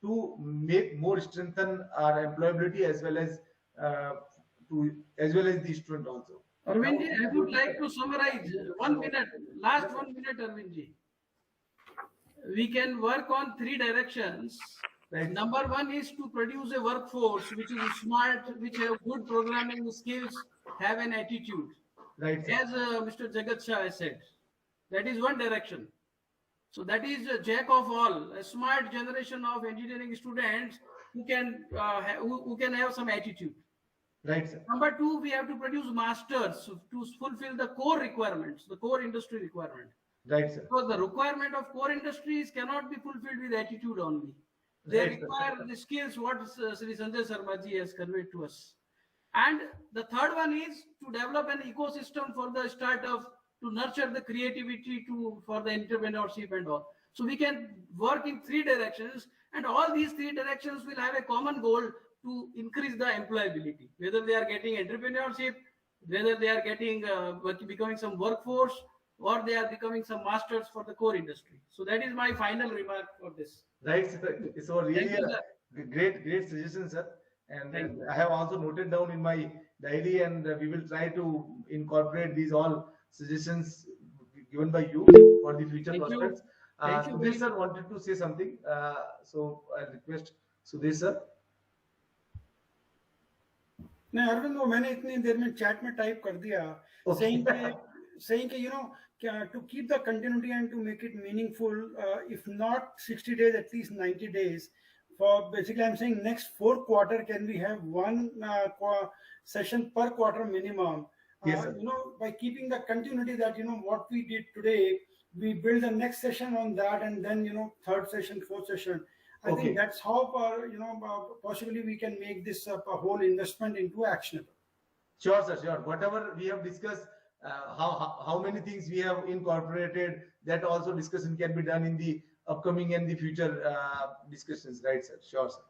to make more strengthen our employability as well as the student also.
Arvindji, I would like to summarize 1 minute, last 1 minute, Arvindji. We can work on 3 directions.
Right.
Number 1 is to produce a workforce which is smart, which have good programming skills, have an attitude.
Right, sir.
As Mr. Jagat Shah has said, that is one direction. So that is a jack of all, a smart generation of engineering students who can have some attitude.
Right, sir.
Number 2, we have to produce masters to fulfill the core requirements, the core industry requirement.
Right, sir.
So the requirement of core industries cannot be fulfilled with attitude only. They
Right,
require the skills what Sri Sanjay Sharma ji has conveyed to us. And the third one is to develop an ecosystem for the startups, to nurture the creativity for the entrepreneurship and all. So we can work in 3 directions, and all these 3 directions will have a common goal to increase the employability, whether they are getting entrepreneurship, whether they are getting becoming some workforce, or they are becoming some masters for the core industry. So that is my final remark for this.
Right, sir. So really a great suggestion, sir. And I have also noted down in my diary, and we will try to incorporate these all suggestions given by you for the future prospects. Sudesh sir wanted to say something. So I request Sudesh sir.
नहीं अरविंद, वो मैंने इतनी देर में chat में type कर दिया, saying कि you know to keep the continuity and to make it meaningful, if not 60 days, at least 90 days. For basically, I'm saying next 4 quarter, can we have 1 session per quarter minimum?
Yes, sir.
You know, by keeping the continuity that, you know, what we did today, we build the next session on that, and then, you know, 3rd session, 4th session. I think that's how, you know, possibly we can make this whole investment into actionable.
Sure, sir. Sure. Whatever we have discussed, how many things we have incorporated, that also discussion can be done in the upcoming and the future discussions, right, sir? Sure, sir.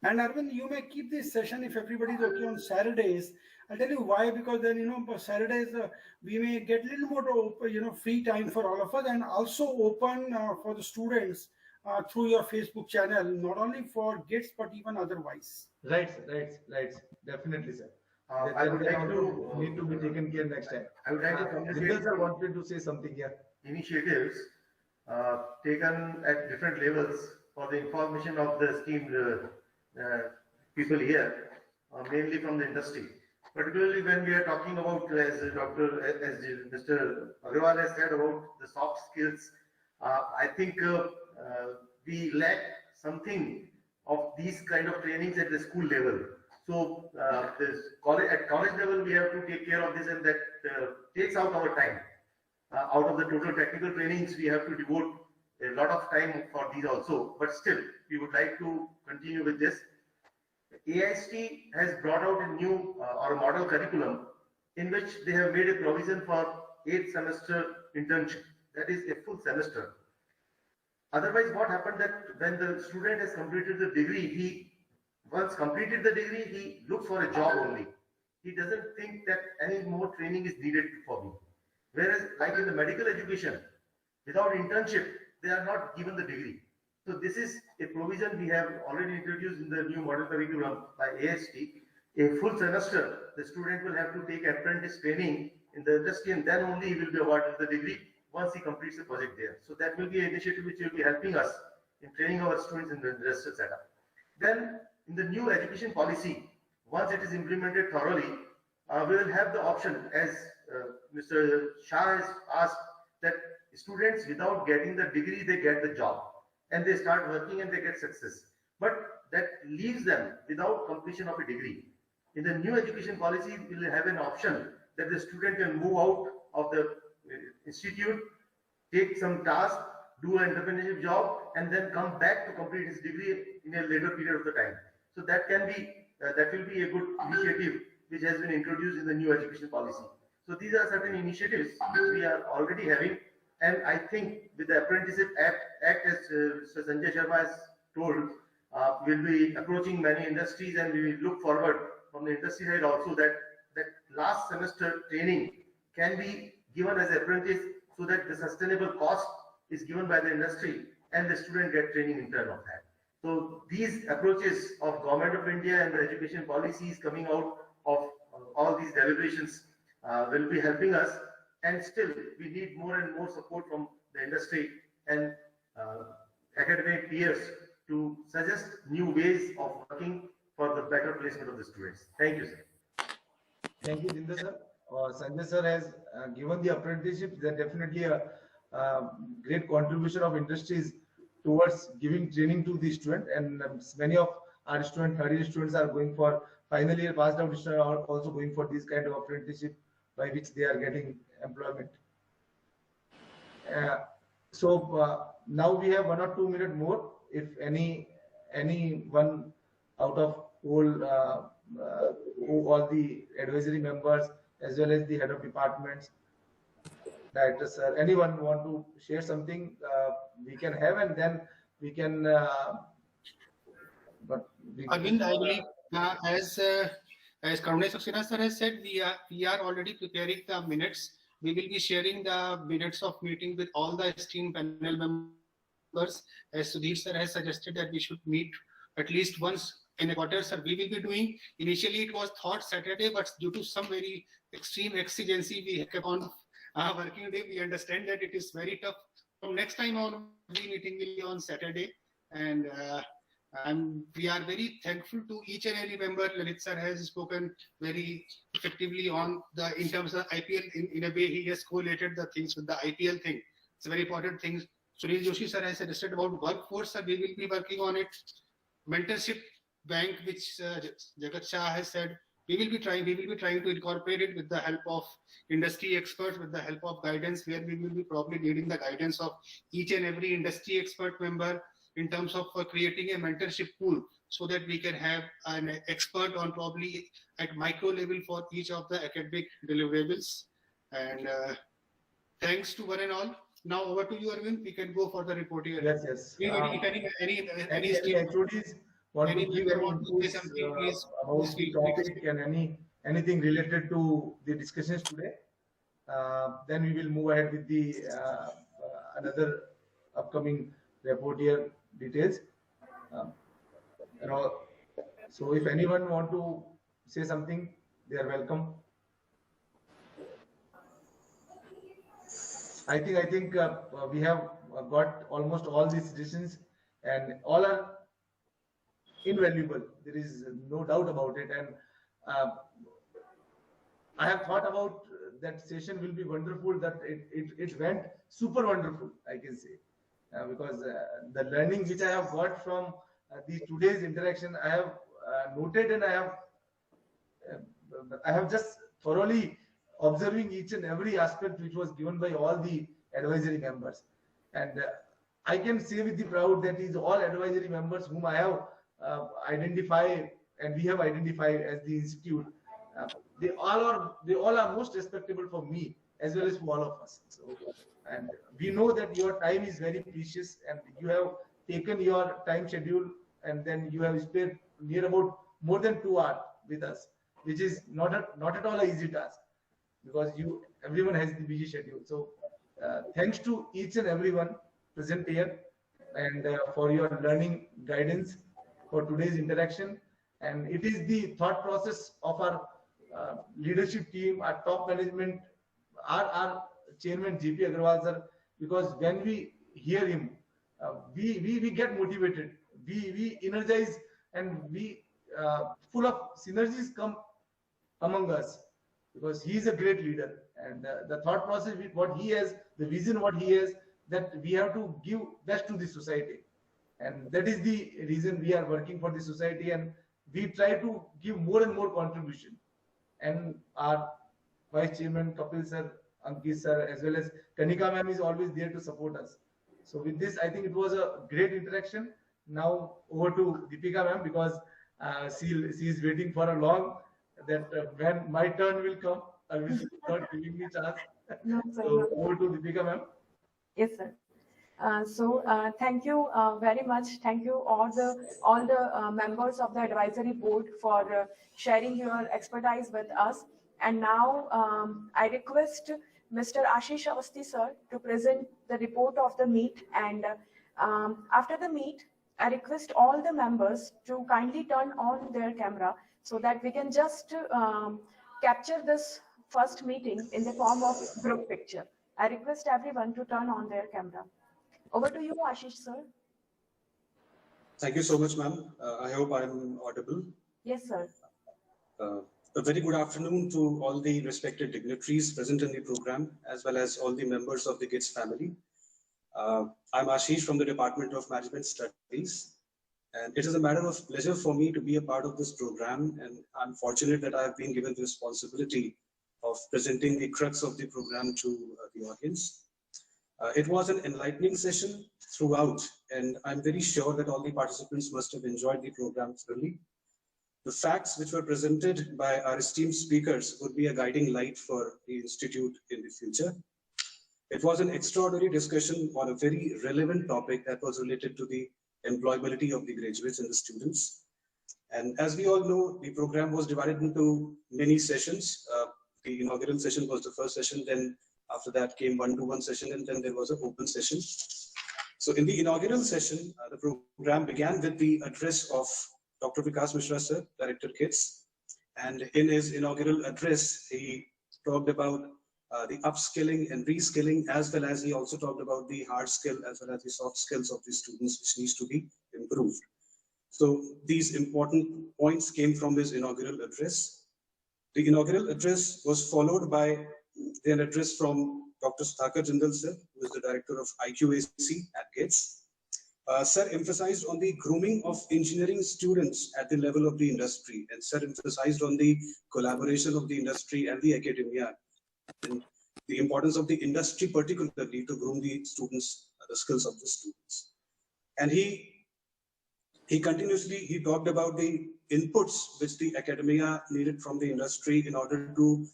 And Arvind, you may keep this session if everybody is okay on Saturdays. I'll tell you why, because then, you know, Saturdays we may get a little more, you know, free time for all of us, and also open for the students through your Facebook channel, not only for GITS but even otherwise.
Right, sir. Right. Definitely, sir.
I would like to
need to be taken care next time.
I would like to
Vikas sir wanted to say something here.
Initiatives taken at different levels for the information of the esteemed people here, mainly from the industry. Particularly when we are talking about, as Mr. Agarwal has said about the soft skills, I think we lack something of these kind of trainings at the school level. So at college level, we have to take care of this, and that takes out our time. Out of the total technical trainings, we have to devote a lot of time for these also. But still, we would like to continue with this. AIST has brought out a new or a model curriculum in which they have made a provision for 8 semester internship. That is a full semester. Otherwise, what happened that when the student has completed the degree, once completed the degree, he looks for a job only. He doesn't think that any more training is needed for me. Whereas, like in the medical education, without internship, they are not given the degree. So this is a provision we have already introduced in the new model curriculum by AIST. A full semester, the student will have to take apprentice training in the industry, and then only he will be awarded the degree once he completes the project there. So that will be an initiative which will be helping us in training our students in the industrial setup. Then, in the new education policy, once it is implemented thoroughly, we will have the option, as Mr. Shah has asked, that students without getting the degree, they get the job and they start working and they get success. But that leaves them without completion of a degree. In the new education policy, we will have an option that the student can move out of the institute, take some task, do an entrepreneurship job, and then come back to complete his degree in a later period of the time. So that can be, that will be a good initiative which has been introduced in the new education policy. So these are certain initiatives which we are already having. And I think with the Apprenticeship Act as Mr. Sanjay Sharma has told, we'll be approaching many industries, and we will look forward from the industry side also that last semester training can be given as apprentice, so that the sustainable cost is given by the industry and the student get training in turn of that. So these approaches of Government of India and the education policies coming out of all these deliberations will be helping us, and still we need more and more support from the industry and academic peers to suggest new ways of working for the better placement of the students. Thank you, sir.
Thank you, Jindal sir. Sanjay sir has given the apprenticeship. That definitely a great contribution of industries towards giving training to the student, and many of our students, third year students, are going for final year passed out students are also going for this kind of apprenticeship by which they are getting employment. Now we have 1 or 2 minutes more. If anyone out of all the advisory members as well as the head of departments, directors, sir, anyone want to share something, we can have, and then we can.
Arvind, I believe as Karunesh Saxena sir has said, we are already preparing the minutes. We will be sharing the minutes of meeting with all the esteemed panel members. As Sudhir sir has suggested that we should meet at least once in a quarter, sir, we will be doing. Initially, it was thought Saturday, but due to some very extreme exigency, we kept on working day. We understand that it is very tough. From next time on, the meeting will be on Saturday, and we are very thankful to each and every member. Lalit sir has spoken very effectively on in terms of IPL. In a way, he has correlated the things with the IPL thing. It's a very important thing. Sunil Joshi sir has suggested about workforce. Sir, we will be working on it. Mentorship bank, which Jagat Shah has said, we will be trying to incorporate it with the help of industry experts, with the help of guidance, where we will be probably needing the guidance of each and every industry expert member in terms of creating a mentorship pool, so that we can have an expert on probably at micro level for each of the academic deliverables. And thanks to one and all. Now over to you, Arvind. We can go for the report here.
Yes, yes.
If any
HODs want to give any inputs about the topic and anything related to the discussions today, then we will move ahead with the another upcoming report here details. So if anyone want to say something, they are welcome. I think we have got almost all these decisions, and all are invaluable. There is no doubt about it. And I have thought about that session will be wonderful, that it went super wonderful, I can say, because the learning which I have got from today's interaction, I have noted, and I have just thoroughly observing each and every aspect which was given by all the advisory members. And I can say with the proud that is all advisory members whom I have identified, and we have identified as the institute, they all are most respectable for me as well as for all of us. So, and we know that your time is very precious, and you have taken your time schedule, and then you have spent near about more than 2 hours with us, which is not at all an easy task, because everyone has the busy schedule. So thanks to each and everyone present here, and for your learning guidance for today's interaction. And it is the thought process of our leadership team, our top management, our chairman GP Agarwal sir, because when we hear him, we get motivated, we energize, and we full of synergies come among us, because he is a great leader. And the thought process with what he has, the vision what he has, that we have to give best to the society, and that is the reason we are working for the society, and we try to give more and more contribution. And our vice chairman Kapil sir, Ankit sir, as well as Kanika ma'am is always there to support us. So with this, I think it was a great interaction. Now over to Deepika ma'am, because she is waiting for a long, that when my turn will come, I will not giving me chance.
No,
So over to Deepika ma'am.
Yes, sir. Thank you very much. Thank you all the members of the advisory board for sharing your expertise with us. And now I request Mr. Ashish Avasti sir to present the report of the meet. And after the meet, I request all the members to kindly turn on their camera so that we can just capture this first meeting in the form of group picture. I request everyone to turn on their camera. Over to you, Ashish, sir.
Thank you so much, ma'am. I hope I'm audible.
Yes, sir.
A very good afternoon to all the respected dignitaries present in the program, as well as all the members of the GITS family. I'm Ashish from the Department of Management Studies, and it is a matter of pleasure for me to be a part of this program, and I'm fortunate that I have been given the responsibility of presenting the crux of the program to the audience. It was an enlightening session throughout, and I'm very sure that all the participants must have enjoyed the program thoroughly. The facts which were presented by our esteemed speakers would be a guiding light for the Institute in the future. It was an extraordinary discussion on a very relevant topic that was related to the employability of the graduates and the students. And as we all know, the program was divided into many sessions. The inaugural session was the first session, then after that came one-to-one session, and then there was an open session. So in the inaugural session, the program began with the address of Dr. Vikas Mishra, sir, Director GITS. And in his inaugural address, he talked about the upskilling and reskilling, as well as he also talked about the hard skill as well as the soft skills of the students, which needs to be improved. So these important points came from his inaugural address. The inaugural address was followed by an address from Dr. Sudhakar Jindal, sir, who is the Director of IQAC at GITS. Sir emphasized on the grooming of engineering students at the level of the industry, and sir emphasized on the collaboration of the industry and the academia, and the importance of the industry particularly to groom the students, the skills of the students. And he continuously talked about the inputs which the academia needed from the industry in order to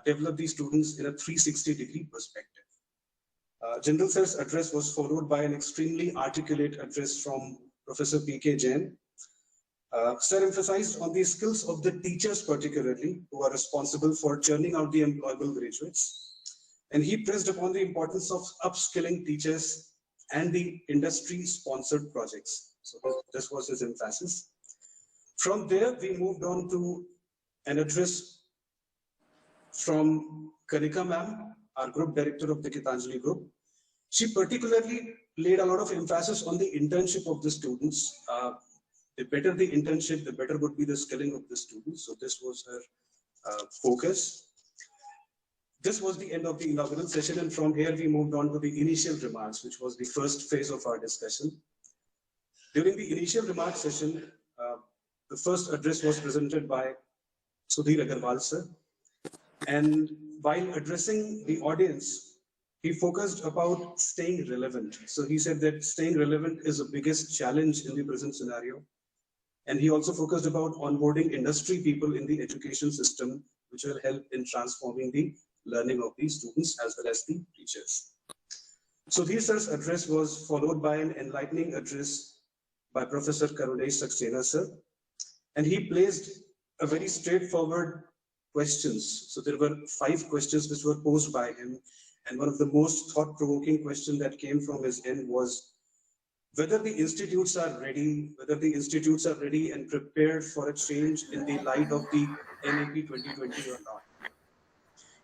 develop these students in a 360-degree perspective. Jindal sir's address was followed by an extremely articulate address from Professor P.K. Jain. Sir emphasized on the skills of the teachers particularly, who are responsible for churning out the employable graduates. And he pressed upon the importance of upskilling teachers and the industry-sponsored projects. So this was his emphasis. From there, we moved on to an address from Kanika ma'am, our group director of the Geetanjali group. She particularly laid a lot of emphasis on the internship of the students. The better the internship, the better would be the skilling of the students. So this was her focus. This was the end of the inaugural session, and from here we moved on to the initial remarks, which was the first phase of our discussion. During the initial remarks session, the first address was presented by Sudhir Agarwal sir. And while addressing the audience, he focused about staying relevant. So he said that staying relevant is the biggest challenge in the present scenario. And he also focused about onboarding industry people in the education system, which will help in transforming the learning of the students as well as the teachers. So Sudhir sir's address was followed by an enlightening address by Professor Karunesh Saxena sir. And he placed a very straightforward questions. So there were 5 questions which were posed by him. And one of the most thought-provoking questions that came from his end was whether the institutes are ready, and prepared for a change in the light of the NAP 2020 or not.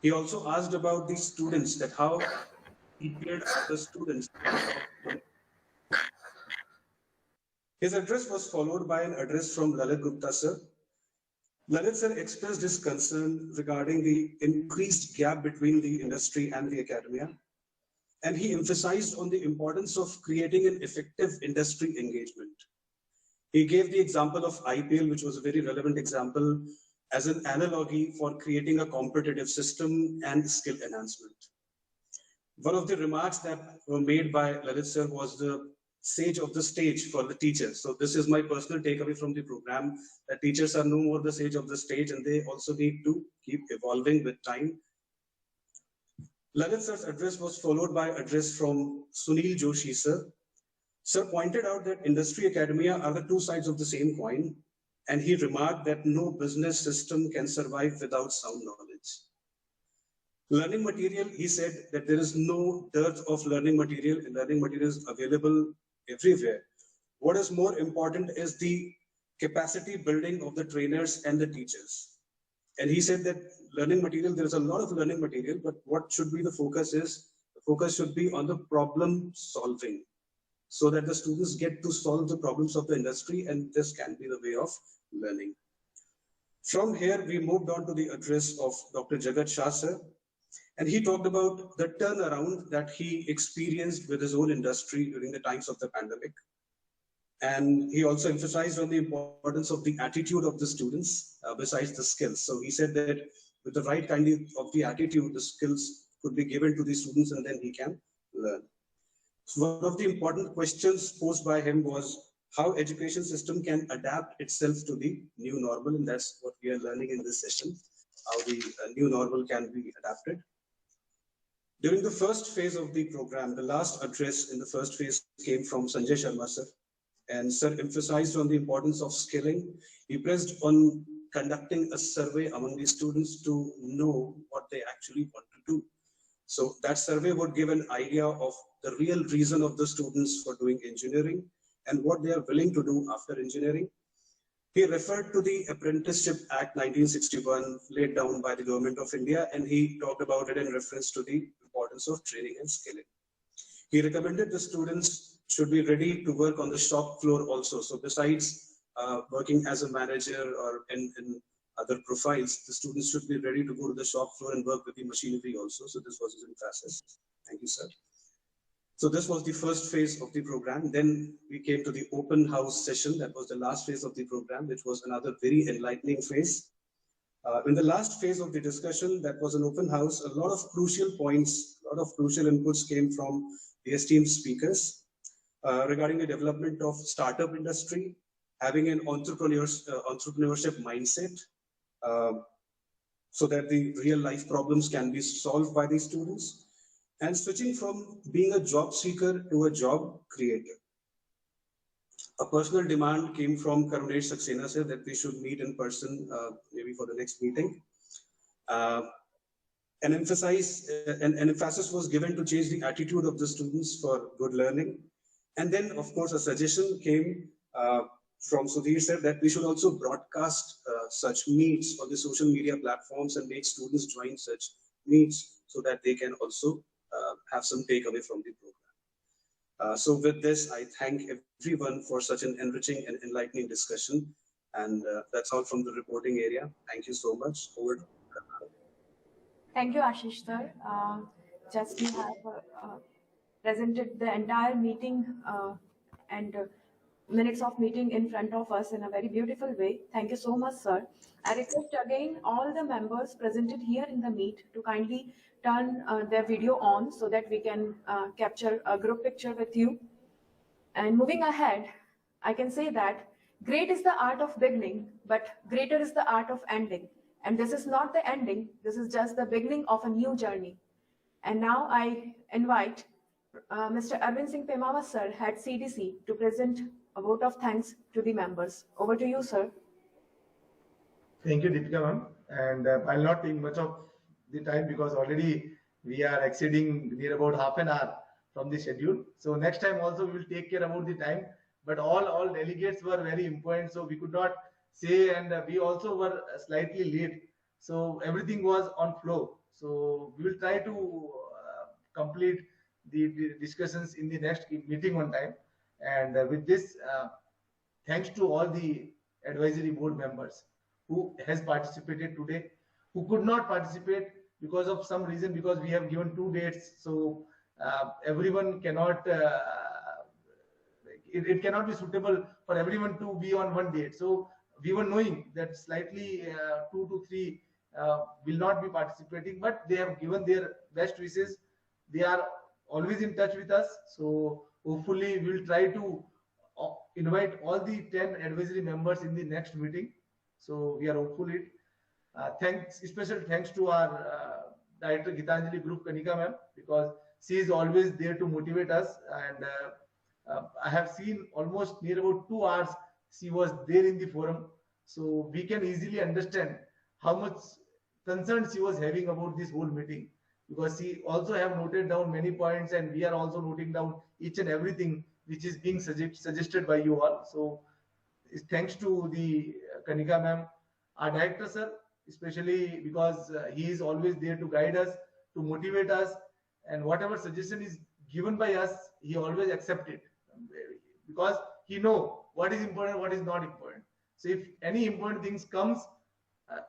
He also asked about the students, that how prepared are the students. His address was followed by an address from Lalit Gupta sir. Lalit sir expressed his concern regarding the increased gap between the industry and the academia. And he emphasized on the importance of creating an effective industry engagement. He gave the example of IPL, which was a very relevant example, as an analogy for creating a competitive system and skill enhancement. One of the remarks that were made by Lalit sir was the sage of the stage for the teachers. So this is my personal takeaway from the program, that teachers are no more the sage of the stage, and they also need to keep evolving with time. Lalit sir's address was followed by address from Sunil Joshi sir. Sir pointed out that industry academia are the two sides of the same coin, and he remarked that no business system can survive without sound knowledge. Learning material, he said that there is no dearth of learning material, and learning material is available everywhere. What is more important is the capacity building of the trainers and the teachers. And he said that learning material, there is a lot of learning material, but what should be the focus is, the focus should be on the problem solving, so that the students get to solve the problems of the industry, and this can be the way of learning. From here, we moved on to the address of Dr. Jagat Shah sir, and he talked about the turnaround that he experienced with his own industry during the times of the pandemic. And he also emphasized on the importance of the attitude of the students besides the skills. So he said that with the right kind of the attitude, the skills could be given to the students and then he can learn. So one of the important questions posed by him was how education system can adapt itself to the new normal. And that's what we are learning in this session, how the new normal can be adapted. During the first phase of the program, the last address in the first phase came from Sanjay Sharma sir. And sir emphasized on the importance of skilling. He pressed on conducting a survey among the students to know what they actually want to do. So that survey would give an idea of the real reason of the students for doing engineering and what they are willing to do after engineering. He referred to the Apprenticeship Act 1961 laid down by the Government of India, and he talked about it in reference to the importance of training and skilling. He recommended the students should be ready to work on the shop floor also. So besides working as a manager or in other profiles, the students should be ready to go to the shop floor and work with the machinery also. So this was his emphasis. Thank you, sir. So this was the first phase of the program. Then we came to the open house session. That was the last phase of the program, which was another very enlightening phase. In the last phase of the discussion, that was an open house, a lot of crucial points, a lot of crucial inputs came from the esteemed speakers. Regarding the development of startup industry, having an entrepreneurship mindset, so that the real life problems can be solved by the students, and switching from being a job seeker to a job creator. A personal demand came from Karunesh Saxena sir that we should meet in person, maybe for the next meeting. An emphasis was given to change the attitude of the students for good learning. And then, of course, a suggestion came from Sudhir sir that we should also broadcast such meets on the social media platforms and make students join such meets so that they can also have some takeaway from the program. So with this, I thank everyone for such an enriching and enlightening discussion. And that's all from the reporting area. Thank you so much. Over.
Thank you, Ashish sir. Just you have presented the entire meeting and minutes of meeting in front of us in a very beautiful way. Thank you so much, sir. I request again all the members presented here in the meet to kindly turn their video on so that we can capture a group picture with you. And moving ahead, I can say that great is the art of beginning, but greater is the art of ending. And this is not the ending, this is just the beginning of a new journey. And now I invite Mr. Arvind Singh Pemawa sir, head CDC, to present a vote of thanks to the members. Over to you, sir.
Thank you, Deepika ma'am. And I'll not take much of the time because already we are exceeding near about half an hour from the schedule. So next time also we will take care about the time. But all delegates were very important, so we could not say, and we also were slightly late. So everything was on flow. So we will try to complete the discussions in the next meeting on time. And with this, thanks to all the advisory board members who has participated today, who could not participate because of some reason, because we have given 2 dates. So everyone cannot, it cannot be suitable for everyone to be on one date. So we were knowing that slightly 2 to 3 will not be participating, but they have given their best wishes. They are always in touch with us. So hopefully we'll try to invite all the 10 advisory members in the next meeting. So we are hopeful it. Special thanks to our Director Geetanjali Group, Kanika ma'am, because she is always there to motivate us. And I have seen almost near about 2 hours she was there in the forum. So we can easily understand how much concern she was having about this whole meeting, because she also have noted down many points, and we are also noting down each and everything which is being suggested by you all. So thanks to the Kanika ma'am, our director sir, especially because he is always there to guide us, to motivate us, and whatever suggestion is given by us, he always accept it, because he know what is important, what is not important. So if any important things comes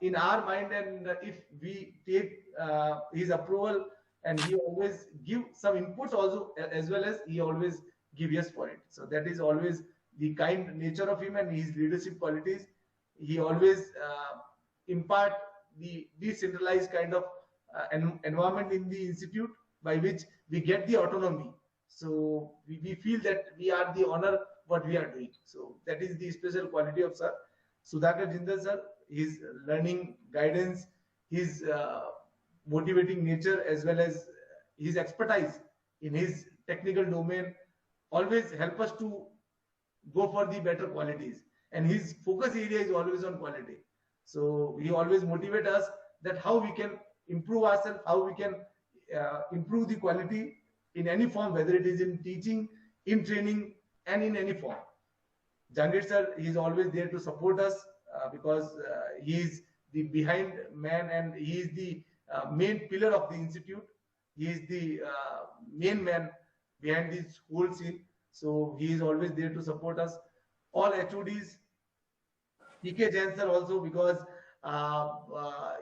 in our mind, and if we take his approval, and he always give some inputs also, as well as he always give yes for it. So that is always the kind nature of him and his leadership qualities. He always impart the decentralized kind of environment in the institute, by which we get the autonomy. So we feel that we are the honor what we are doing. So that is the special quality of sir. Sudhakar Jindal sir, his learning guidance, his motivating nature, as well as his expertise in his technical domain, always help us to go for the better qualities. And his focus area is always on quality. So he always motivate us that how we can improve ourselves, how we can improve the quality in any form, whether it is in teaching, in training, and in any form. Jangir sir, he is always there to support us, because he is the behind man, and he is the main pillar of the institute. He is the main man behind this whole scene. So he is always there to support us. All HODs, PK Jain sir also, because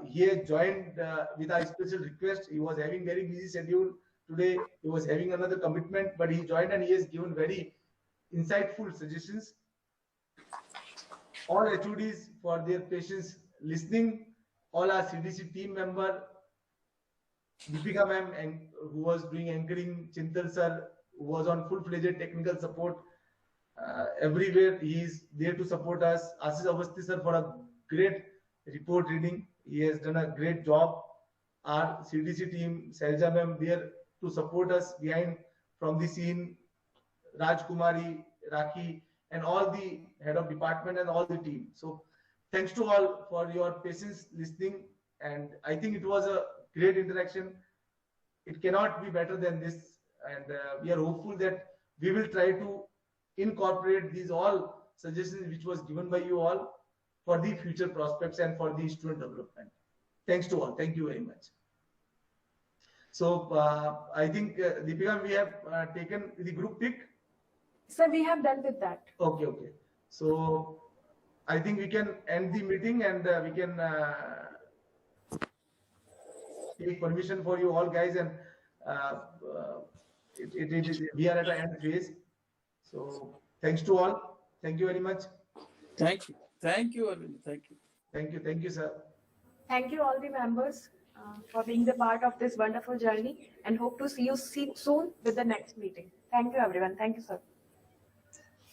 he has joined with a special request. He was having very busy schedule today. He was having another commitment, but he joined and he has given very insightful suggestions. All HODs for their patience listening. All our CDC team member, Deepika ma'am, who was doing anchoring, Chintal sir, who was on full-fledged technical support. Everywhere he is there to support us. Ashish Avasthi sir for a great report reading. He has done a great job. Our CDC team, Selja ma'am, there to support us behind from the scene. Rajkumari, Rakhi, and all the head of department and all the team. So thanks to all for your patience listening. And I think it was a great interaction. It cannot be better than this. And we are hopeful that we will try to incorporate these all suggestions which was given by you all for the future prospects and for the student development. Thanks to all. Thank you very much. So I think Deepika, we have taken the group pick.
Sir, we have done with that.
Okay. So I think we can end the meeting, and we can take permission for you all guys, and we are at the end phase. So thanks to all. Thank you very much.
Thank you. Thank you, Arvind. Thank you.
Thank you, sir.
Thank you all the members for being the part of this wonderful journey, and hope to see you soon with the next meeting. Thank you everyone. Thank you, sir.